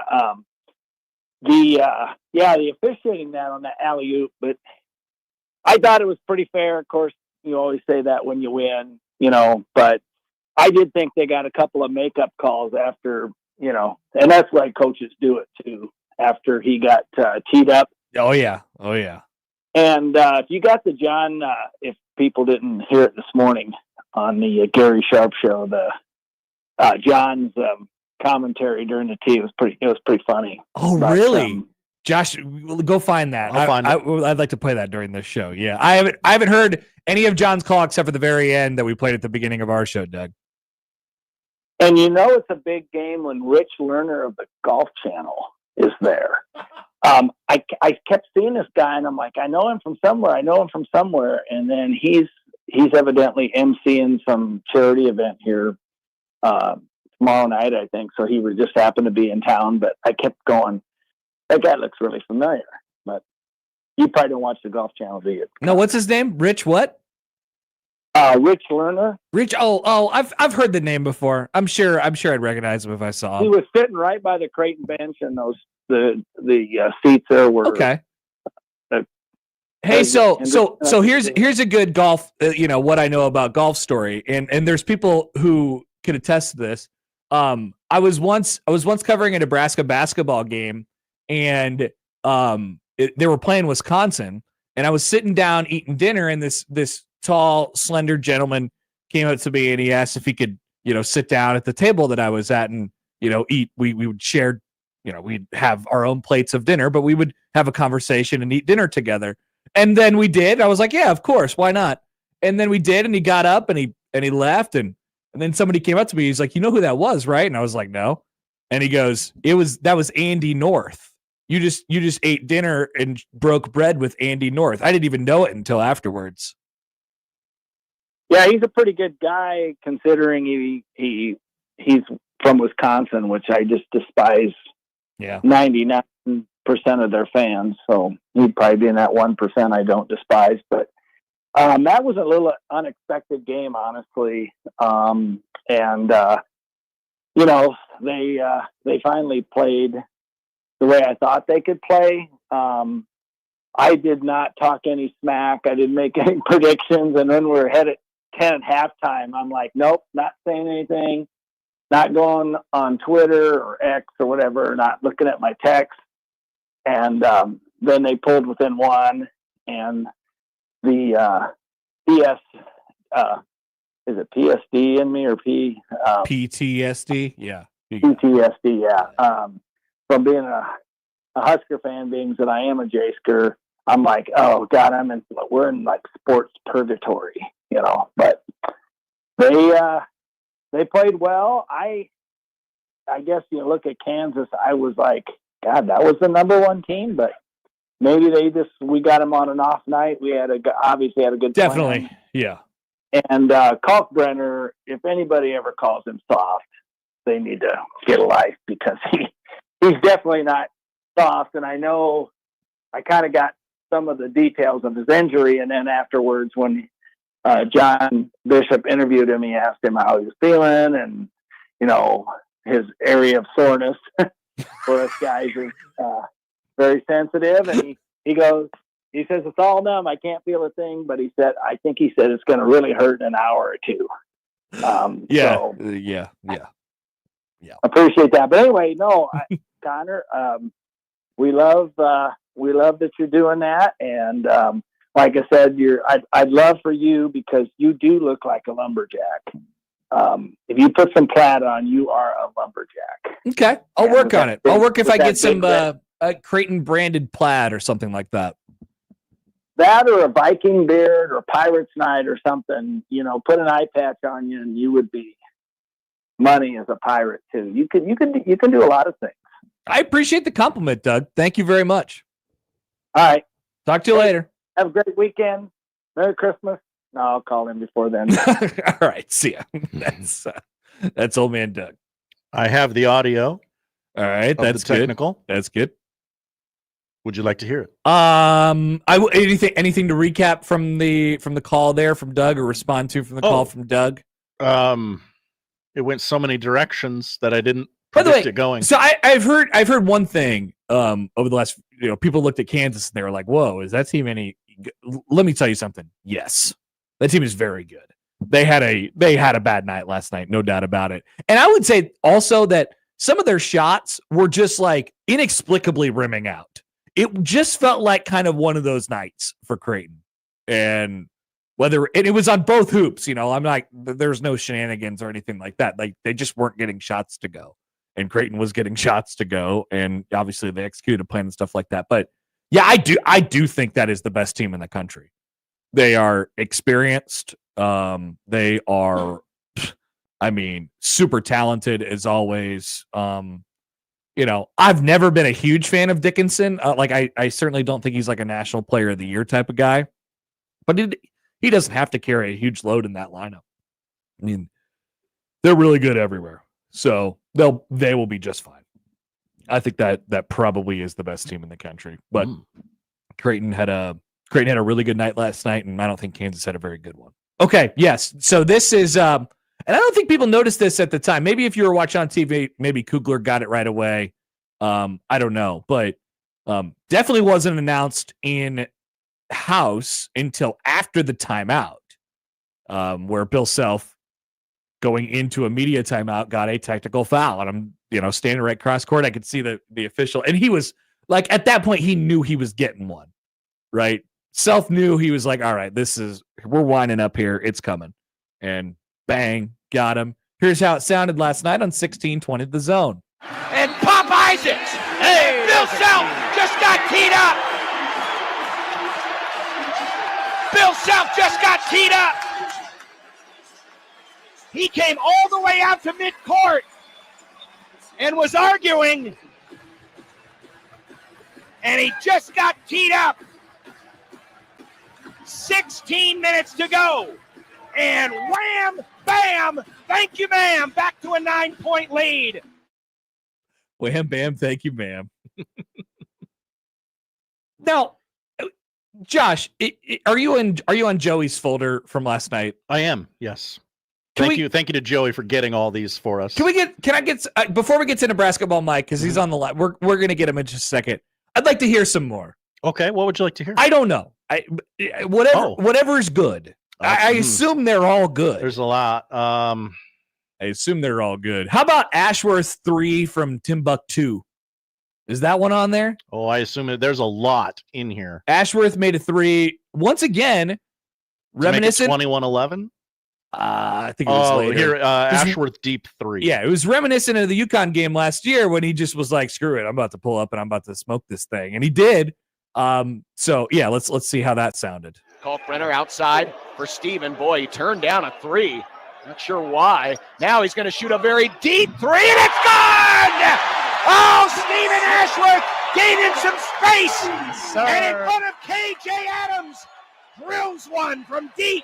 The officiating that on the alley-oop, but I thought it was pretty fair. Of course, you always say that when you win, but I did think they got a couple of makeup calls after, and that's why coaches do it too. After he got teed up. Oh yeah. And if you got the John, if people didn't hear it this morning on the Gary Sharp show, the John's commentary during the tee was pretty funny. Oh, really? Josh, go find that. I'd like to play that during this show. Yeah, I haven't heard any of John's call except for the very end that we played at the beginning of our show, Doug. And it's a big game when Rich Lerner of the Golf Channel is there. I kept seeing this guy, and I'm like, I know him from somewhere. And then he's evidently emceeing some charity event here tomorrow night, I think. So he would just happen to be in town. But I kept going, that guy looks really familiar. But you probably don't watch the Golf Channel, do you? No, what's his name? Rich what? Rich Lerner. Rich. Oh, I've heard the name before. I'm sure I'd recognize him if I saw him. He was sitting right by the Creighton bench, and the seats there were okay. Hey, so here's a good golf, what I know about golf story, and there's people who could attest to this. I was once covering a Nebraska basketball game, and they were playing Wisconsin, and I was sitting down eating dinner, and this tall, slender gentleman came up to me and he asked if he could, sit down at the table that I was at and, eat. We would share, we'd have our own plates of dinner, but we would have a conversation and eat dinner together. And then we did. I was like, yeah, of course, why not? And then we did, and he got up and he left, and then somebody came up to me. He's like, you know who that was, right? And I was like, no. And he goes, that was Andy North. You just ate dinner and broke bread with Andy North. I didn't even know it until afterwards. Yeah, he's a pretty good guy considering he's from Wisconsin, which I just despise. Yeah, 99% of their fans, so he'd probably be in that 1% I don't despise. But that was a little unexpected game, honestly. They finally played the way I thought they could play. I did not talk any smack. I didn't make any predictions. And then we were ahead at 10 at halftime. I'm like, nope, not saying anything, not going on Twitter or X or whatever, not looking at my text. And then they pulled within one, and the is it PSD in me or PTSD? Yeah. PTSD, yeah. From being a Husker fan, being that I am a J-Sker, I'm like, oh God, we're in like sports purgatory, But they played well. I guess you look at Kansas, I was like, God, that was the number one team, but maybe we got them on an off night. We obviously had a good definitely plan. Yeah. And Kalkbrenner, if anybody ever calls him soft, they need to get a life, because he's definitely not soft. And I know I kind of got some of the details of his injury, and then afterwards when John Bishop interviewed him, he asked him how he was feeling and his area of soreness for us guys is very sensitive, and he says it's all numb, I can't feel a thing, but I think he said it's going to really hurt in an hour or two. Yeah. Appreciate that. But anyway, Connor, we love that you're doing that, and like I said, I'd love for you, because you do look like a lumberjack. If you put some plaid on, you are a lumberjack. Okay, I'll work on it. I'll work if I get some Creighton branded plaid or something like that. That or a Viking beard or Pirate's Night or something. Put an eye patch on you, and you would be money as a pirate too. You can do a lot of things. I appreciate the compliment, Doug. Thank you very much. All right. Talk to you later. Have a great weekend. Merry Christmas. No, I'll call him before then. All right. See ya. That's old man Doug. I have the audio. All right. That's technical. Good. That's good. Would you like to hear it? Anything to recap from the call there from Doug, or respond to from the call from Doug? It went so many directions that I didn't By the predict way, it going. So I've heard one thing over the last, people looked at Kansas and they were like, whoa, is that team any good? Let me tell you something. Yes, that team is very good. They had a bad night last night, no doubt about it. And I would say also that some of their shots were just like inexplicably rimming out. It just felt like kind of one of those nights for Creighton. And it was on both hoops, I'm like, there's no shenanigans or anything like that. Like, they just weren't getting shots to go, and Creighton was getting shots to go. And obviously they executed a plan and stuff like that. But yeah, I do think that is the best team in the country. They are experienced. They are, super talented as always. I've never been a huge fan of Dickinson. I certainly don't think he's like a national player of the year type of guy, but he doesn't have to carry a huge load in that lineup. I mean, they're really good everywhere, so they will be just fine. I think that probably is the best team in the country. But Creighton had a really good night last night, and I don't think Kansas had a very good one. Okay, yes. So this is, and I don't think people noticed this at the time. Maybe if you were watching on TV, maybe Kugler got it right away. I don't know, but definitely wasn't announced in house until after the timeout, where Bill Self, going into a media timeout, got a technical foul. And I'm, standing right cross court. I could see the official. And he was like, at that point, he knew he was getting one, right? Self knew. He was like, all right, we're winding up here. It's coming. And bang, got him. Here's how it sounded last night on 1620 The Zone. And Pop Isaacs. Hey, Bill Self just got teed up. Bill Self just got teed up. He came all the way out to midcourt and was arguing, and he just got teed up. 16 minutes to go, and wham, bam, thank you, ma'am, back to a 9-point lead. Wham, bam, thank you, ma'am. Now, Josh, are you on Joey's folder from last night? I am, yes. Thank you to Joey for getting all these for us. Can I get before we get to Nebrasketball, Mike, because he's on the line. We're gonna get him in just a second. I'd like to hear some more. Okay, what would you like to hear? I don't know. Whatever is good. I assume they're all good. There's a lot. I assume they're all good. How about Ashworth 3 from Timbuktu? Is that one on there? Oh, I assume there's a lot in here. Ashworth made a 3 once again. Reminiscent 21-11. I think it was later. Here, Ashworth deep 3. Yeah, it was reminiscent of the UConn game last year when he just was like, "Screw it, I'm about to pull up and I'm about to smoke this thing," and he did. So yeah, let's see how that sounded. Kalkbrenner outside for Steven. Boy, he turned down a 3. Not sure why. Now he's going to shoot a very deep 3, and it's good! Oh, Steven Ashworth gave him some space, and in front of KJ Adams, drills one from deep.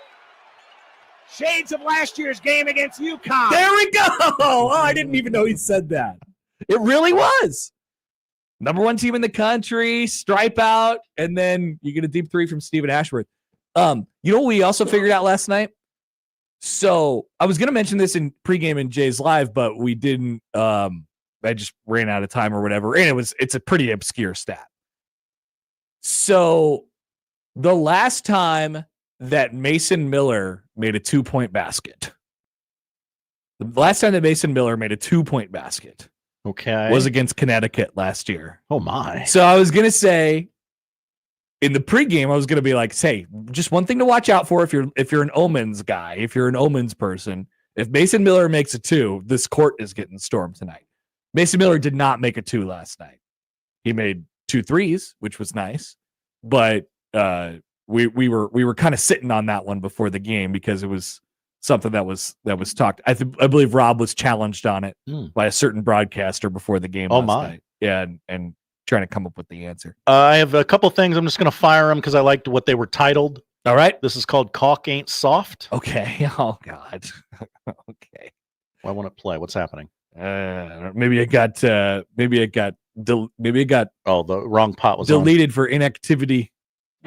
Shades of last year's game against UConn. There we go. Oh, I didn't even know he said that. It really was. Number 1 team in the country, stripe out, and then you get a deep 3 from Steven Ashworth. You know what we also figured out last night? So I was going to mention this in pregame in Jay's Live, but we didn't. I just ran out of time or whatever, and it's a pretty obscure stat. So the last time that Mason Miller made a 2-point basket. The last time that Mason Miller made a 2-point basket, was against Connecticut last year. Oh my! So I was gonna say, in the pregame, I was gonna be like, "Hey, just one thing to watch out for if you're an omens guy, if you're an omens person. If Mason Miller makes a 2, this court is getting stormed tonight." Mason Miller did not make a 2 last night. He made 2 threes, which was nice, but we were kind of sitting on that one before the game because it was something that was talked. I believe Rob was challenged on it by a certain broadcaster before the game last night. Yeah, and trying to come up with the answer. I have a couple things. I'm just going to fire them because I liked what they were titled. All right. This is called Caulk Ain't Soft. Okay. Oh God. Okay. Why won't it play? What's happening? Maybe it got. Oh, the wrong pot was deleted for inactivity.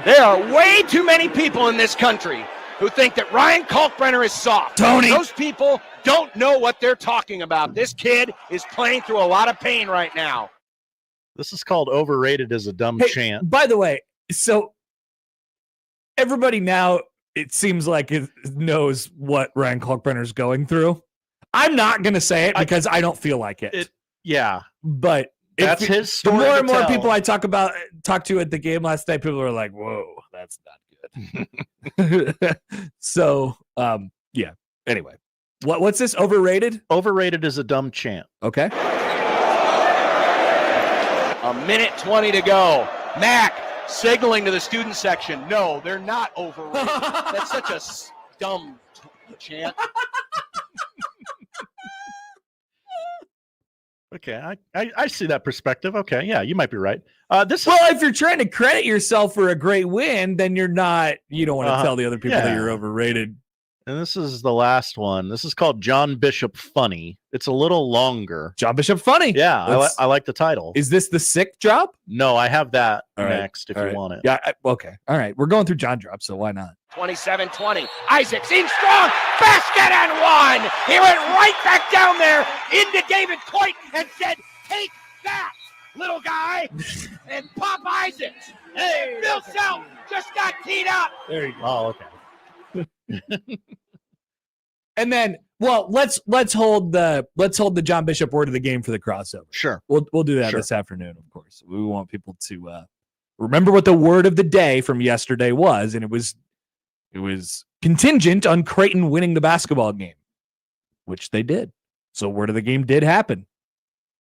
There are way too many people in this country who think that Ryan Kalkbrenner is soft. Tony! Those people don't know what they're talking about. This kid is playing through a lot of pain right now. This is called Overrated as a Dumb Chant. By the way, so everybody now, it seems like it knows what Ryan Kalkbrenner's going through. I'm not going to say it because I don't feel like it. Yeah. But that's his story. The more and more people I talk to at the game last night, people are like, "Whoa, that's not good." So, yeah. Anyway, what's this? Overrated? Overrated is a dumb chant. Okay. A minute 20 to go. Mac signaling to the student section. No, they're not overrated. That's such a dumb chant. Okay, I see that perspective. Okay, yeah, you might be right. If you're trying to credit yourself for a great win, then you don't want to tell the other people that you're overrated. And this is the last one. This is called John Bishop Funny. It's a little longer. John Bishop Funny. Yeah, I like the title. Is this the sick drop? No, I have that next if All you right. want it. Yeah, okay. All right, we're going through John drops, so why not? 27-20. Isaacs in strong. Basket and one. He went right back down there into David Coit and said, "Take that, little guy." And Pop Isaacs. Hey, Bill Self just got teed up. There you go. Oh, okay. And then, let's hold the John Bishop word of the game for the crossover. Sure. We'll do that this afternoon, of course. We want people to remember what the word of the day from yesterday was, and it was contingent on Creighton winning the basketball game, which they did. So word of the game did happen,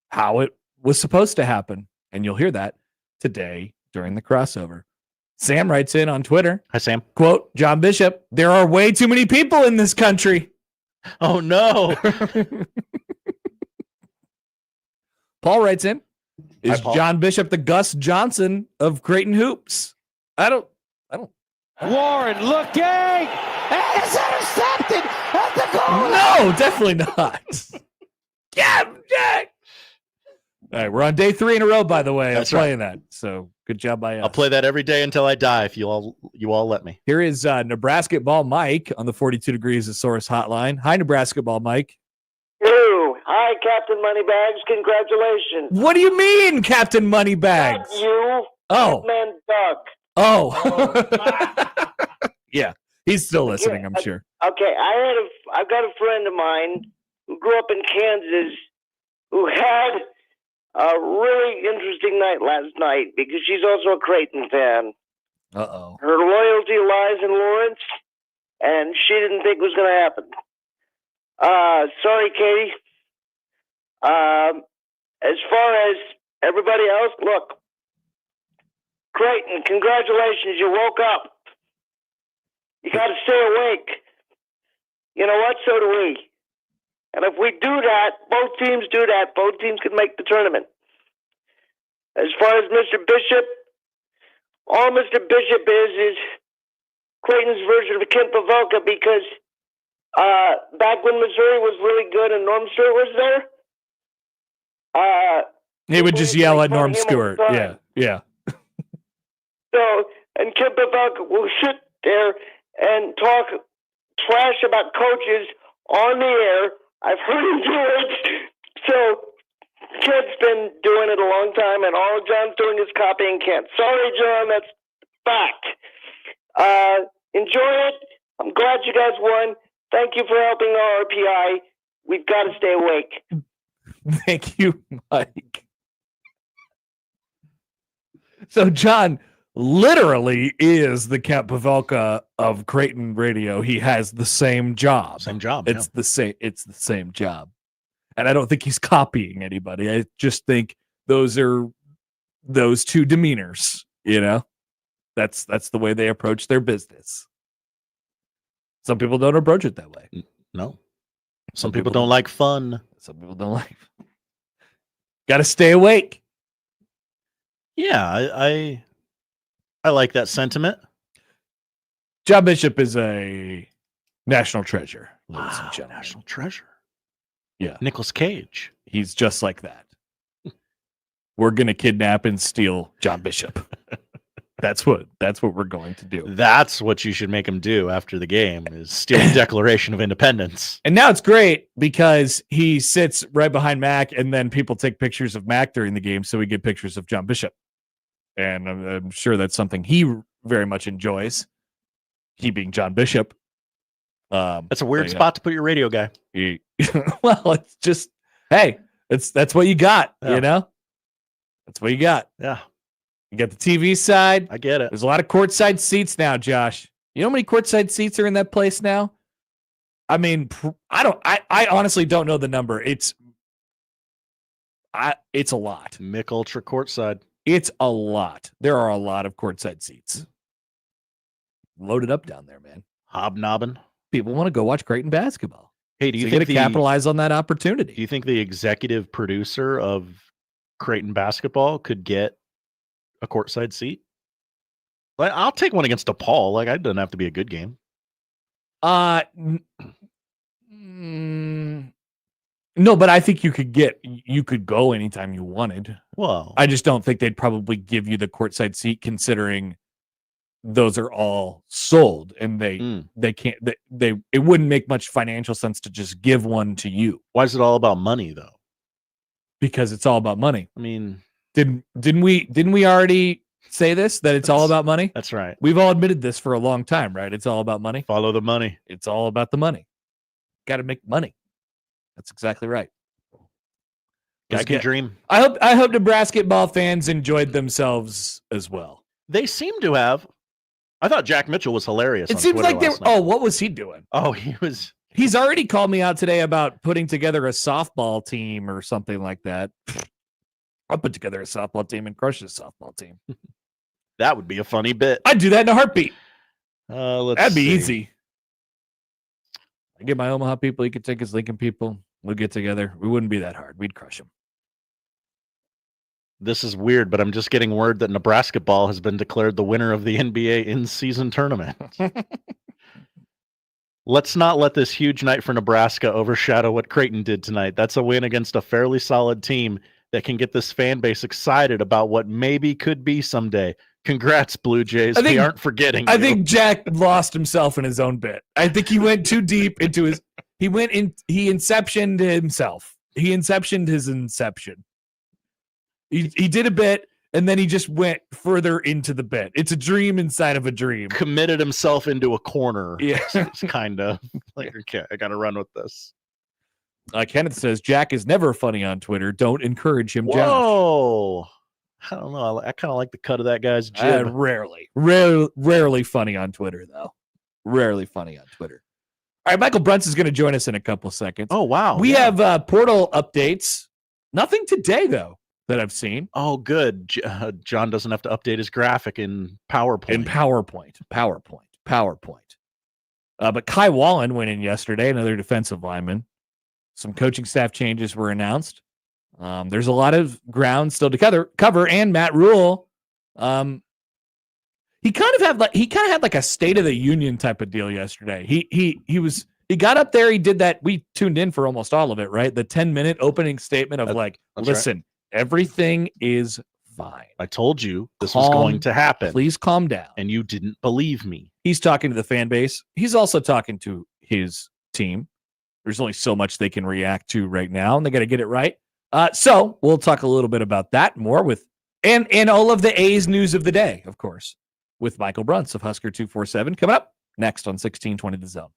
how it was supposed to happen, and you'll hear that today during the crossover. Sam writes in on Twitter. Hi, Sam. Quote, John Bishop, there are way too many people in this country. Oh, no. Paul writes in, is Hi, Paul. John Bishop the Gus Johnson of Creighton hoops? I don't. Warren looking. And it's intercepted at the goal. No, definitely not. Yeah. All right, we're on day 3 in a row, by the way. That's I'm playing that. So good job by us. I'll play that every day until I die if you all let me. Here is Nebrasketball Mike on the 42 Degrees of Source hotline. Hi, Nebrasketball Mike. Hello. Hi, Captain Moneybags. Congratulations. What do you mean, Captain Moneybags? Not you. Oh. Man, Doug. Oh. Yeah, he's still listening, I'm sure. Okay, I've got a friend of mine who grew up in Kansas who had a really interesting night last night because she's also a Creighton fan. Uh-oh. Her loyalty lies in Lawrence, and she didn't think it was going to happen. Sorry, Katie. As far as everybody else, look, Creighton, congratulations, you woke up. You got to stay awake. You know what? So do we. And if we do that, both teams do that, both teams can make the tournament. As far as Mr. Bishop, all Mr. Bishop is Creighton's version of Kent Pavelka because back when Missouri was really good and Norm Stewart was there, he would just yell at Norm Stewart. Yeah. So, and Kent Pavelka will sit there and talk trash about coaches on the air. I've heard him do it. So, Kent's been doing it a long time, and all John's doing is copying Kent. Sorry, John, that's fact. Enjoy it. I'm glad you guys won. Thank you for helping our RPI. We've got to stay awake. Thank you, Mike. So, John literally is the Kent Pavelka of Creighton radio. He has the same job. It's the same job. And I don't think he's copying anybody. I just think those are those two demeanors, you know? That's the way they approach their business. Some people don't approach it that way. No. Some people don't like fun. Some people don't like. Got to stay awake. Yeah, I like that sentiment. John Bishop is a national treasure, ladies and gentlemen. National treasure. Yeah. Nicolas Cage. He's just like that. We're going to kidnap and steal John Bishop. That's what we're going to do. That's what you should make him do after the game is steal the Declaration of Independence. And now it's great because he sits right behind Mac and then people take pictures of Mac during the game. So we get pictures of John Bishop. And I'm sure that's something he very much enjoys. He being John Bishop. That's a weird spot to put your radio guy. Well, it's just, hey, that's what you got, you know? That's what you got. Yeah. You got the TV side. I get it. There's a lot of courtside seats now, Josh. You know how many courtside seats are in that place now? I mean, I honestly don't know the number. It's a lot. Mick Ultra courtside. It's a lot. There are a lot of courtside seats. Loaded up down there, man. Hobnobbing. People want to go watch Creighton basketball. Hey, do you So think got to capitalize on that opportunity? Do you think the executive producer of Creighton basketball could get a courtside seat? Like, I'll take one against DePaul. Like, it doesn't have to be a good game. No, but I think you could go anytime you wanted. Well, I just don't think they'd probably give you the courtside seat, considering those are all sold, and they can't. It wouldn't make much financial sense to just give one to you. Why is it all about money, though? Because it's all about money. I mean, didn't we already say this, that it's all about money? That's right. We've all admitted this for a long time, right? It's all about money. Follow the money. It's all about the money. Got to make money. That's exactly right. Guy can dream. I hope Nebrasketball fans enjoyed themselves as well. They seem to have. I thought Jack Mitchell was hilarious. It seems like they were. Oh, what was he doing? Oh, he was. He's already called me out today about putting together a softball team or something like that. I'll put together a softball team and crush this softball team. That would be a funny bit. I'd do that in a heartbeat. That'd be see. easy. I get my Omaha people. You could take his Lincoln people. We'll get together. We wouldn't be that hard. We'd crush them. This is weird, but I'm just getting word that Nebrasketball has been declared the winner of the NBA in-season tournament. Let's not let this huge night for Nebraska overshadow what Creighton did tonight. That's a win against a fairly solid team that can get this fan base excited about what maybe could be someday. Congrats, Blue Jays. We aren't forgetting. I think Jack lost himself in his own bit. I think he went too deep into his. He inceptioned himself. He inceptioned his inception. He did a bit, and then he just went further into the bit. It's a dream inside of a dream. Committed himself into a corner. Yeah. It's kind of like, okay, I got to run with this. Kenneth says, Jack is never funny on Twitter. Don't encourage him, Josh. Whoa. I don't know. I kind of like the cut of that guy's jib. Rarely funny on Twitter, though. Rarely funny on Twitter. All right, Michael Bruntz is going to join us in a couple seconds. Oh, wow. We have portal updates. Nothing today, though, that I've seen. Oh, good. John doesn't have to update his graphic in PowerPoint. PowerPoint. But Kai Wallen went in yesterday, another defensive lineman. Some coaching staff changes were announced. There's a lot of ground still to cover, and Matt Rule, he kind of had like a State of the Union type of deal yesterday. He got up there, he did that. We tuned in for almost all of it, right? The 10-minute opening statement of listen, everything is fine. I told you this was going to happen. Please calm down. And you didn't believe me. He's talking to the fan base. He's also talking to his team. There's only so much they can react to right now, and they got to get it right. So we'll talk a little bit about that more with and all of the A's news of the day, of course, with Michael Bruntz of Husker 247 coming up next on 1620 The Zone.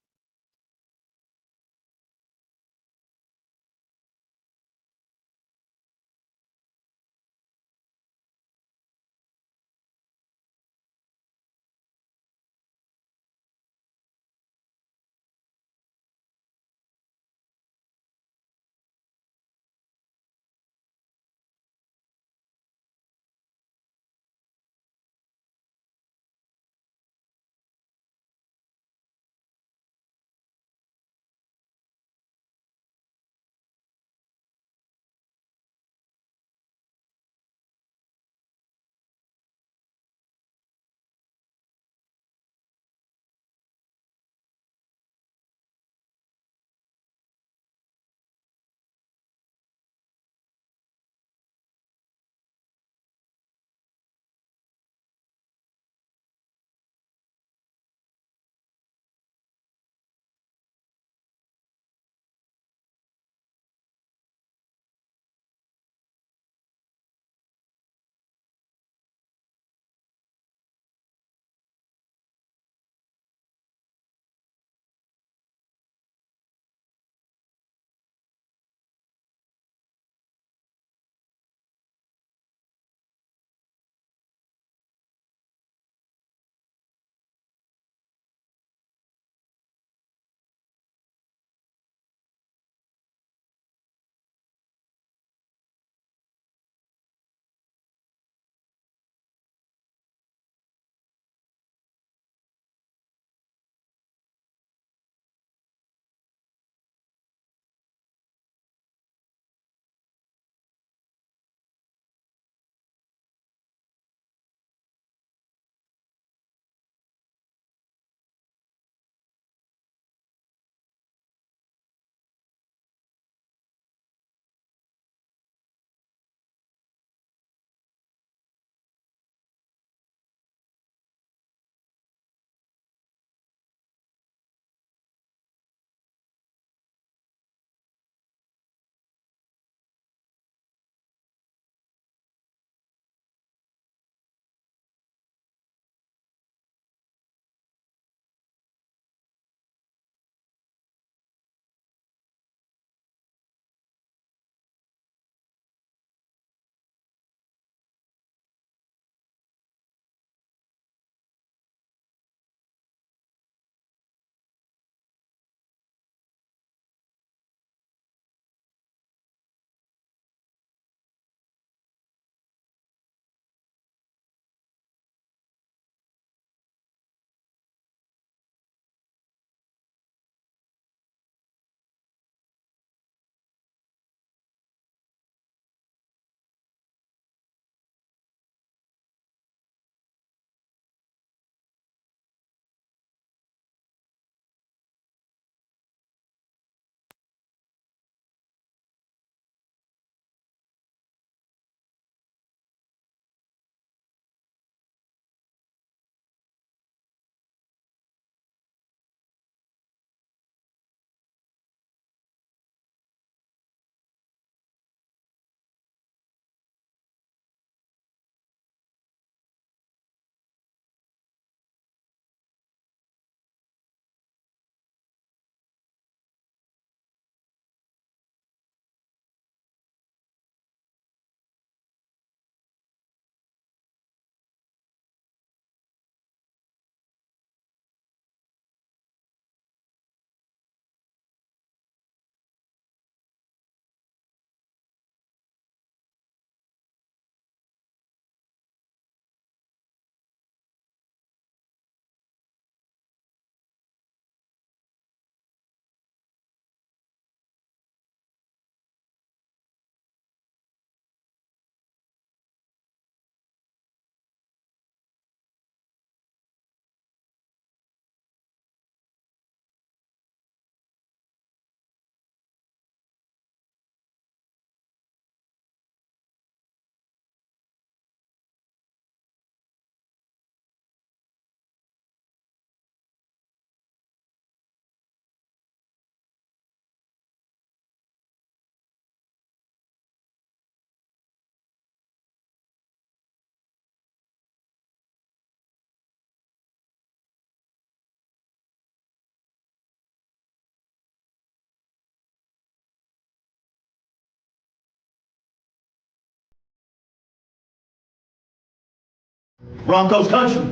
Broncos country.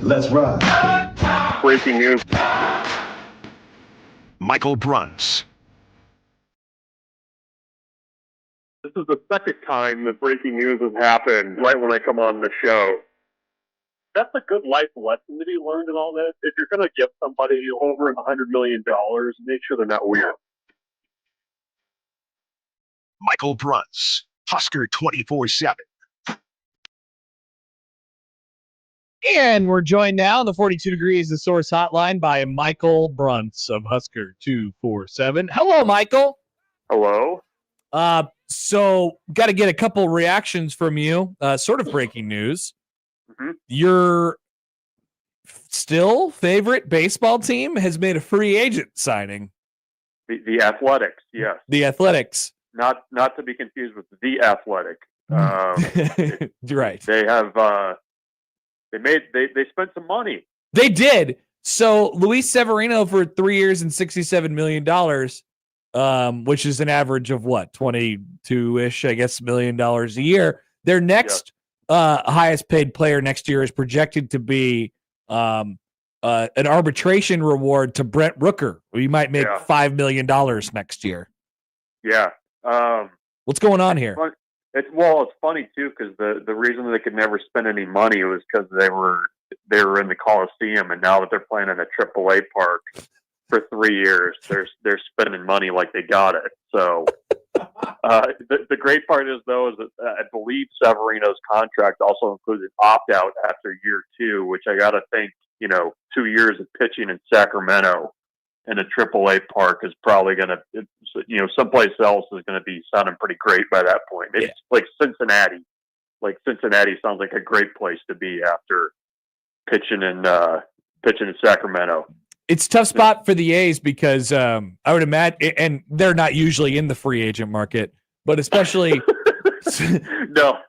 Let's ride. Breaking news. Michael Bruntz. This is the second time that breaking news has happened right when I come on the show. That's a good life lesson to be learned in all this. If you're going to give somebody over $100 million, make sure they're not weird. Michael Bruntz, Husker 24/7. And we're joined now on the 42 Degrees The Source Hotline by Michael Bruntz of Husker 247. Hello, Michael. Hello. So got to get a couple reactions from you. Sort of breaking news. Mm-hmm. Your still favorite baseball team has made a free agent signing. The Athletics, yes. The Athletics. Not to be confused with the Athletic. Right. They have they spent some money. They did. So Luis Severino for 3 years and $67 million, which is an average of what, 22-ish, I guess, $1 million a year. Their next highest paid player next year is projected to be an arbitration reward to Brent Rooker. We might make $5 million next year. Yeah. What's going on here? It's funny too, because the reason they could never spend any money was because they were in the Coliseum, and now that they're playing in a AAA park for 3 years, they're spending money like they got it. So the great part is that I believe Severino's contract also includes an opt out after year 2, which I got to think 2 years of pitching in Sacramento in a AAA park is probably going to, someplace else is going to be sounding pretty great by that point. Maybe it's like Cincinnati. Like Cincinnati sounds like a great place to be after pitching in Sacramento. It's a tough spot for the A's because I would imagine, and they're not usually in the free agent market, but especially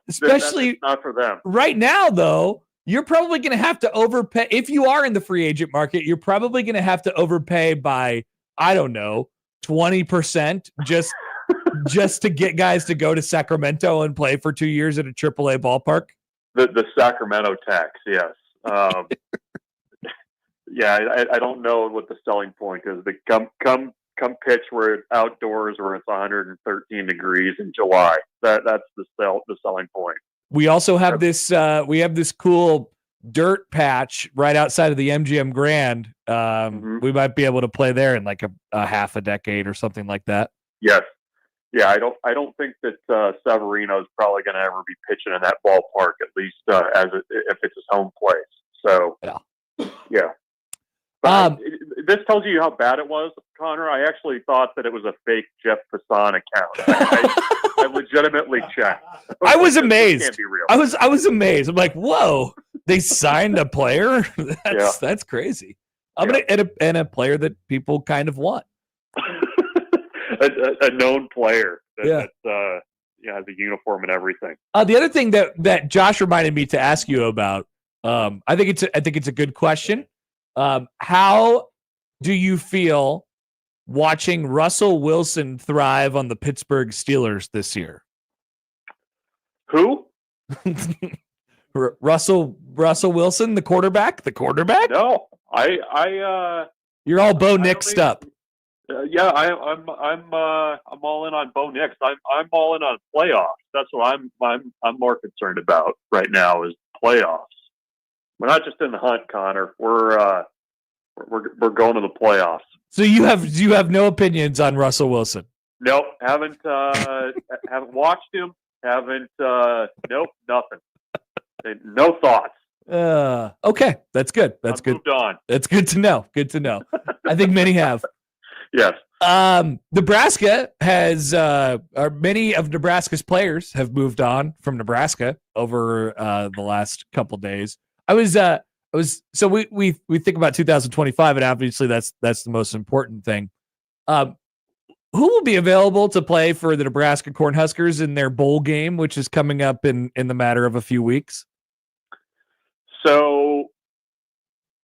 especially not for them right now, though. You're probably going to have to overpay. If you are in the free agent market, you're probably going to have to overpay by, I don't know, 20% just to get guys to go to Sacramento and play for 2 years at a AAA ballpark. The Sacramento tax, yes. I don't know what the selling point is. But come pitch where it's outdoors, where it's 113 degrees in July. That's the selling point. We also have this cool dirt patch right outside of the MGM Grand. We might be able to play there in like a half a decade or something like that. Yes. Yeah, I don't think that Severino is probably going to ever be pitching in that ballpark, at least if it's his home place. So, yeah. But this tells you how bad it was, Connor. I actually thought that it was a fake Jeff Passan account. I legitimately checked. I was amazed. This can't be real. I was amazed. I'm like, whoa, they signed a player? That's crazy. And a player that people kind of want. a known player that has a uniform and everything. The other thing that Josh reminded me to ask you about, I think it's a good question. How do you feel watching Russell Wilson thrive on the Pittsburgh Steelers this year? Who? Russell Wilson, the quarterback. No, You're all Bo Nixed up. I'm all in on Bo Nix. I'm all in on playoffs. That's what I'm more concerned about right now is playoffs. We're not just in the hunt, Connor. We're going to the playoffs. So you have no opinions on Russell Wilson? Nope, haven't watched him. Nope, nothing. No thoughts. Okay, that's good. That's good. Moved on. That's good to know. Good to know. I think many have. Yes. Nebraska has, many of Nebraska's players have moved on from Nebraska over the last couple days. So we think about 2025, and obviously that's the most important thing. Who will be available to play for the Nebraska Cornhuskers in their bowl game, which is coming up in the matter of a few weeks? So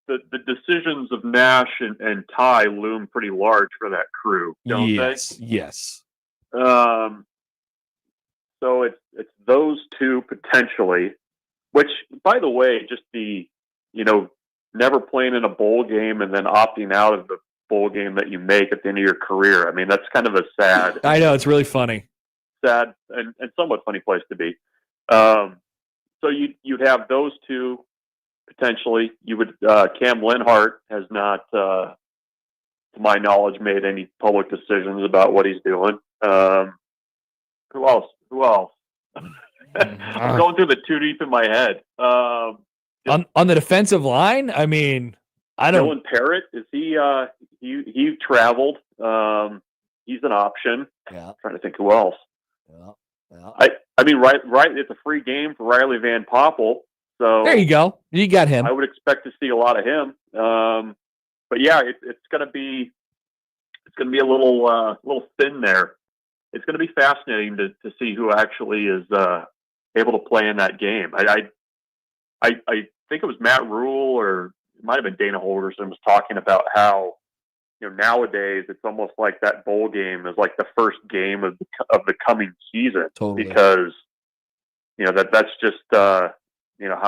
the decisions of Nash and Ty loom pretty large for that crew, don't they? Yes. So it's those two potentially. which, by the way, just never playing in a bowl game and then opting out of the bowl game that you make at the end of your career. I mean, that's kind of a sad. I know, it's really funny. Sad and somewhat funny place to be. So you'd have those two potentially. You would Cam Linhart has not, to my knowledge, made any public decisions about what he's doing. Who else? I'm going through the too deep in my head. On the defensive line, I mean, I don't. Dylan Parrott, is he traveled? He's an option. Yeah. I'm trying to think who else. Yeah. I mean, right. It's a free game for Riley Van Poppel. So there you go. You got him. I would expect to see a lot of him. But yeah, it's going to be a little thin there. It's going to be fascinating to see who actually is able to play in that game. I think it was Matt Rule, or it might have been Dana Holgerson, was talking about how nowadays it's almost like that bowl game is like the first game of the coming season. Totally. Because that's just how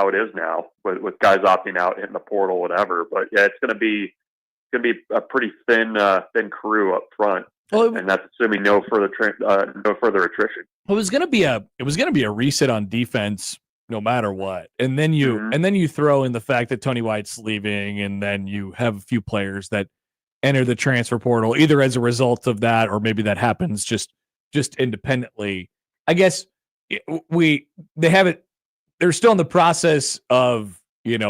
it is now with guys opting out, hitting the portal, whatever. But yeah, it's going to be a pretty thin crew up front. Well, and that's assuming no further attrition. It was going to be a reset on defense no matter what. And then you throw in the fact that Tony White's leaving, and then you have a few players that enter the transfer portal either as a result of that, or maybe that happens just independently. I guess they're still in the process of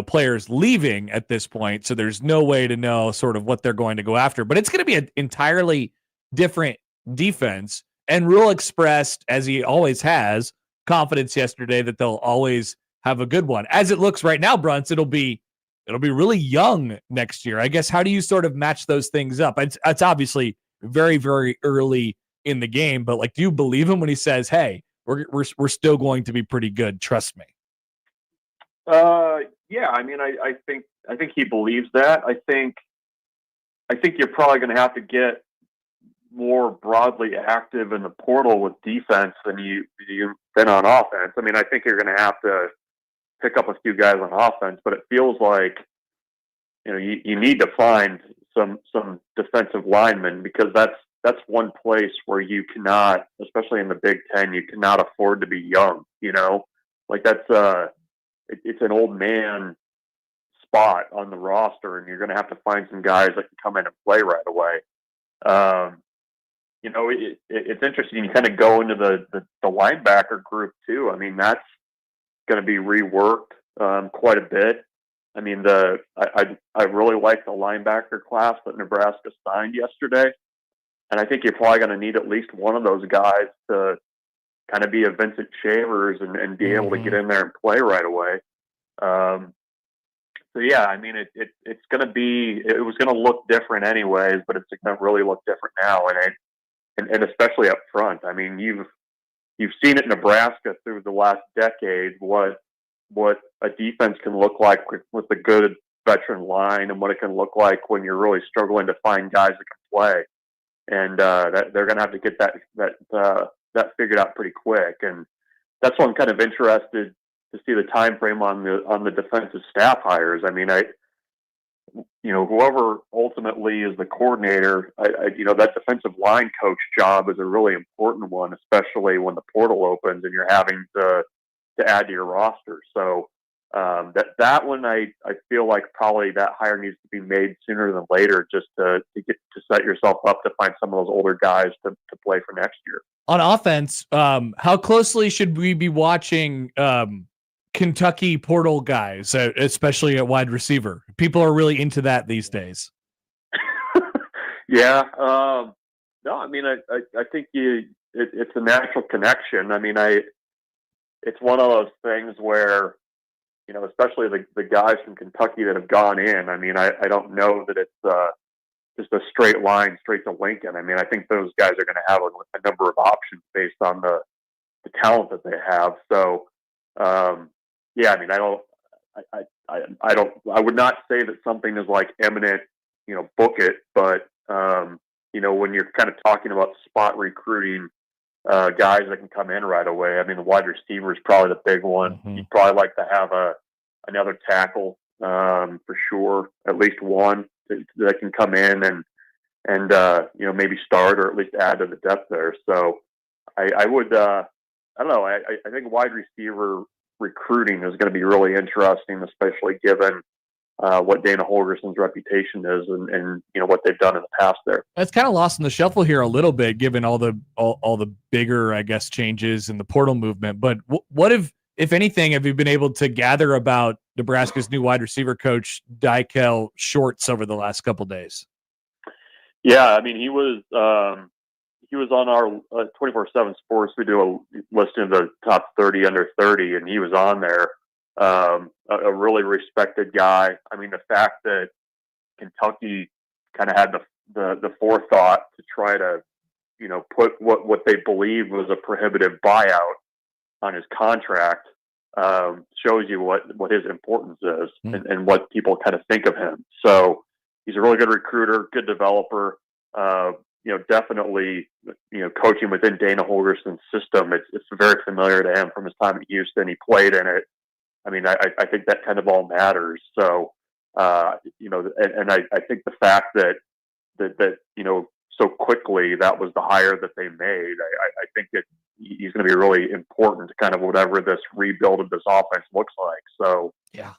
players leaving at this point, so there's no way to know sort of what they're going to go after. But it's going to be an entirely different defense. And Rule expressed, as he always has, confidence yesterday that they'll always have a good one. As it looks right now, Bruntz, it'll be really young next year. I guess, how do you sort of match those things up? It's obviously very, very early in the game, but do you believe him when he says, "Hey, we're still going to be pretty good, trust me"? Yeah, I mean, I think he believes that. I think you're probably going to have to get more broadly active in the portal with defense than you've been on offense. I mean, I think you're going to have to pick up a few guys on offense, but it feels like you need to find some defensive linemen, because that's one place where you cannot, especially in the Big Ten, you cannot afford to be young. That's it's an old man spot on the roster, and you're going to have to find some guys that can come in and play right away. It's interesting. You kind of go into the linebacker group too. I mean, that's going to be reworked quite a bit. I mean, I really like the linebacker class that Nebraska signed yesterday, and I think you're probably going to need at least one of those guys to kind of be a Vincent Shavers and be able to get in there and play right away. So yeah, I mean, it's going to be, it was going to look different anyways, but it's going to really look different now, and especially up front. I mean, you've seen it in Nebraska through the last decade what a defense can look like with a good veteran line, and what it can look like when you're really struggling to find guys that can play. And that they're going to have to get that figured out pretty quick. And that's why I'm kind of interested to see the time frame on the defensive staff hires. I mean, whoever ultimately is the coordinator, that defensive line coach job is a really important one, especially when the portal opens and you're having to add to your roster. So that one, I feel like probably that hire needs to be made sooner than later, just to set yourself up to find some of those older guys to play for next year. On offense, how closely should we be watching Kentucky portal guys, especially at wide receiver? People are really into that these days. Yeah. No, I mean, I think it's a natural connection. I mean, it's one of those things where, especially the guys from Kentucky that have gone in, I mean, I don't know that it's just a straight line straight to Lincoln. I mean, I think those guys are going to have a number of options based on the talent that they have. So, yeah, I mean, I would not say that something is like imminent, book it, but, when you're kind of talking about spot recruiting, guys that can come in right away. I mean, the wide receiver is probably the big one. You'd probably like to have another tackle for sure, at least one that can come in and maybe start or at least add to the depth there. So I would I don't know. I think wide receiver recruiting is going to be really interesting, especially given what Dana Holgerson's reputation is and what they've done in the past there. It's kind of lost in the shuffle here a little bit, given all the bigger, I guess, changes in the portal movement. But what if anything, have you been able to gather about Nebraska's new wide receiver coach, Daikel Shorts, over the last couple days? Yeah, I mean, he was on our 24/7 Sports. We do a listing of the top 30 under 30, and he was on there. A really respected guy. I mean, the fact that Kentucky kind of had the forethought to try to, put what they believed was a prohibitive buyout on his contract shows you what his importance is and what people kind of think of him. So he's a really good recruiter, good developer. Definitely, coaching within Dana Holgerson's system. It's very familiar to him from his time at Houston. He played in it. I mean, I think that kind of all matters. So, and I think the fact that so quickly that was the hire that they made, I think that he's going to be really important to kind of whatever this rebuild of this offense looks like. So, yeah.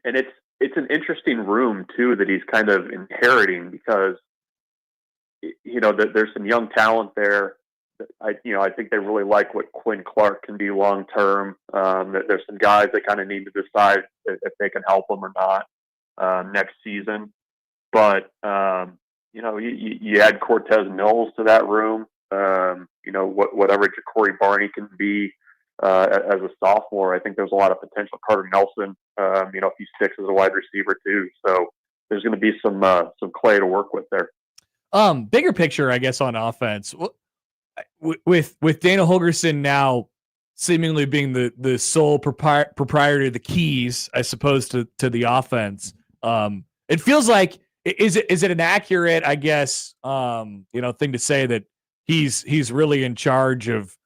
And it's an interesting room too that he's kind of inheriting because, there's some young talent there. I think they really like what Quinn Clark can do long term. There's some guys that kind of need to decide if they can help them or not next season. But you add Cortez Mills to that room. Whatever Ja'Cory Barney can be as a sophomore, I think there's a lot of potential. Carter Nelson, if he sticks as a wide receiver too. So there's going to be some clay to work with there. Bigger picture, I guess, on offense. With Dana Holgerson now seemingly being the sole proprietor of the keys, I suppose, to the offense, it feels like is it an accurate, I guess, thing to say that he's really in charge of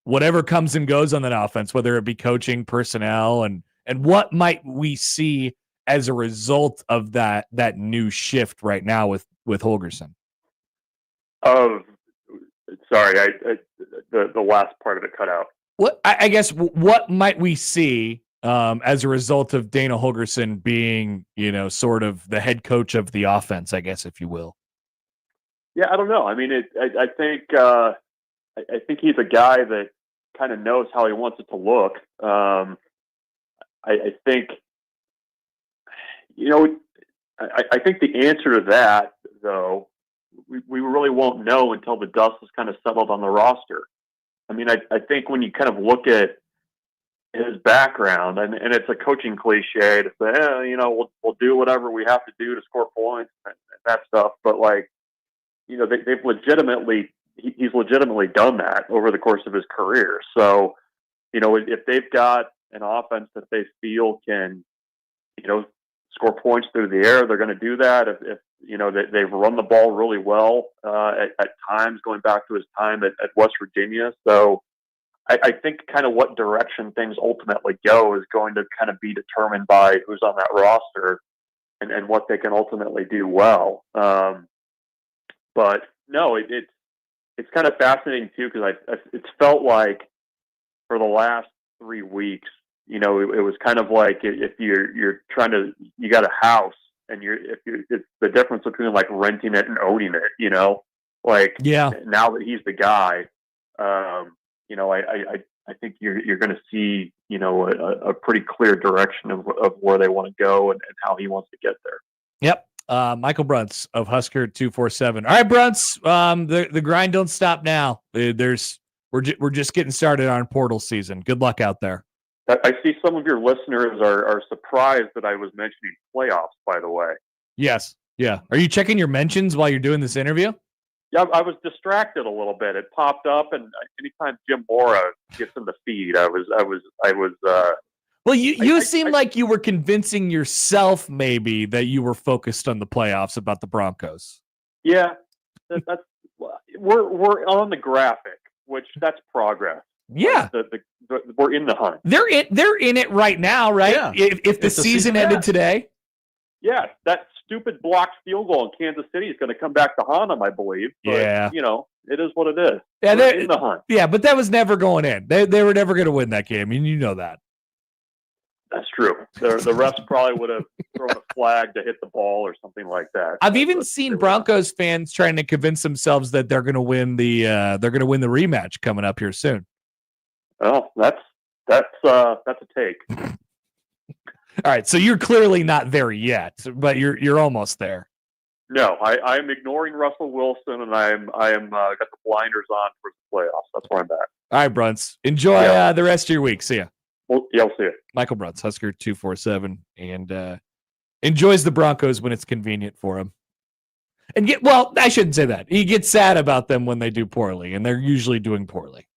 whatever comes and goes on that offense, whether it be coaching, personnel, and what might we see as a result of that new shift right now with Holgerson? Sorry, the last part of it cut out. What I guess what might we see as a result of Dana Holgerson being, sort of the head coach of the offense, I guess, if you will? Yeah, I don't know. I mean, I think he's a guy that kind of knows how he wants it to look. I think, I think the answer to that, though, we really won't know until the dust is kind of settled on the roster. I mean, I think when you kind of look at his background, and it's a coaching cliche to say, we'll do whatever we have to do to score points and that stuff. But he's legitimately done that over the course of his career. So, if they've got an offense that they feel can, score points through the air, they're going to do that. If they've run the ball really well at times, going back to his time at West Virginia. So I think kind of what direction things ultimately go is going to kind of be determined by who's on that roster and what they can ultimately do well. But no, it's kind of fascinating too, because it's felt like for the last 3 weeks, it was kind of like if you got a house and it's the difference between like renting it and owning it, now that he's the guy, I think you're going to see, a pretty clear direction of where they want to go and how he wants to get there. Yep. Michael Bruntz of Husker 247. All right, Bruntz, the grind don't stop now. We're just getting started on portal season. Good luck out there. I see some of your listeners are surprised that I was mentioning playoffs, by the way. Yes. Yeah. Are you checking your mentions while you're doing this interview? Yeah, I was distracted a little bit. It popped up, and anytime Jim Mora gets in the feed, I was. Well, you seemed like you were convincing yourself maybe that you were focused on the playoffs about the Broncos. Yeah, that's we're on the graphic, which that's progress. Yeah. We're in the hunt. They're in it right now, right? Yeah. If the season ended today. Yeah, that stupid blocked field goal in Kansas City is going to come back to haunt them, I believe. But, Yeah. It is what it is. Yeah, We're in the hunt. Yeah, but that was never going in. They were never going to win that game, and you know that. That's true. The refs probably would have thrown a flag to hit the ball or something like that. I've even seen Broncos fans trying to convince themselves that they're going to win the rematch coming up here soon. Well, that's a take. All right, so you're clearly not there yet, but you're almost there. No, I'm ignoring Russell Wilson, and I am got the blinders on for the playoffs. That's where I'm at. All right, Bruntz. Enjoy the rest of your week. See ya. Well, yeah, I'll see you. Michael Bruntz, Husker 247, and enjoys the Broncos when it's convenient for him. And I shouldn't say that. He gets sad about them when they do poorly, and they're usually doing poorly.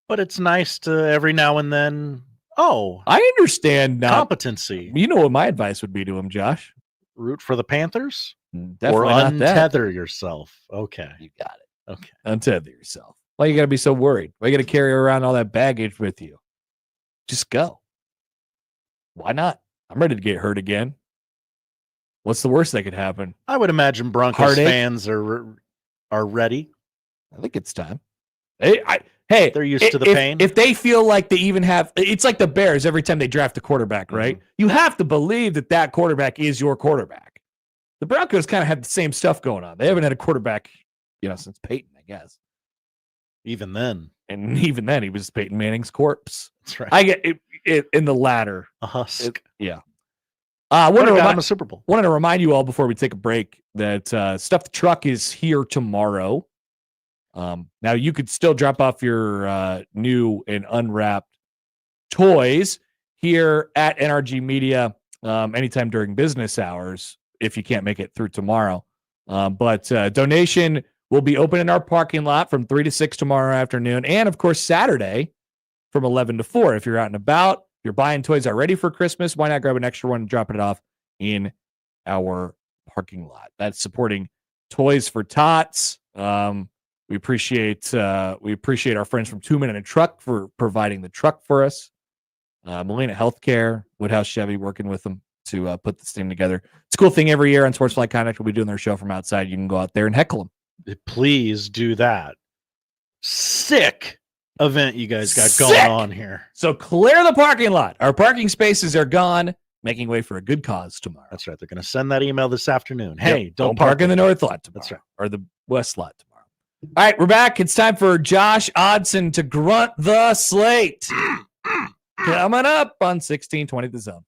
But it's nice to every now and then. Oh, I understand competency. You know what my advice would be to him, Josh? Root for the Panthers? Definitely or not that. untether yourself. Okay. You got it. Okay. Untether yourself. Why you got to be so worried? Why you got to carry around all that baggage with you? Just go. Why not? I'm ready to get hurt again. What's the worst that could happen? I would imagine Broncos Heartache? fans are ready. I think it's time. Hey, they're used to the pain. If they feel like they even have, it's like the Bears every time they draft a quarterback, right? You have to believe that quarterback is your quarterback. The Broncos kind of have the same stuff going on. They haven't had a quarterback, since Peyton, I guess. Even then. And even then, he was Peyton Manning's corpse. That's right. I get it in the latter. A husk. Yeah. Wanted to remind a Super Bowl. Wanted to remind you all before we take a break that Stuff the Truck is here tomorrow. Now you could still drop off your new and unwrapped toys here at NRG Media anytime during business hours if you can't make it through tomorrow. But donation will be open in our parking lot from 3 to 6 tomorrow afternoon, and of course Saturday from 11 to 4. If you're out and about, you're buying toys already for Christmas, why not grab an extra one and drop it off in our parking lot? That's supporting Toys for Tots. We appreciate our friends from 2 Minute and Truck for providing the truck for us. Molina Healthcare, Woodhouse Chevy, working with them to put this thing together. It's a cool thing every year on Sportsfly Connect. We'll be doing their show from outside. You can go out there and heckle them. Please do that. Sick event you guys got going on here. So clear the parking lot. Our parking spaces are gone, making way for a good cause tomorrow. That's right. They're going to send that email this afternoon. Hey, Yep. don't park in the north lot tomorrow. That's right. Or the west lot tomorrow. All right, we're back. It's time for Josh Odson to grunt the slate. Coming up on 1620 The Zone.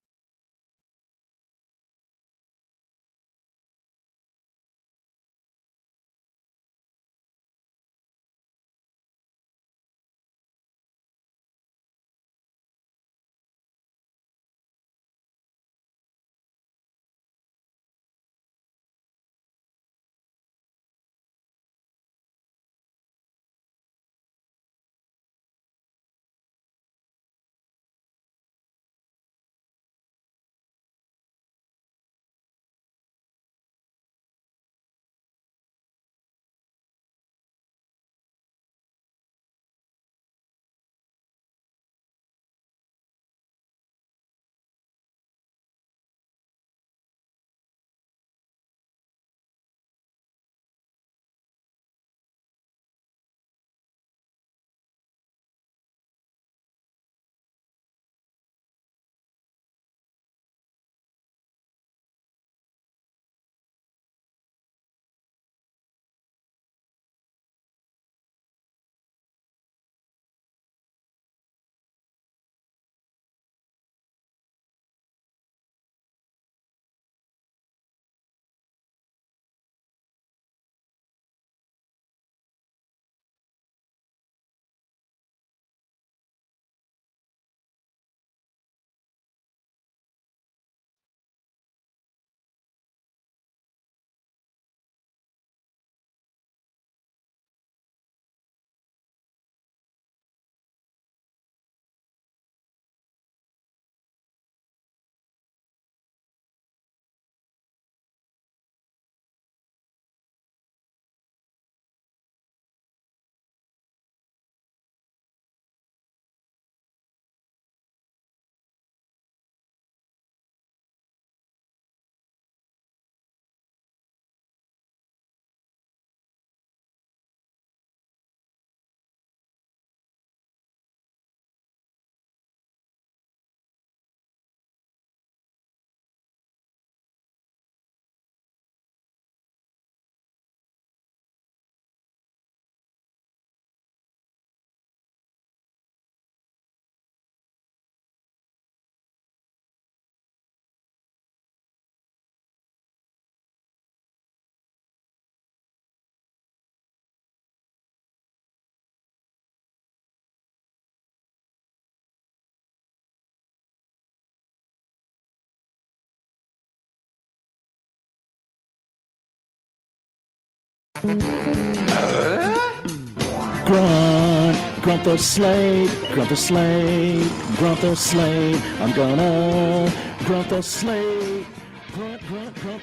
Grunt the slate, grunt the slate, grunt the slate. I'm gonna grunt the slate. Grunt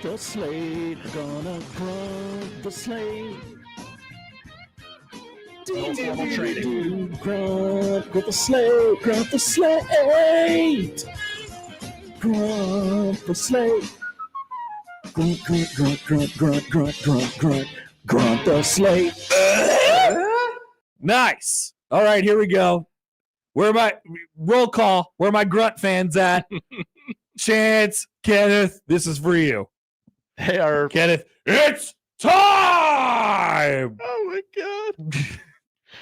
the slate. Gonna grunt the slate. No formal training. Grunt the slate, grunt the slate. Grunt the slate. Grunt the slate. Nice. All right, here we go. Roll call? Where are my Grunt fans at? Chance, Kenneth, this is for you. Hey, Kenneth, it's time. Oh my God.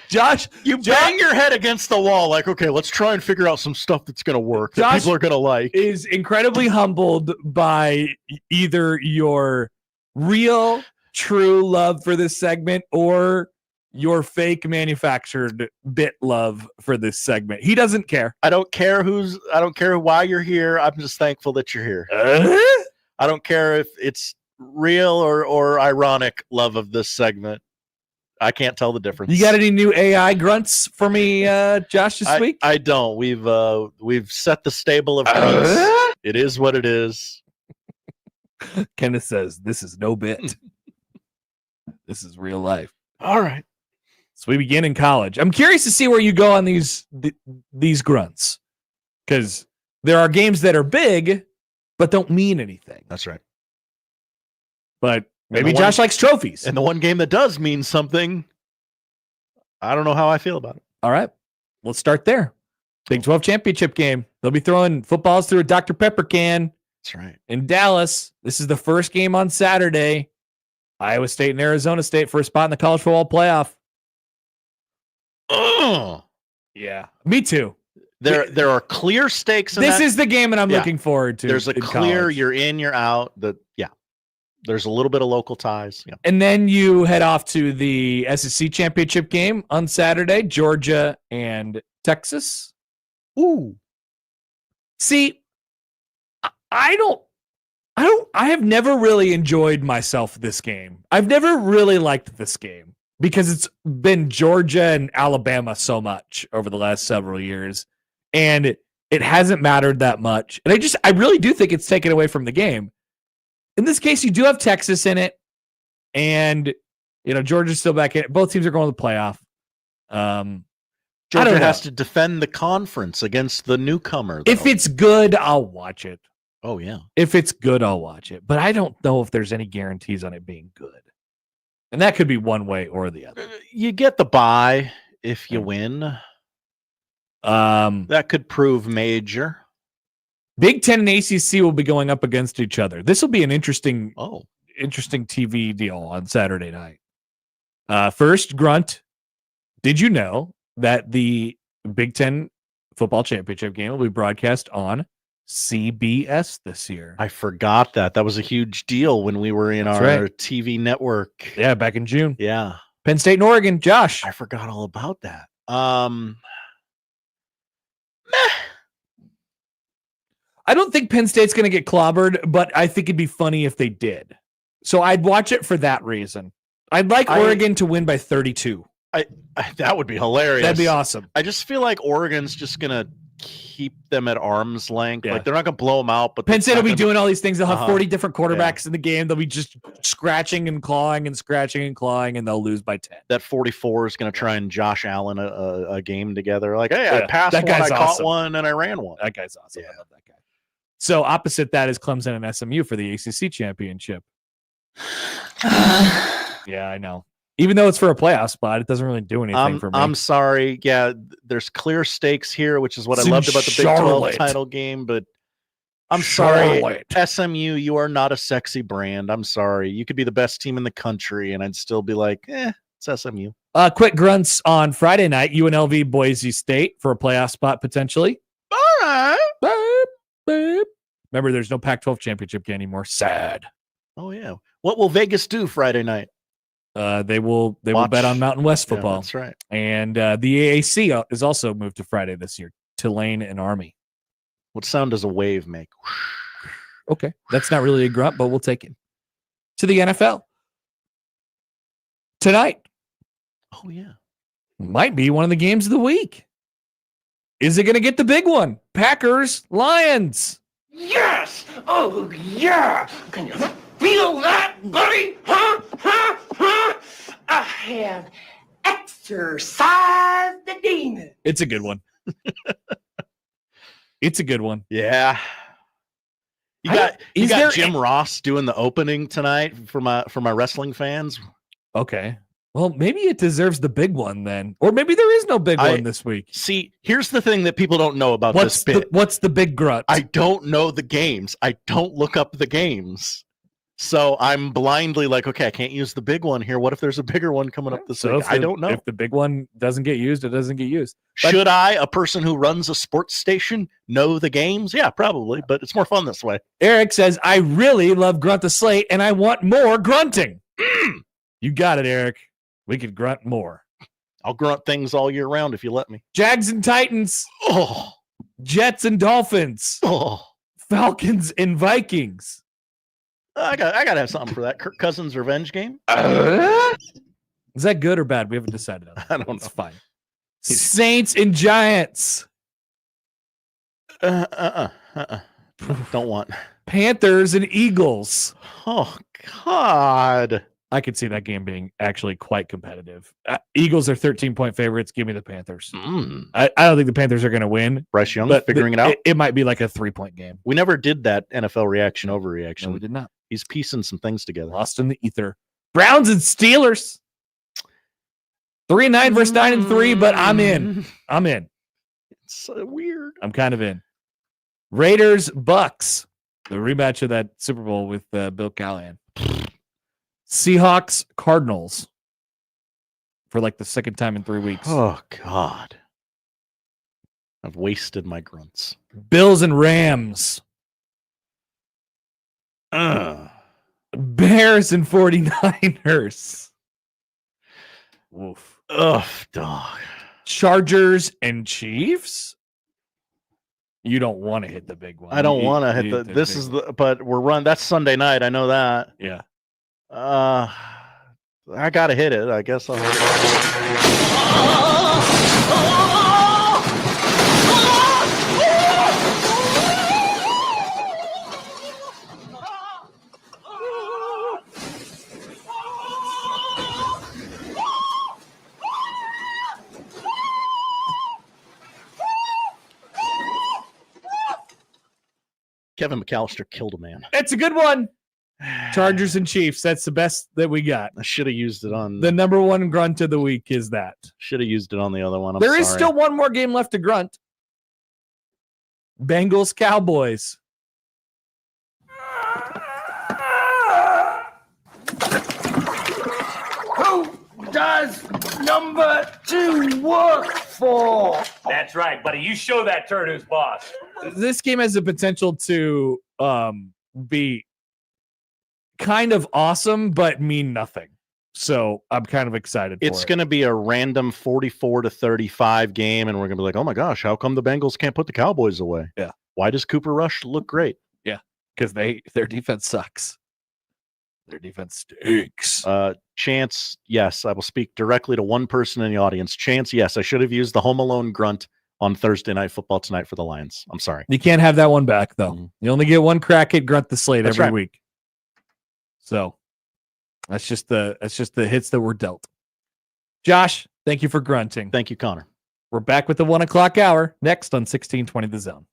Josh, you bang your head against the wall like, okay, let's try and figure out some stuff that's going to work that people are going to like. Is incredibly humbled by either your real, true love for this segment or your fake manufactured bit love for this segment. He doesn't care. I don't care why you're here. I'm just thankful that you're here. I don't care if it's real or ironic love of this segment. I can't tell the difference. You got any new AI grunts for me, Josh, this week? I don't. We've set the stable of grunts. It is what it is. Kenneth says, this is no bit. This is real life. All right. So we begin in college. I'm curious to see where you go on these grunts, because there are games that are big but don't mean anything. That's right. But maybe Josh likes trophies. And the one game that does mean something, I don't know how I feel about it. All right. Let's start there. Big 12 championship game. They'll be throwing footballs through a Dr. Pepper can. That's right. In Dallas. This is the first game on Saturday. Iowa State and Arizona State for a spot in the college football playoff. Oh. Yeah. Me too. There are clear stakes in this that. is the game that I'm looking forward to. There's a clear, college. you're in, you're out. There's a little bit of local ties. Yeah. And then you head off to the SEC championship game on Saturday, Georgia and Texas. Ooh. See, I have never really enjoyed myself this game. I've never really liked this game because it's been Georgia and Alabama so much over the last several years. And it hasn't mattered that much. And I really do think it's taken away from the game. In this case, you do have Texas in it, and Georgia's still back in it. Both teams are going to the playoff. Georgia has to defend the conference against the newcomer, though. If it's good, I'll watch it. Oh, yeah. If it's good, I'll watch it. But I don't know if there's any guarantees on it being good. And that could be one way or the other. You get the bye if you win. That could prove major. Big Ten and ACC will be going up against each other. This will be an interesting TV deal on Saturday night. First, Grunt, did you know that the Big Ten football championship game will be broadcast on CBS this year? I forgot that. That was a huge deal when we were in our TV network. Yeah, back in June. Yeah. Penn State and Oregon. Josh. I forgot all about that. I don't think Penn State's going to get clobbered, but I think it'd be funny if they did. So I'd watch it for that reason. I'd like Oregon to win by 32. That would be hilarious. That'd be awesome. I just feel like Oregon's just going to keep them at arm's length. Yeah. Like they're not going to blow them out. But Penn State will be doing all these things. They'll have 40 different quarterbacks Yeah. in the game. They'll be just scratching and clawing and scratching and clawing, and they'll lose by 10. That 44 is going to try and Josh Allen a game together. Like, hey, I Yeah, passed that one, I guy's caught awesome. one, and I ran one. That guy's awesome. I love that guy. So opposite that is Clemson and SMU for the ACC championship. Yeah, I know. Even though it's for a playoff spot, it doesn't really do anything for me. I'm sorry. Yeah, there's clear stakes here, which is what It's I in loved about the Big Charlotte. 12 title game. But I'm Charlotte. sorry, SMU, you are not a sexy brand. I'm sorry. You could be the best team in the country, and I'd still be like, it's SMU. Quick grunts on Friday night, UNLV Boise State for a playoff spot potentially. All right. Remember, there's no Pac-12 championship game anymore. Sad. Oh, yeah. What will Vegas do Friday night? They will bet on Mountain West football. Yeah, that's right. And the AAC is also moved to Friday this year. Tulane and Army. What sound does a wave make? Okay. That's not really a grunt, but we'll take it. To the NFL. tonight. Oh, yeah. Might be one of the games of the week. Is it going to get the big one? Packers, Lions. Yes! Oh, yeah! Can you feel that, buddy? Huh? Huh? Huh? I have exercised the demon. It's a good one. It's a good one. Yeah. You got Jim Ross doing the opening tonight for my wrestling fans. Okay. Well, maybe it deserves the big one then. Or maybe there is no big one this week. See, here's the thing that people don't know about this bit. What's the big grunt? I don't know the games. I don't look up the games. So I'm blindly like, okay, I can't use the big one here. What if there's a bigger one coming up this week? I don't know. If the big one doesn't get used, it doesn't get used. Should I, a person who runs a sports station, know the games? Yeah, probably, but it's more fun this way. Eric says, I really love Grunt the Slate, and I want more grunting. You got it, Eric. We could grunt more. I'll grunt things all year round if you let me. Jags and Titans. Oh. Jets and Dolphins. Oh. Falcons and Vikings. I gotta have something for that. Kirk Cousins revenge game. Is that good or bad? We haven't decided on that. I don't know. It's fine. Saints and Giants. Don't want. Panthers and Eagles. Oh God. I could see that game being actually quite competitive. Eagles are 13-point favorites. Give me the Panthers. I don't think the Panthers are going to win. Bryce Young figuring it out. It might be like a 3-point game. We never did that NFL reaction overreaction. No, we did not. He's piecing some things together. Lost in the ether. Browns and Steelers. 3-9 versus 9-3, but I'm in. I'm in. It's so weird. I'm kind of in. Raiders, Bucks. The rematch of that Super Bowl with Bill Callahan. Seahawks, Cardinals. For like the second time in 3 weeks. Oh, God. I've wasted my grunts. Bills and Rams. Bears and 49ers. Woof. Ugh, dog. Chargers and Chiefs. You don't want to hit the big one. I don't want to hit the. This is the. But we're run. That's Sunday night. I know that. Yeah. I gotta hit it. I guess I'll. Kevin McAllister killed a man. It's a good one. Chargers and Chiefs. That's the best that we got. I should have used it on the number one grunt of the week. Is that should have used it on the other one. There is still one more game left to grunt. Bengals, Cowboys. Who does number 2 work for? That's right, buddy. You show that turd who's boss. This game has the potential to be kind of awesome, but mean nothing. So I'm kind of excited. It's going to be a random 44-35 game, and we're going to be like, oh my gosh, how come the Bengals can't put the Cowboys away? Yeah. Why does Cooper Rush look great? Yeah, because their defense sucks. Their defense stinks. Chance, yes, I will speak directly to one person in the audience. Chance, yes, I should have used the Home Alone grunt on Thursday Night Football tonight for the Lions. I'm sorry. You can't have that one back, though. You only get one crack at Grunt the Slate every week. So that's just the hits that were dealt. Josh, thank you for grunting. Thank you, Connor. We're back with the 1 o'clock hour next on 1620 The Zone.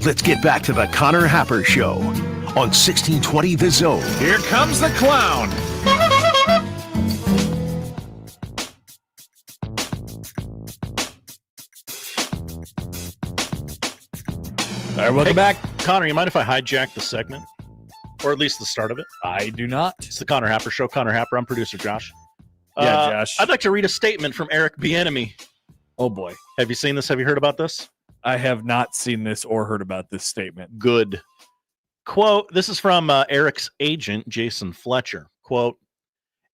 Let's get back to the Connor Happer Show on 1620 The Zone. Here comes the clown. All right, welcome back. Connor, you mind if I hijack the segment? Or at least the start of it? I do not. It's the Connor Happer Show. Connor Happer, I'm producer Josh. Yeah, Josh. I'd like to read a statement from Eric Bieniemy. Oh, boy. Have you seen this? Have you heard about this? I have not seen this or heard about this statement. Good. Quote, this is from Eric's agent, Jason Fletcher. Quote,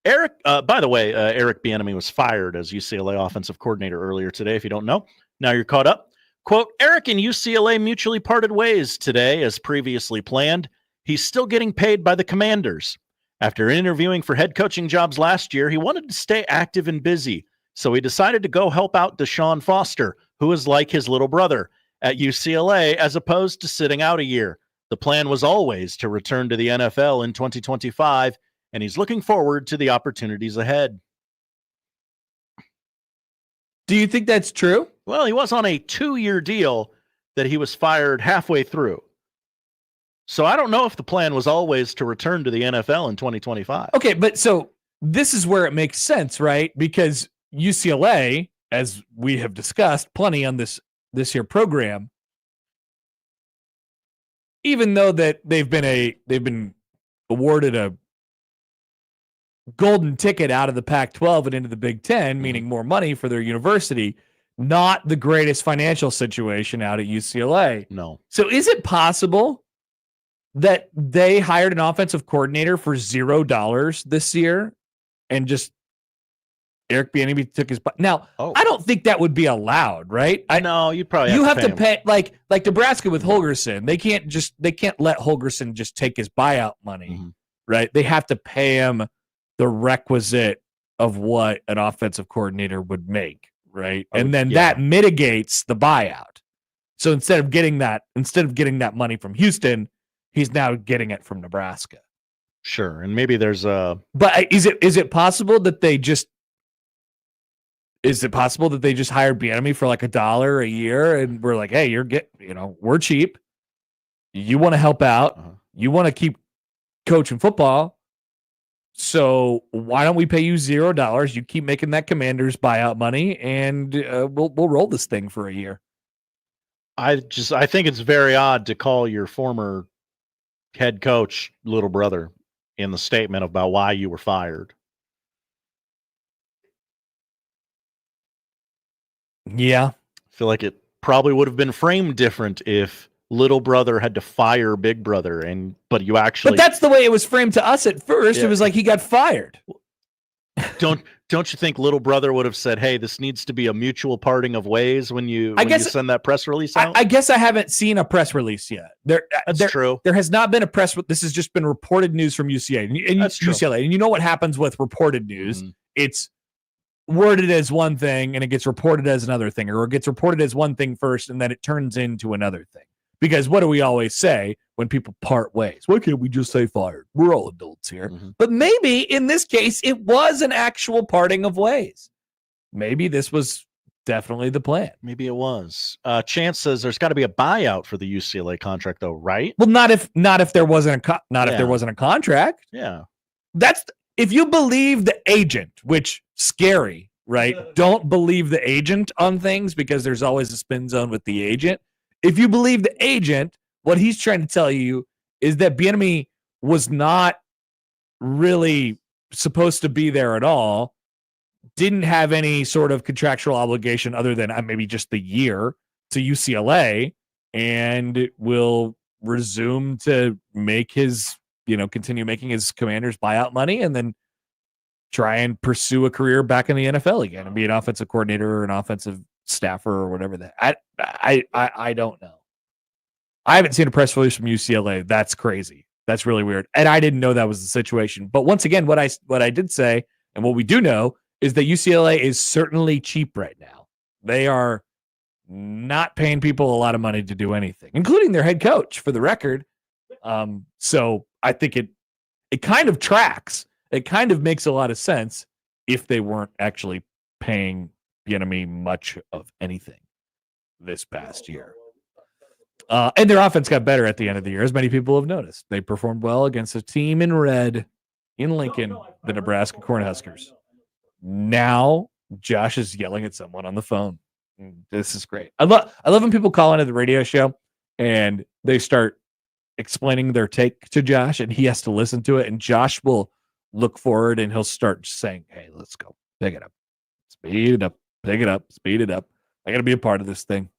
Eric, by the way, Eric Bieniemy was fired as UCLA offensive coordinator earlier today, if you don't know. Now you're caught up. Quote, Eric and UCLA mutually parted ways today as previously planned. He's still getting paid by the Commanders. After interviewing for head coaching jobs last year, he wanted to stay active and busy. So he decided to go help out Deshaun Foster, who is like his little brother, at UCLA as opposed to sitting out a year. The plan was always to return to the NFL in 2025, and he's looking forward to the opportunities ahead. Do you think that's true? Well, he was on a 2-year deal that he was fired halfway through. So I don't know if the plan was always to return to the NFL in 2025. Okay, but so this is where it makes sense, right? Because UCLA, as we have discussed plenty on this here program, even though that they've been awarded a golden ticket out of the Pac-12 and into the Big Ten, meaning more money for their university, not the greatest financial situation out at UCLA. No. So is it possible that they hired an offensive coordinator for $0 this year and just Eric Bieniemy took his – now, I don't think that would be allowed, right? No, you probably have to pay like Nebraska with Holgorsen. They can't let Holgorsen just take his buyout money, right? They have to pay him the requisite of what an offensive coordinator would make, right? And then that mitigates the buyout. So instead of getting that money from Houston, he's now getting it from Nebraska. Sure, and maybe there's a. But is it possible that they just? Is it possible that they just hired Bieniemy for like $1 a year and we're like, hey, we're cheap. You want to help out. You want to keep coaching football. So why don't we pay you $0? You keep making that Commanders buyout money and we'll roll this thing for a year. I think it's very odd to call your former head coach little brother in the statement about why you were fired. Yeah. I feel like it probably would have been framed different if little brother had to fire big brother, but you actually. But that's the way it was framed to us at first. Yeah. It was like he got fired. Don't you think little brother would have said, "Hey, this needs to be a mutual parting of ways" when you send that press release out? I guess I haven't seen a press release yet. That's true. There has not been a press. This has just been reported news from UCLA and That's true. UCLA. And you know what happens with reported news? It's worded as one thing and it gets reported as another thing, or it gets reported as one thing first and then it turns into another thing. Because what do we always say when people part ways? Why can't we just say fired? We're all adults here. But maybe in this case, it was an actual parting of ways. Maybe this was definitely the plan. Maybe it was. Chance says there's got to be a buyout for the UCLA contract, though, right? Well, not if there wasn't if there wasn't a contract. Yeah, that's if you believe the agent, which scary, right? Don't believe the agent on things because there's always a spin zone with the agent. If you believe the agent, what he's trying to tell you is that Bieniemy was not really supposed to be there at all, didn't have any sort of contractual obligation other than maybe just the year to UCLA, and will resume to make his, continue making his Commanders buyout money and then try and pursue a career back in the NFL again and be an offensive coordinator or an offensive staffer or whatever that I don't know. I haven't seen a press release from UCLA. That's crazy. That's really weird. And I didn't know that was the situation. But once again, what I did say and what we do know is that UCLA is certainly cheap right now. They are not paying people a lot of money to do anything, including their head coach, for the record. So I think it kind of tracks. It kind of makes a lot of sense if they weren't actually paying Bieniemy much of anything this past year. And their offense got better at the end of the year, as many people have noticed. They performed well against a team in red in Lincoln, the Nebraska Cornhuskers. Now Josh is yelling at someone on the phone. This is great. I love when people call into the radio show and they start explaining their take to Josh, and he has to listen to it. And Josh will look forward and he'll start saying, "Hey, let's go. Pick it up. Speed it up. Pick it up. Speed it up. I got to be a part of this thing."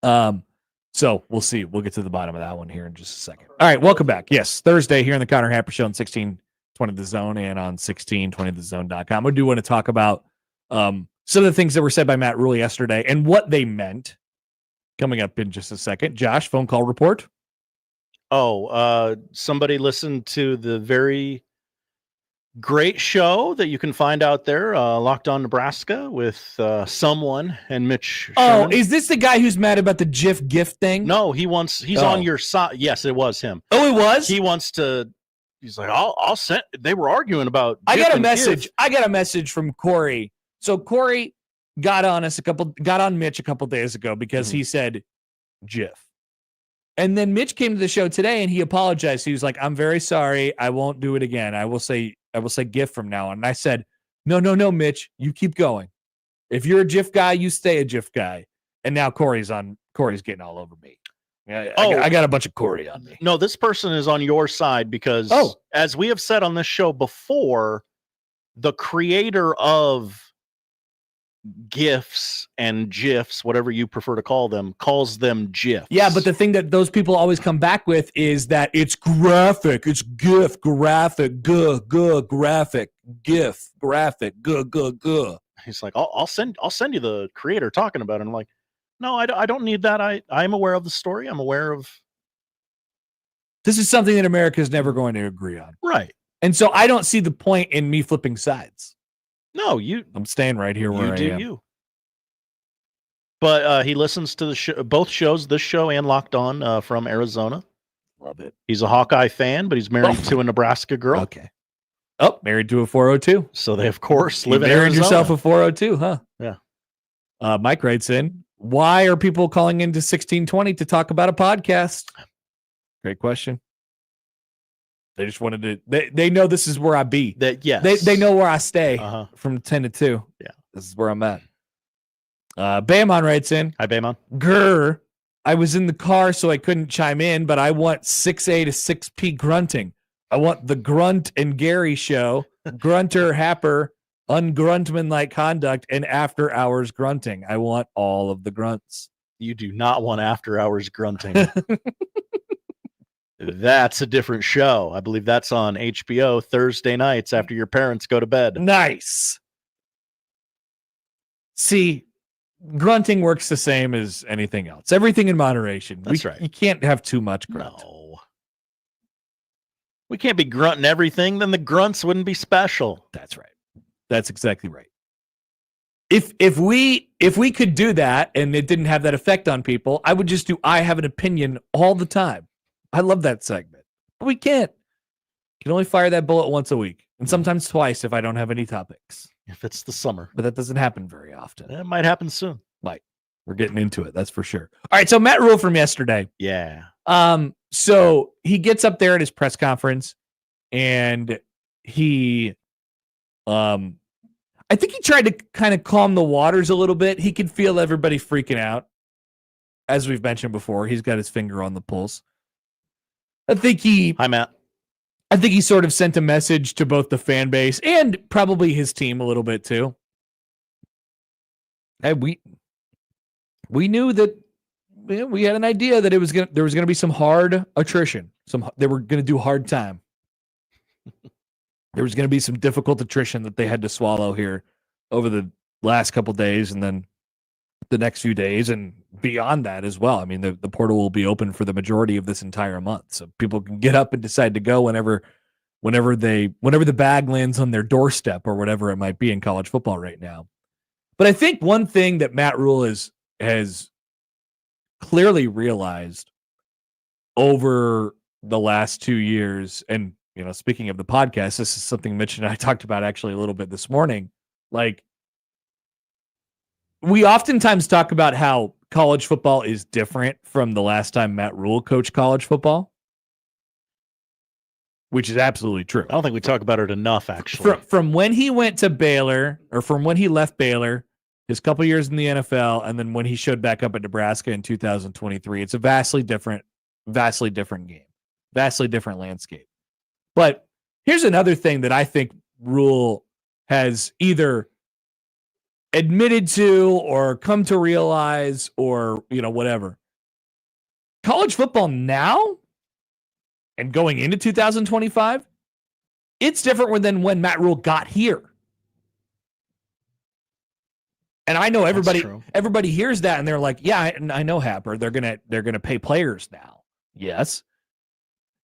So we'll see. We'll get to the bottom of that one here in just a second. All right, welcome back. Yes, Thursday here in the Connor Happer Show on 1620 The Zone and on 1620thezone.com. We do want to talk about some of the things that were said by Matt Rule yesterday and what they meant. Coming up in just a second. Josh, phone call report. Somebody listened to the very great show that you can find out there, Locked On Nebraska, with someone and Mitch Sherman. Is this the guy who's mad about the GIF thing? No, he's on your side. Yes, it was him. Oh, it was? He wants to. He's like, I'll send. They were arguing about. I GIF got a and message. GIF. I got a message from Corey. So Corey got on Mitch a couple days ago because he said GIF. And then Mitch came to the show today and he apologized. He was like, "I'm very sorry. I won't do it again. I will say GIF from now on." And I said, No, Mitch, you keep going. If you're a GIF guy, you stay a GIF guy. And now Corey's getting all over me. I got a bunch of Corey on me. No, this person is on your side because, as we have said on this show before, the creator of GIFs and GIFs, whatever you prefer to call them, calls them GIFs. Yeah, but the thing that those people always come back with is that it's graphic, it's GIF, graphic, graphic, GIF, graphic, He's like, I'll send you the creator talking about it. And I'm like, no, I don't need that. I'm aware of the story. I'm aware of. This is something that America is never going to agree on. Right. And so I don't see the point in me flipping sides. No, I'm staying right here where I am. You. But he listens to the both shows, this show and Locked On from Arizona. Love it. He's a Hawkeye fan, but he's married to a Nebraska girl. Okay. Oh, married to a 402. So they, of course, live in Arizona. Arizona. Yourself a 402, huh? Yeah. Mike writes in, why are people calling into 1620 to talk about a podcast? Great question. They just wanted to. They know this is where I be. Yes. They know where I stay from 10 to 2. Yeah. This is where I'm at. Bayamon writes in. Hi, Bayamon. Grr. I was in the car, so I couldn't chime in, but I want 6A to 6P grunting. I want the Grunt and Gary show, Grunter, Happer, ungruntman-like conduct, and after-hours grunting. I want all of the grunts. You do not want after-hours grunting. That's a different show. I believe that's on HBO Thursday nights after your parents go to bed. Nice. See, grunting works the same as anything else. Everything in moderation. That's right. You can't have too much grunt. No. We can't be grunting everything. Then the grunts wouldn't be special. That's right. That's exactly right. If we could do that and it didn't have that effect on people, I would just do I have an opinion all the time. I love that segment. But we can't. You can only fire that bullet once a week. And sometimes twice if I don't have any topics. If it's the summer. But that doesn't happen very often. It might happen soon. Might. We're getting into it, that's for sure. All right, so Matt Rule from yesterday. Yeah. So he gets up there at his press conference and he I think he tried to kind of calm the waters a little bit. He could feel everybody freaking out. As we've mentioned before, he's got his finger on the pulse. Hi, Matt. I think he sort of sent a message to both the fan base and probably his team a little bit too. Hey, we knew that we had an idea that there was gonna be some hard attrition. They were gonna do hard time. There was gonna be some difficult attrition that they had to swallow here over the last couple days and then the next few days and beyond that as well. I mean, the portal will be open for the majority of this entire month. So people can get up and decide to go whenever the bag lands on their doorstep or whatever it might be in college football right now. But I think one thing that Matt Rule has clearly realized over the last 2 years, and speaking of the podcast, this is something Mitch and I talked about actually a little bit this morning. Like, we oftentimes talk about how college football is different from the last time Matt Rule coached college football, which is absolutely true. I don't think we talk about it enough, actually. From when he went to Baylor, or from when he left Baylor, his couple years in the NFL, and then when he showed back up at Nebraska in 2023, it's a vastly different game, vastly different landscape. But here's another thing that I think Rule has either admitted to or come to realize, or whatever. College football now and going into 2025, it's different than when Matt Rule got here. And I know everybody hears that and they're like, yeah, I know, Happer. They're gonna pay players now. Yes.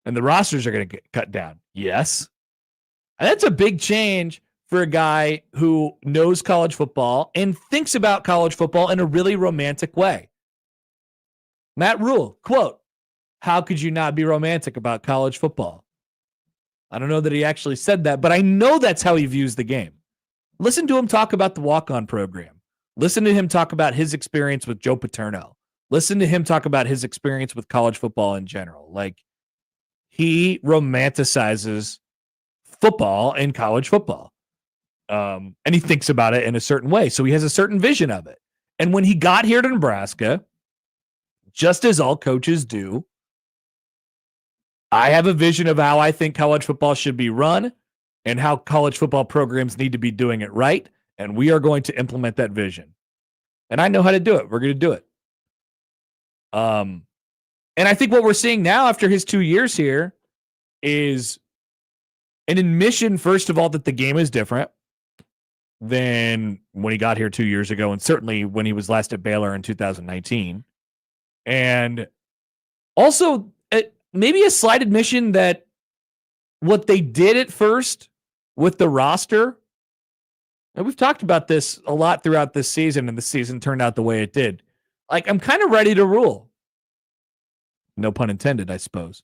And the rosters are gonna get cut down. Yes. And that's a big change for a guy who knows college football and thinks about college football in a really romantic way. Matt Rule, quote, "How could you not be romantic about college football?" I don't know that he actually said that, but I know that's how he views the game. Listen to him talk about the walk-on program. Listen to him talk about his experience with Joe Paterno. Listen to him talk about his experience with college football in general. Like, he romanticizes football and college football. And he thinks about it in a certain way. So he has a certain vision of it. And when he got here to Nebraska, just as all coaches do, I have a vision of how I think college football should be run and how college football programs need to be doing it right. And we are going to implement that vision. And I know how to do it. We're going to do it. And I think what we're seeing now after his 2 years here is an admission, first of all, that the game is different than when he got here 2 years ago, and certainly when he was last at Baylor in 2019. And also maybe a slight admission that what they did at first with the roster, and we've talked about this a lot throughout this season, and the season turned out the way it did. Like, I'm kind of ready to rule. No pun intended, I suppose.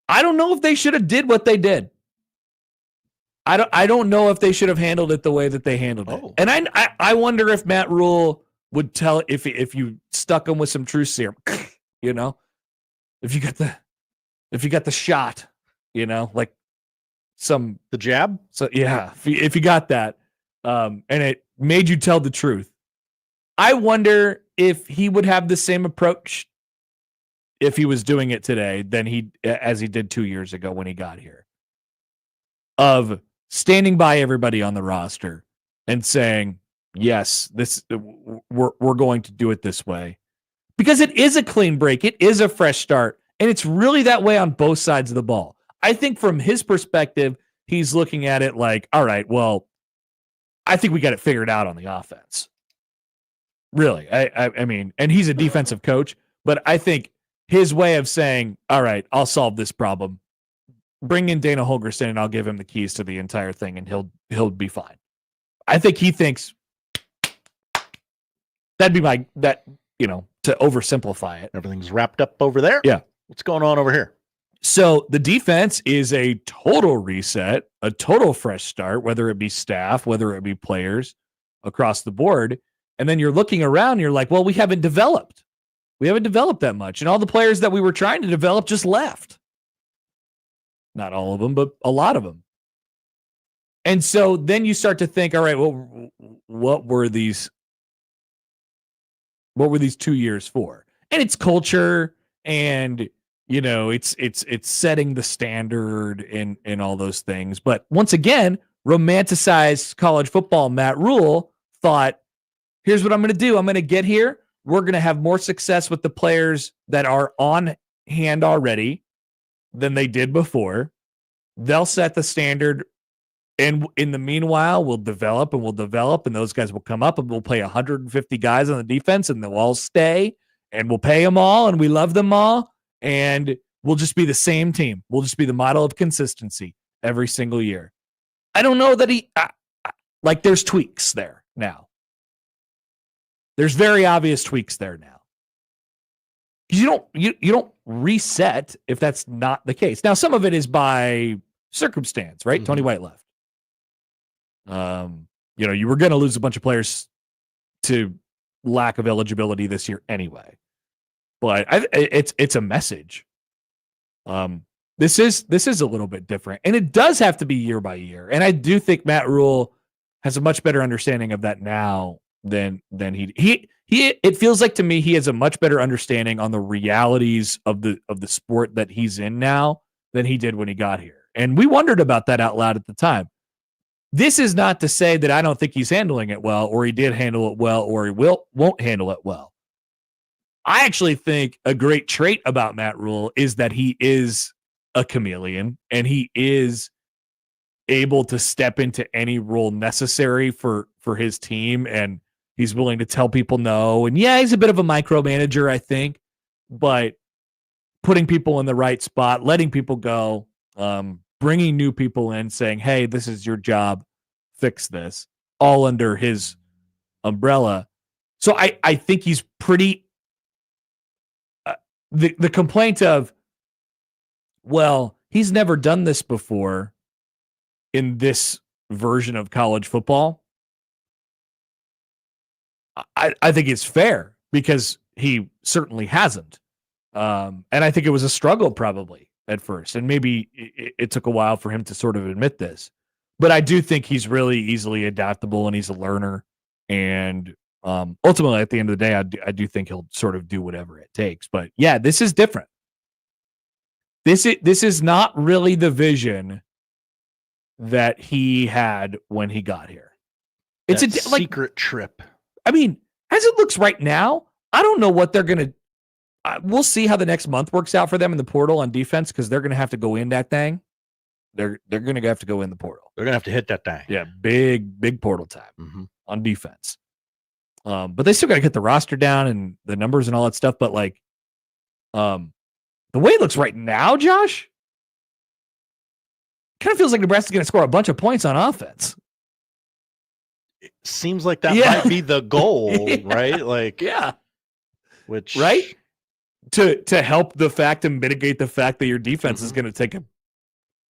I don't know if they should have did what they did. I don't know if they should have handled it the way that they handled it. And I wonder if Matt Rule would tell if you stuck him with some truth serum, if you got the shot, like the jab. So yeah, if you got that, and it made you tell the truth. I wonder if he would have the same approach if he was doing it today as he did 2 years ago when he got here, of standing by everybody on the roster and saying, yes, we're going to do it this way, because it is a clean break. It is a fresh start. And it's really that way on both sides of the ball. I think from his perspective, he's looking at it like, all right, well, I think we got it figured out on the offense. Really. I mean, and he's a defensive coach, but I think his way of saying, all right, I'll solve this problem. Bring in Dana Holgorsen and I'll give him the keys to the entire thing and he'll be fine. I think he thinks that'd be to oversimplify it. Everything's wrapped up over there. Yeah. What's going on over here? So the defense is a total reset, a total fresh start, whether it be staff, whether it be players across the board. And then you're looking around, you're like, well, we haven't developed. We haven't developed that much. And all the players that we were trying to develop just left. Not all of them, but a lot of them. And so then you start to think, all right, well, what were these 2 years for? And it's culture, and it's setting the standard and all those things. But once again, romanticized college football Matt Rule thought, here's what I'm going to do. I'm going to get here. We're going to have more success with the players that are on hand already than they did before. They'll set the standard. And in the meanwhile, we'll develop, and those guys will come up, and we'll play 150 guys on the defense, and they'll all stay, and we'll pay them all, and we love them all, and we'll just be the same team. We'll just be the model of consistency every single year. I don't know that there's tweaks there now. There's very obvious tweaks there now. You don't reset if that's not the case. Now, some of it is by circumstance, right? Mm-hmm. Tony White left. You were going to lose a bunch of players to lack of eligibility this year anyway. But it's a message. This is a little bit different, and it does have to be year by year. And I do think Matt Rule has a much better understanding of that now than he. It feels like to me he has a much better understanding on the realities of the sport that he's in now than he did when he got here. And we wondered about that out loud at the time. This is not to say that I don't think he's handling it well, or he did handle it well, or he won't handle it well. I actually think a great trait about Matt Rule is that he is a chameleon, and he is able to step into any role necessary for his team, and he's willing to tell people no. And yeah, he's a bit of a micromanager, I think, but putting people in the right spot, letting people go, bringing new people in, saying, hey, this is your job, fix this, all under his umbrella. So I think he's pretty the complaint of, well, he's never done this before in this version of college football. I think it's fair because he certainly hasn't. And I think it was a struggle probably at first. And maybe it took a while for him to sort of admit this. But I do think he's really easily adaptable, and he's a learner. And ultimately, at the end of the day, I do think he'll sort of do whatever it takes. But yeah, this is different. This is not really the vision that he had when he got here. It's a secret trip. I mean, as it looks right now, I don't know what they're going to we'll see how the next month works out for them in the portal on defense, because they're going to have to go in that thing. They're going to have to go in the portal. They're going to have to hit that thing. Yeah, big portal time on defense. But they still got to get the roster down and the numbers and all that stuff. But like, the way it looks right now, Josh, kind of feels like Nebraska's going to score a bunch of points on offense. It seems like that might be the goal, right? Like, which right to help the fact and mitigate the fact that your defense is going to take a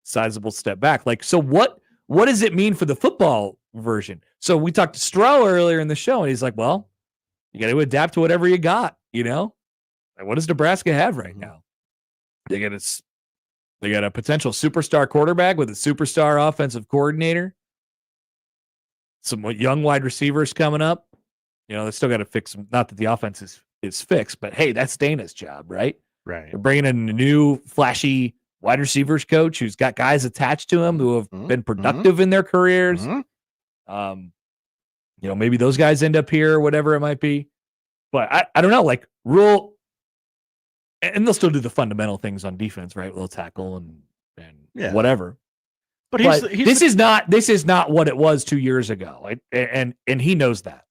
sizable step back. Like, so what does it mean for the football version? So we talked to Stroh earlier in the show, and he's like, well, you got to adapt to whatever you got, you know? Like, what does Nebraska have right now? They got a potential superstar quarterback with a superstar offensive coordinator. Some young wide receivers coming up. You know, they still got to fix them. Not that the offense is fixed, but hey, that's Dana's job, right? Right. They're bringing in a new flashy wide receivers coach who's got guys attached to him who have been productive in their careers. You know, maybe those guys end up here or whatever it might be. But I don't know, like Rule, and they'll still do the fundamental things on defense, right? They'll tackle and whatever. But this is not what it was 2 years ago. And he knows that.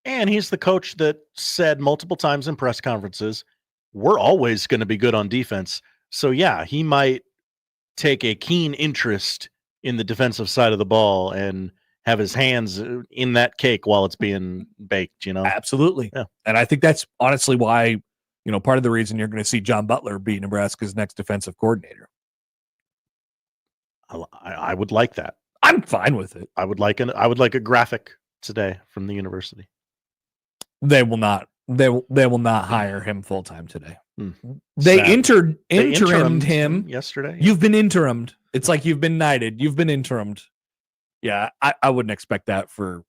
And he's the coach that said multiple times in press conferences, we're always going to be good on defense. So yeah, he might take a keen interest in the defensive side of the ball and have his hands in that cake while it's being baked, you know? Absolutely. Yeah. And I think that's honestly why, you know, part of the reason you're going to see John Butler be Nebraska's next defensive coordinator. I would like that. I'm fine with it. I would like a graphic today from the university. They will not hire him full time today. They Sad. interimed him yesterday. You've been interimed. It's like you've been knighted. You've been interimed. Yeah, I wouldn't expect that for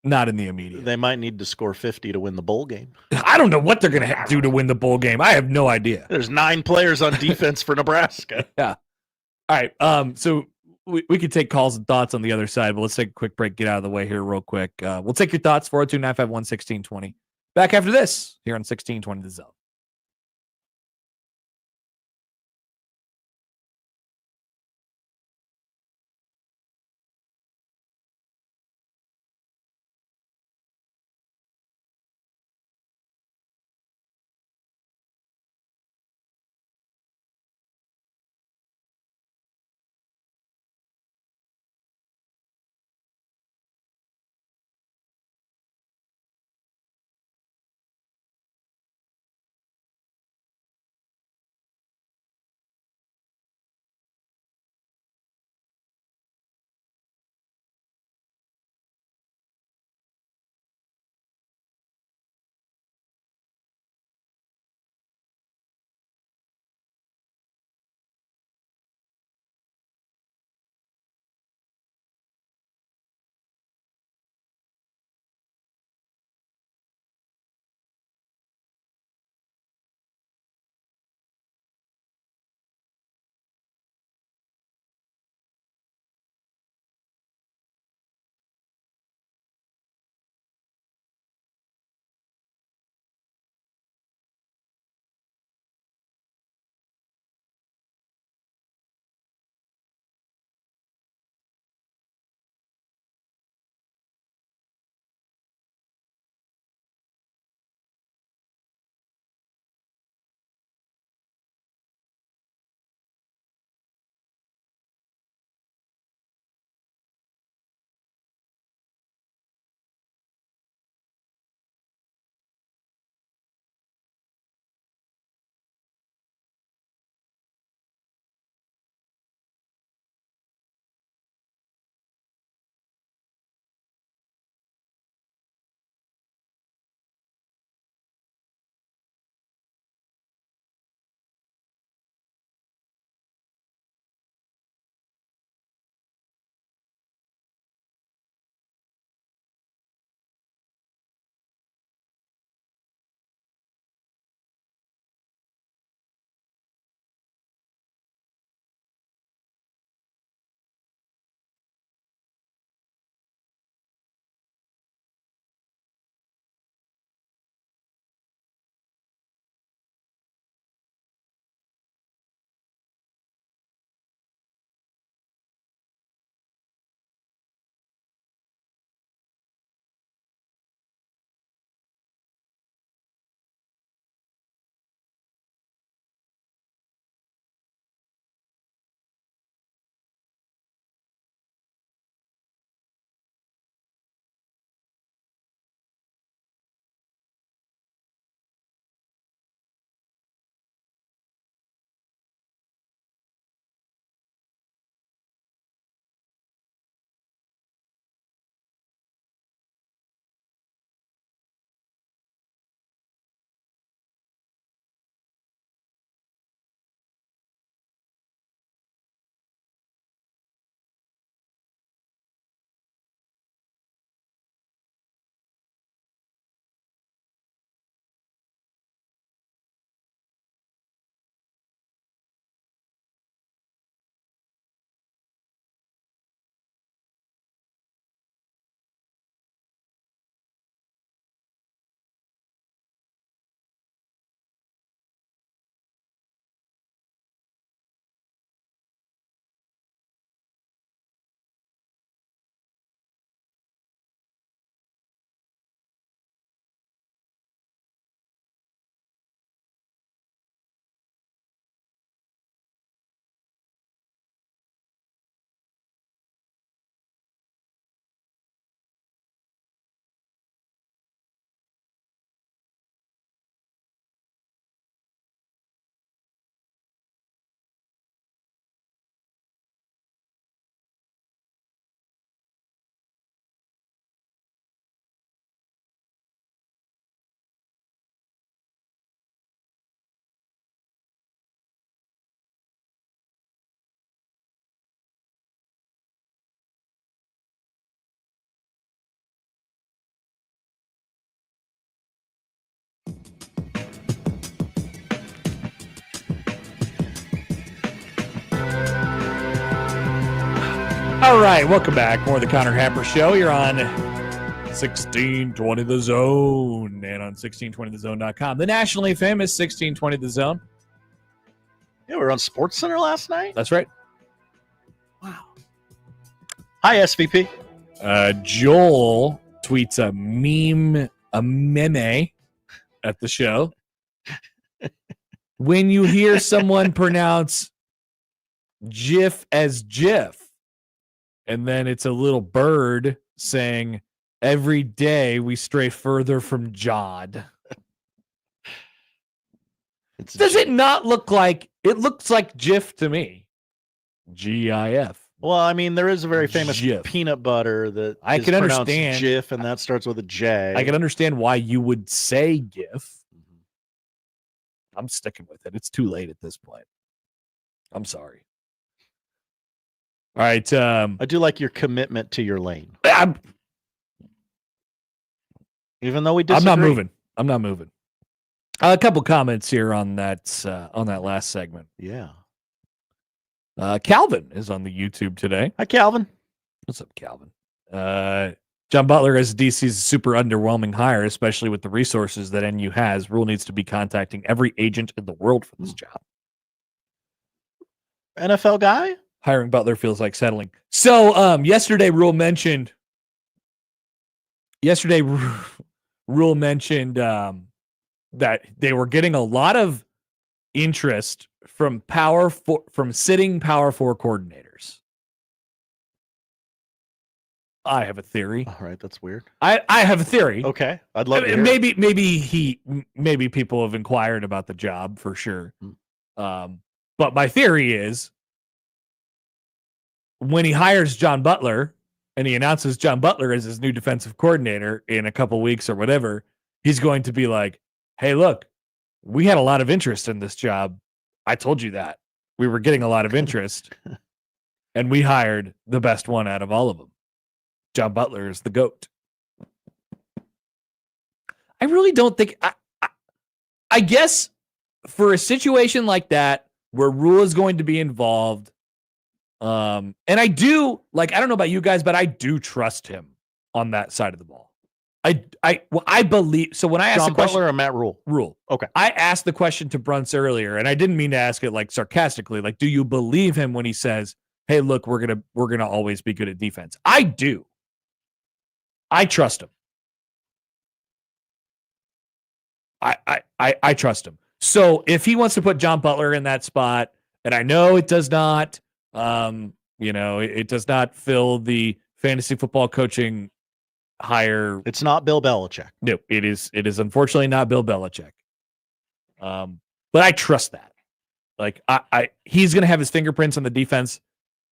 not in the immediate. They might need to score 50 to win the bowl game. I don't know what they're going to do to win the bowl game. I have no idea. There's 9 players on defense for Nebraska. Yeah. All right. So we could take calls and thoughts on the other side, but let's take a quick break, get out of the way here real quick. We'll take your thoughts, 402-951-1620. Back after this here on 1620 The Zone. All right, welcome back. More of the Connor Happer Show. You're on 1620 The Zone and on 1620thezone.com. The nationally famous 1620 The Zone. Yeah, we were on SportsCenter last night. That's right. Wow. Hi, SVP. Joel tweets a meme at the show. When you hear someone pronounce GIF as GIF, and then it's a little bird saying, every day we stray further from Jod. Does it not look like, it looks like GIF to me. GIF. Well, I mean, there is a very famous Jif. peanut butter that I is can pronounced understand. Jif, and that starts with a J. I can understand why you would say GIF. I'm sticking with it. It's too late at this point. I'm sorry. All right. I do like your commitment to your lane. Even though we disagree. I'm not moving. A couple comments here on that last segment. Yeah. Calvin is on the YouTube today. Hi, Calvin. What's up, Calvin? John Butler as DC is a super underwhelming hire, especially with the resources that NU has. Rule needs to be contacting every agent in the world for this job. NFL guy? Hiring Butler feels like settling. So yesterday, Rule mentioned that they were getting a lot of interest from sitting Power 4 coordinators. I have a theory. All right, that's weird. I have a theory. Okay, I'd love to hear it. Maybe people have inquired about the job for sure. But my theory is when he hires John Butler and he announces John Butler as his new defensive coordinator in a couple weeks or whatever, he's going to be like, hey, look, we had a lot of interest in this job. I told you that. We were getting a lot of interest, and we hired the best one out of all of them. John Butler is the GOAT. I really don't think... I guess for a situation like that, where Rule is going to be involved, and I do, I don't know about you guys, but I do trust him on that side of the ball. I believe so. When I asked John the question, Butler or Matt Rule? Okay. I asked the question to Bruntz earlier, and I didn't mean to ask it sarcastically. Do you believe him when he says, "Hey, look, we're gonna always be good at defense"? I do. I trust him. I trust him. So if he wants to put John Butler in that spot, and I know it does not, it does not fill the fantasy football coaching hire. It's not Bill Belichick. No, it is unfortunately not Bill Belichick. But I trust that. He's going to have his fingerprints on the defense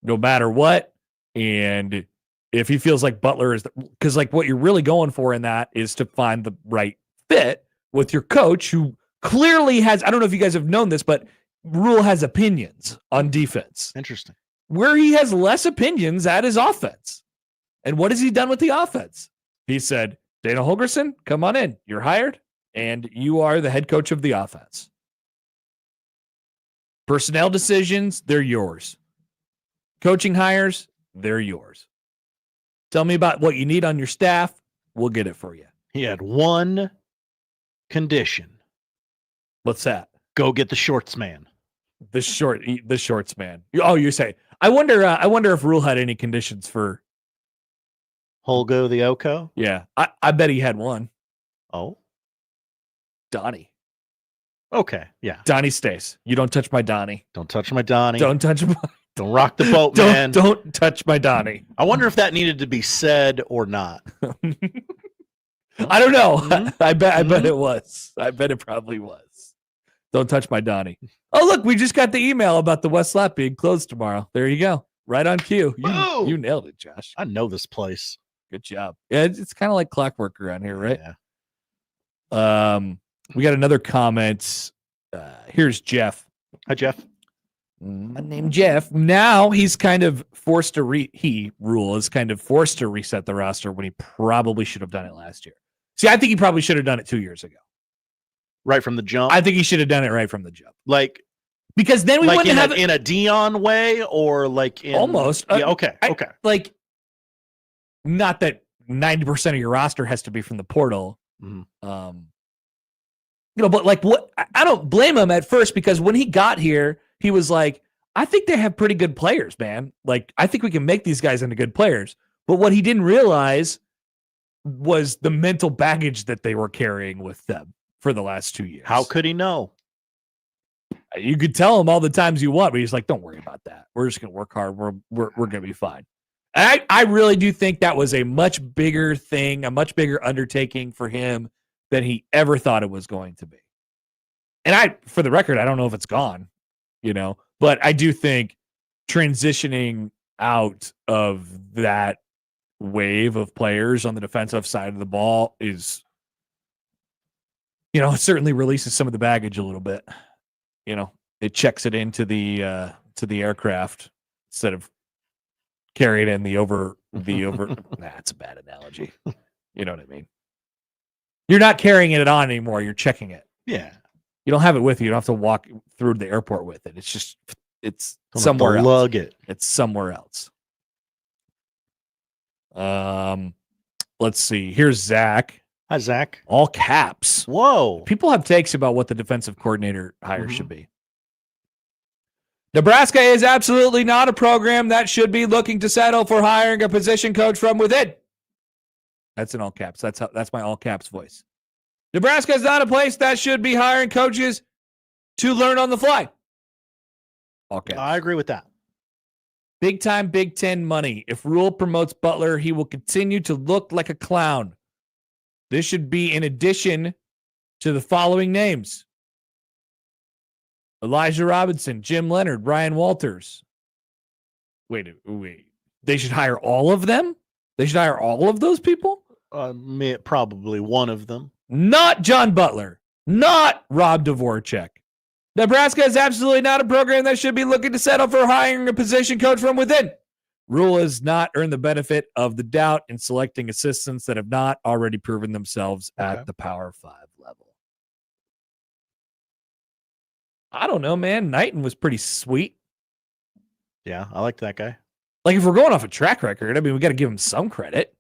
no matter what. And if he feels like Butler is, because what you're really going for in that is to find the right fit with your coach, who clearly has, I don't know if you guys have known this, but Rule has opinions on defense. Interesting. Where he has less opinions at his offense. And what has he done with the offense? He said, Dana Holgorsen, come on in. You're hired, and you are the head coach of the offense. Personnel decisions, they're yours. Coaching hires, they're yours. Tell me about what you need on your staff. We'll get it for you. He had one condition. What's that? Go get the shorts man. The shorts man. Oh, you're saying. I wonder if Rule had any conditions for Holgo the Oko? Yeah. I bet he had one. Oh. Donnie. Okay. Yeah. Donnie stays. You don't touch my Donnie. Don't touch my Donnie. Don't touch my Don't rock the boat, man. Don't touch my Donnie. I wonder if that needed to be said or not. I don't know. Mm-hmm. I bet it was. I bet it probably was. Don't touch my Donnie. Oh, look, we just got the email about the West Lot being closed tomorrow. There you go. Right on cue. You nailed it, Josh. I know this place. Good job. Yeah, it's kind of like clockwork around here, right? Yeah. We got another comment. Here's Jeff. Hi, Jeff. My name Jeff. Now he's kind of forced to Rule is kind of forced to reset the roster when he probably should have done it last year. See, I think he probably should have done it 2 years ago. Right from the jump? I think he should have done it right from the jump. Because then we like wouldn't have in a Dion way, or like in almost. Yeah, okay. Like, not that 90% of your roster has to be from the portal. Mm-hmm. But like, what? I don't blame him at first, because when he got here, he was like, I think they have pretty good players, man. Like, I think we can make these guys into good players. But what he didn't realize was the mental baggage that they were carrying with them for the last 2 years. How could he know? You could tell him all the times you want, but he's like, don't worry about that. We're just going to work hard. We're going to be fine. And I really do think that was a much bigger thing, a much bigger undertaking for him than he ever thought it was going to be. And for the record, I don't know if it's gone, but I do think transitioning out of that wave of players on the defensive side of the ball is, it certainly releases some of the baggage a little bit. It checks it into the aircraft instead of carrying it in the over. That's a bad analogy. You know what I mean? You're not carrying it on anymore. You're checking it. Yeah. You don't have it with you. You don't have to walk through the airport with it. It's Don't somewhere have to else. lug it. It's somewhere else. Let's see. Here's Zach. Hi, Zach. All caps. Whoa. People have takes about what the defensive coordinator hire should be. Nebraska is absolutely not a program that should be looking to settle for hiring a position coach from within. That's in all caps. That's my all caps voice. Nebraska is not a place that should be hiring coaches to learn on the fly. All caps. I agree with that. Big time Big Ten money. If Rule promotes Butler, he will continue to look like a clown. This should be in addition to the following names: Elijah Robinson, Jim Leonard, Ryan Walters. Wait. They should hire all of them? They should hire all of those people? Probably one of them. Not John Butler. Not Rob Dvorak. Nebraska is absolutely not a program that should be looking to settle for hiring a position coach from within. Rule has not earned the benefit of the doubt in selecting assistants that have not already proven themselves at the Power 5 level. I don't know, man. Knighton was pretty sweet. Yeah, I like that guy. Like, if we're going off a track record, I mean, we got to give him some credit.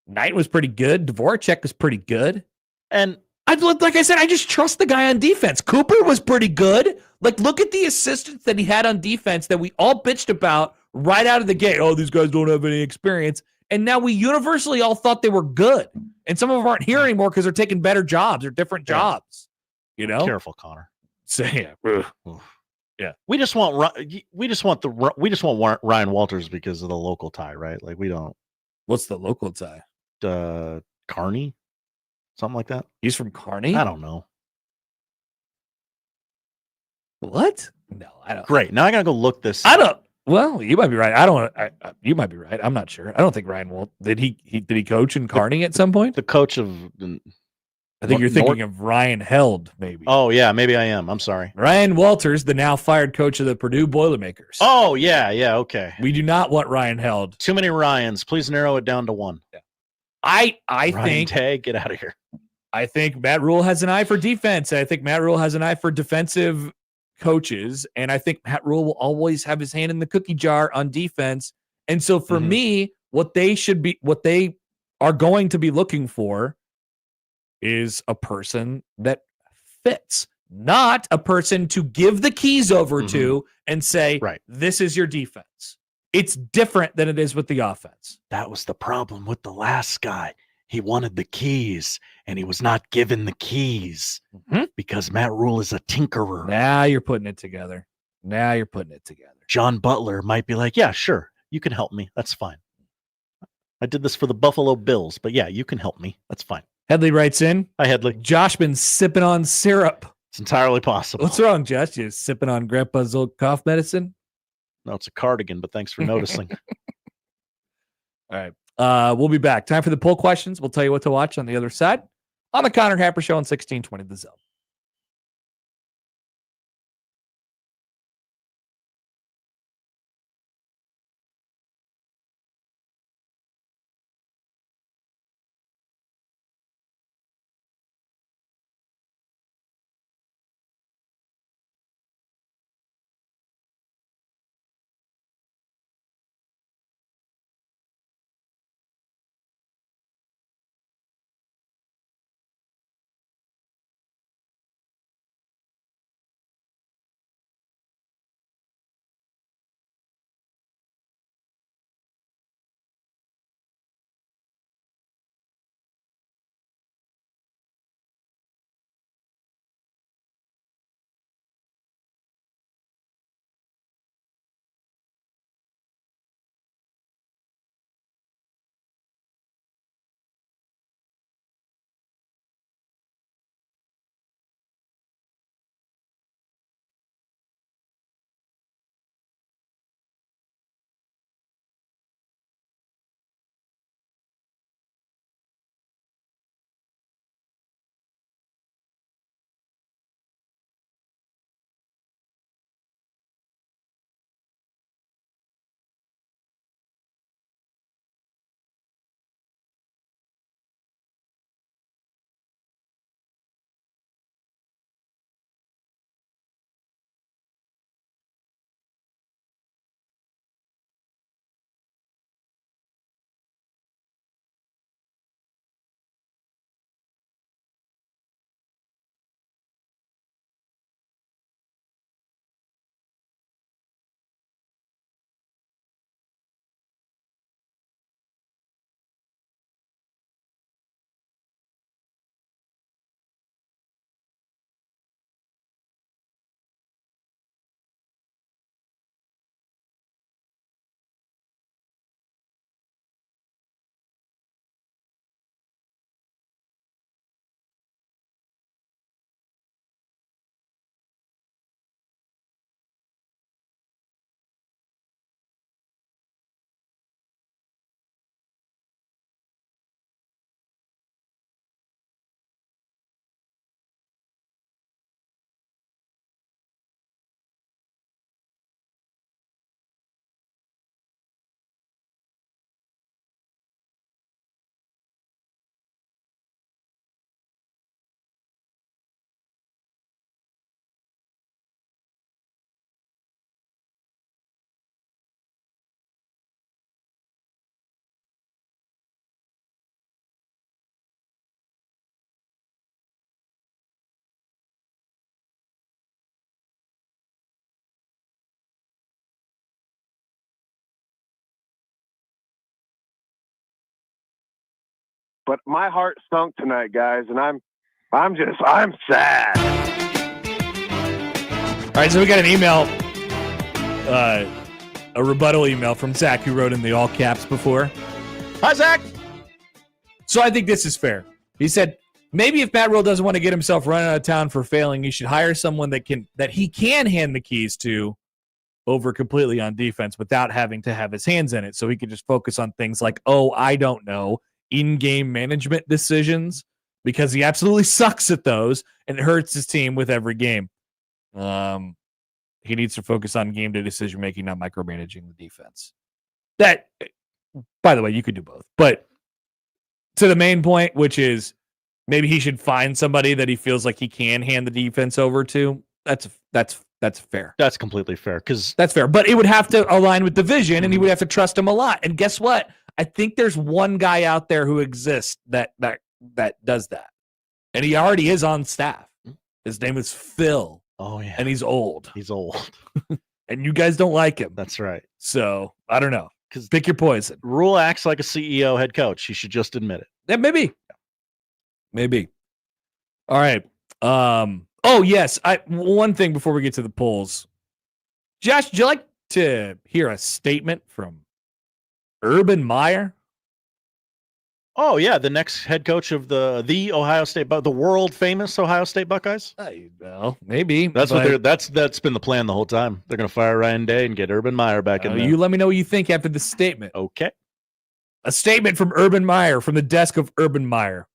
Knighton was pretty good. Dvorak was pretty good. And like I said, I just trust the guy on defense. Cooper was pretty good. Like, look at the assistants that he had on defense that we all bitched about right out of the gate. Oh, these guys don't have any experience. And now we universally all thought they were good. And some of them aren't here anymore because they're taking better jobs or different jobs. Careful, Connor. So yeah. Yeah. We just want Ryan Walters because of the local tie, right? Like, we don't. What's the local tie? Kearney, something like that. He's from Kearney? I don't know. What? No, I don't. Great. Now I gotta go look this. I don't. Well, you might be right. You might be right. I'm not sure. I don't think Ryan Walt did he coach in Kearney at some point? The coach of. I think you're thinking of Ryan Held, maybe. Oh yeah, maybe I am. I'm sorry. Ryan Walters, the now fired coach of the Purdue Boilermakers. Oh yeah, okay. We do not want Ryan Held. Too many Ryans. Please narrow it down to one. Yeah. I Ryan think Tag, get out of here. I think Matt Rule has an eye for defense. I think Matt Rule has an eye for defensive coaches, and I think Matt Rule will always have his hand in the cookie jar on defense. And so for me, what they are going to be looking for is a person that fits, not a person to give the keys over to and say, this is your defense. It's different than it is with the offense. That was the problem with the last guy. He wanted the keys, and he was not given the keys because Matt Rule is a tinkerer. Now you're putting it together. John Butler might be like, yeah, sure, you can help me. That's fine. I did this for the Buffalo Bills, but yeah, you can help me. That's fine. Headley writes in. Hi, Headley. Josh been sipping on syrup. It's entirely possible. What's wrong, Josh? You sipping on Grandpa's old cough medicine? No, it's a cardigan, but thanks for noticing. All right. We'll be back. Time for the poll questions. We'll tell you what to watch on the other side on the Connor Happer Show on 1620 The Zone. but my heart sunk tonight, guys, and I'm sad. All right, so we got an email, a rebuttal email from Zach, who wrote in the all caps before. Hi, Zach. So I think this is fair. He said, maybe if Matt Rule doesn't want to get himself run out of town for failing, he should hire someone that he can hand the keys to over completely on defense without having to have his hands in it, so he could just focus on things like, I don't know, in-game management decisions, because he absolutely sucks at those and it hurts his team with every game. He needs to focus on game-day decision-making, not micromanaging the defense. That, by the way, you could do both. But to the main point, which is maybe he should find somebody that he feels like he can hand the defense over to. That's fair. That's completely fair, because that's fair. But it would have to align with the vision, and he would have to trust him a lot. And guess what? I think there's one guy out there who exists that does that, and he already is on staff. His name is Phil. Oh yeah, and he's old. He's old, and you guys don't like him. That's right. So I don't know. Because pick your poison. Rule acts like a CEO head coach. He should just admit it. Yeah, maybe. All right. Oh yes. One thing before we get to the polls, Josh, would you like to hear a statement from Urban Meyer? Oh yeah, the next head coach of the Ohio State, the world famous Ohio State Buckeyes. Well, maybe that's that's been the plan the whole time. They're going to fire Ryan Day and get Urban Meyer back in there. You let me know what you think after the statement. Okay. A statement from Urban Meyer, from the desk of Urban Meyer.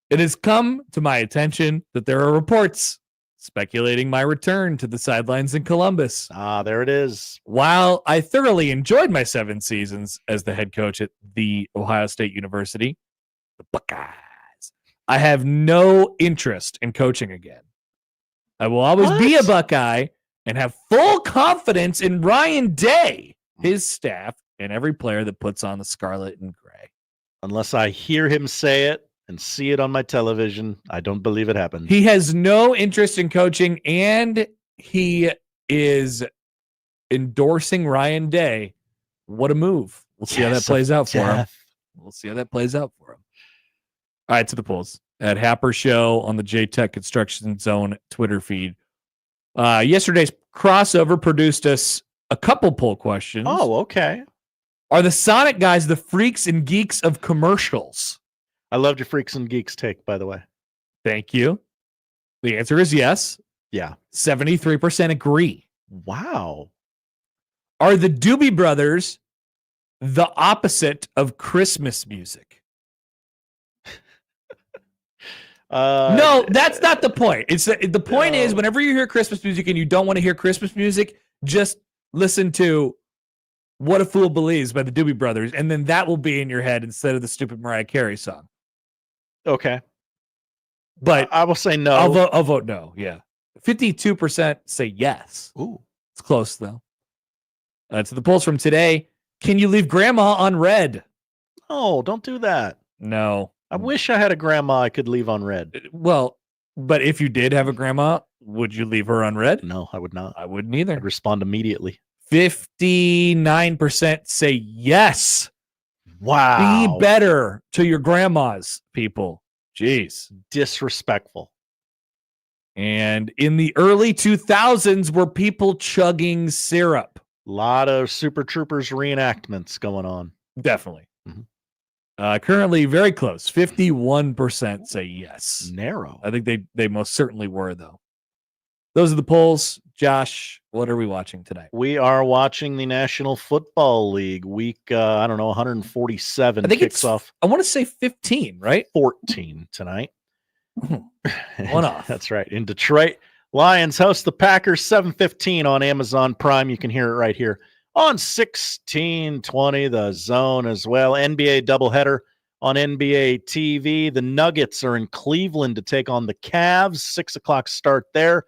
It has come to my attention that there are reports speculating my return to the sidelines in Columbus. There it is. While I thoroughly enjoyed my 7 seasons as the head coach at the Ohio State University, the Buckeyes, I have no interest in coaching again. I will always be a Buckeye and have full confidence in Ryan Day, his staff, and every player that puts on the scarlet and gray. Unless I hear him say it and see it on my television, I don't believe it happened. He has no interest in coaching, and he is endorsing Ryan Day. What a move. We'll see how that plays out for him. We'll see how that plays out for him. All right, to the polls. At Happer Show on the J-Tech Construction Zone Twitter feed. Yesterday's crossover produced us a couple poll questions. Oh, okay. Are the Sonic guys the freaks and geeks of commercials? I loved your freaks and geeks take, by the way. Thank you. The answer is yes. Yeah. 73% agree. Wow. Are the Doobie Brothers the opposite of Christmas music? No, that's not the point. It's the point is, whenever you hear Christmas music and you don't want to hear Christmas music, just listen to What a Fool Believes by the Doobie Brothers, and then that will be in your head instead of the stupid Mariah Carey song. Okay. But I will say no. I'll vote no, yeah. 52% say yes. Ooh. It's close, though. To the polls from today, can you leave grandma on red? Oh, don't do that. No. I wish I had a grandma I could leave on red. Well, but if you did have a grandma, would you leave her on red? No, I would not. I wouldn't either. I'd respond immediately. 59% say yes. Wow. Be better to your grandmas, people. Jeez. Disrespectful. And in the early 2000s, were people chugging syrup? A lot of Super Troopers reenactments going on. Definitely. Mm-hmm. Currently very close. 51% say yes. Narrow. I think they most certainly were, though. Those are the polls. Josh, what are we watching tonight? We are watching the National Football League week, 147. I think kicks off. I want to say 15, right? 14 tonight. One off. That's right. In Detroit, Lions host the Packers 7:15 on Amazon Prime. You can hear it right here on 1620, the Zone as well. NBA doubleheader on NBA TV. The Nuggets are in Cleveland to take on the Cavs. 6 o'clock start there.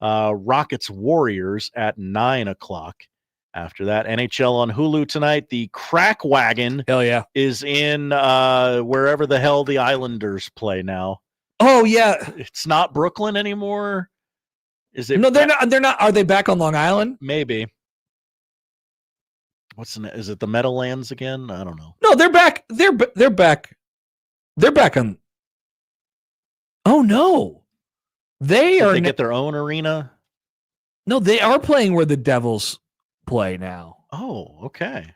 Rockets Warriors at 9 o'clock. After that, NHL on Hulu tonight. The Crack Wagon is in wherever the hell the Islanders play now. Oh yeah, it's not Brooklyn anymore. Is it? No, they're not. They're not. Are they back on Long Island? Maybe. Is it the Meadowlands again? I don't know. No, they're back. They're back. They're back on. Oh no, they Did they get their own arena? No, they are playing where the Devils play now. Oh, okay.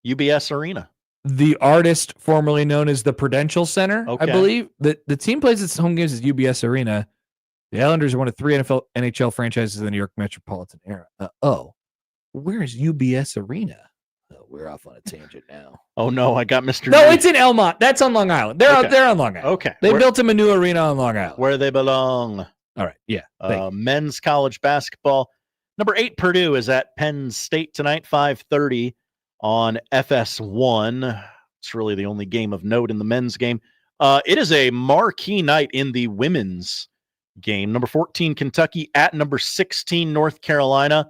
UBS Arena. The Artist, formerly known as the Prudential Center, Okay. I believe. The team plays its home games at UBS Arena. The Islanders are one of 3 NHL franchises in the New York metropolitan area. Where's UBS Arena? Oh, we're off on a tangent now. Oh no, I got Mr. No, New. it's in Elmont. That's on Long Island. They're on Long Island. Okay. They built him a new arena on Long Island. Where they belong. All right. Yeah. Men's college basketball. Number 8 Purdue is at Penn State tonight, 5:30 on FS1. It's really the only game of note in the men's game. It is a marquee night in the women's game. Number 14 Kentucky at number 16 North Carolina.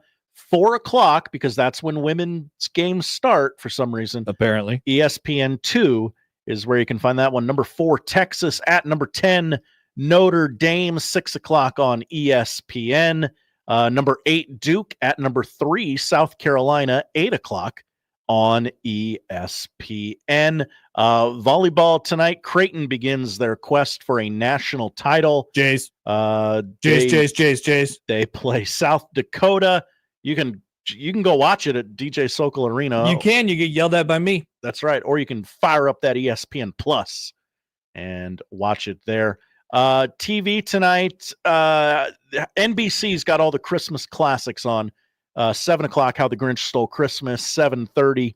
4:00 because that's when women's games start for some reason. Apparently. ESPN2 is where you can find that one. Number 4 Texas at number 10 Notre Dame, 6:00 on ESPN. Number 8 Duke at number 3 South Carolina, 8:00 on ESPN. Volleyball tonight. Creighton begins their quest for a national title. Jays. Jays. They play South Dakota. You can go watch it at DJ Sokol Arena. You can. You get yelled at by me. That's right. Or you can fire up that ESPN Plus and watch it there. TV tonight. NBC's got all the Christmas classics on. 7:00, How the Grinch Stole Christmas. 7:30,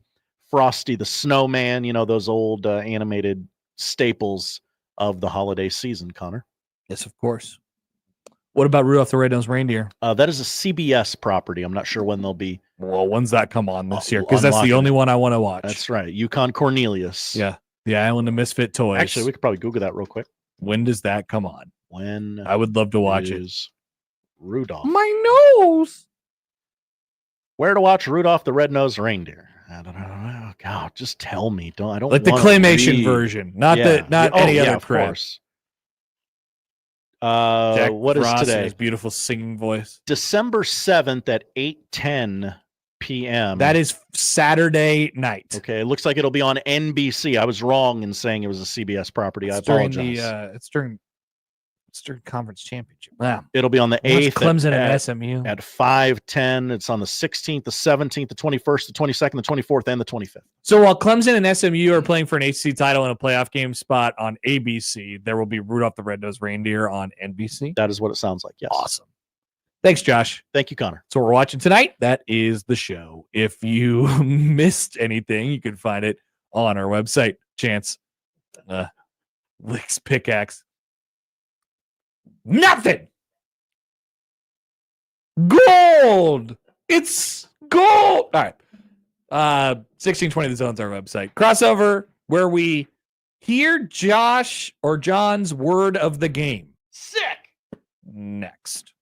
Frosty the Snowman. You know, those old animated staples of the holiday season, Connor. Yes, of course. What about Rudolph the Red-Nosed Reindeer? That is a CBS property. I'm not sure when they'll be. Well, when's that come on this year? Because that's the only one I want to watch. That's right. Yukon Cornelius. Yeah. The Island of Misfit Toys. Actually, we could probably Google that real quick. When does that come on? When I would love to watch it. Rudolph. My nose. Where to watch Rudolph the Red-Nosed Reindeer? I don't know. God, just tell me. I don't like the wanna claymation read. version, not Yeah. any other of crap. course. Jack What is Frost and today? his beautiful singing voice. December 7th at 8:10 p.m. That is Saturday night. Okay, it looks like it'll be on NBC. I was wrong in saying it was a CBS property. I It's during apologize. it's during conference championship. Wow. It'll be on the Watch 8th Clemson at, and SMU. at 5:10. It's on the 16th, the 17th, the 21st, the 22nd, the 24th, and the 25th. So while Clemson and SMU are playing for an HC title and a playoff game spot on ABC, there will be Rudolph the Red-Nosed Reindeer on NBC. That is what it sounds like. Yes. Awesome. Thanks, Josh. Thank you, Connor. So we're watching tonight. That is the show. If you missed anything, you can find it on our website. Chance. Licks pickaxe. Nothing. Gold. It's gold. All right. 1620 The Zone's our website. Crossover, where we hear Josh or John's word of the game. Sick. Next.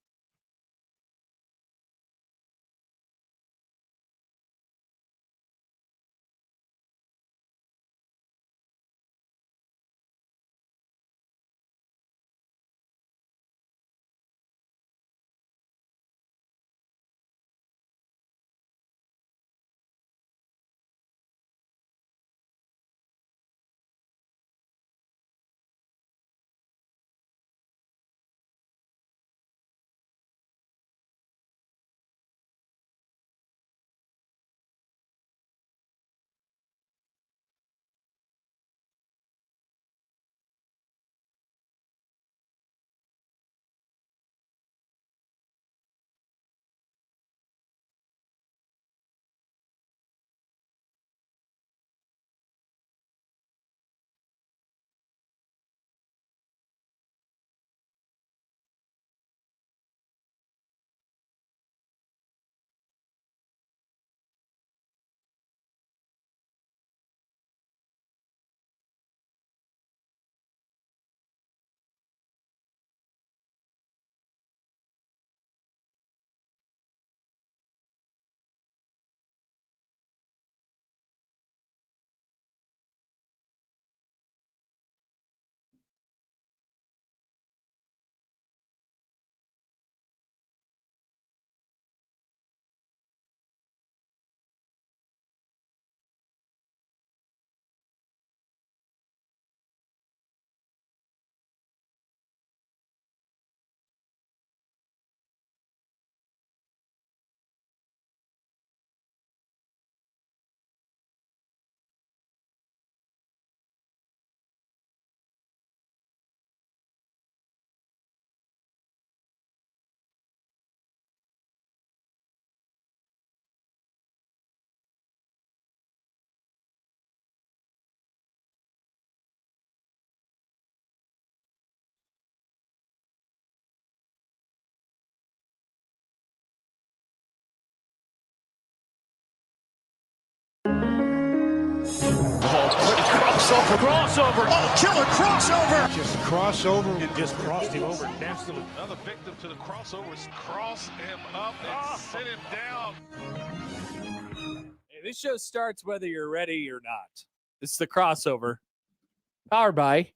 Crossover. Oh, killer crossover. Just crossover. It just crossed him over. Absolutely. Another victim to the crossovers. Cross him up and sit him down. Hey, this show starts whether you're ready or not. This is the crossover. Powered by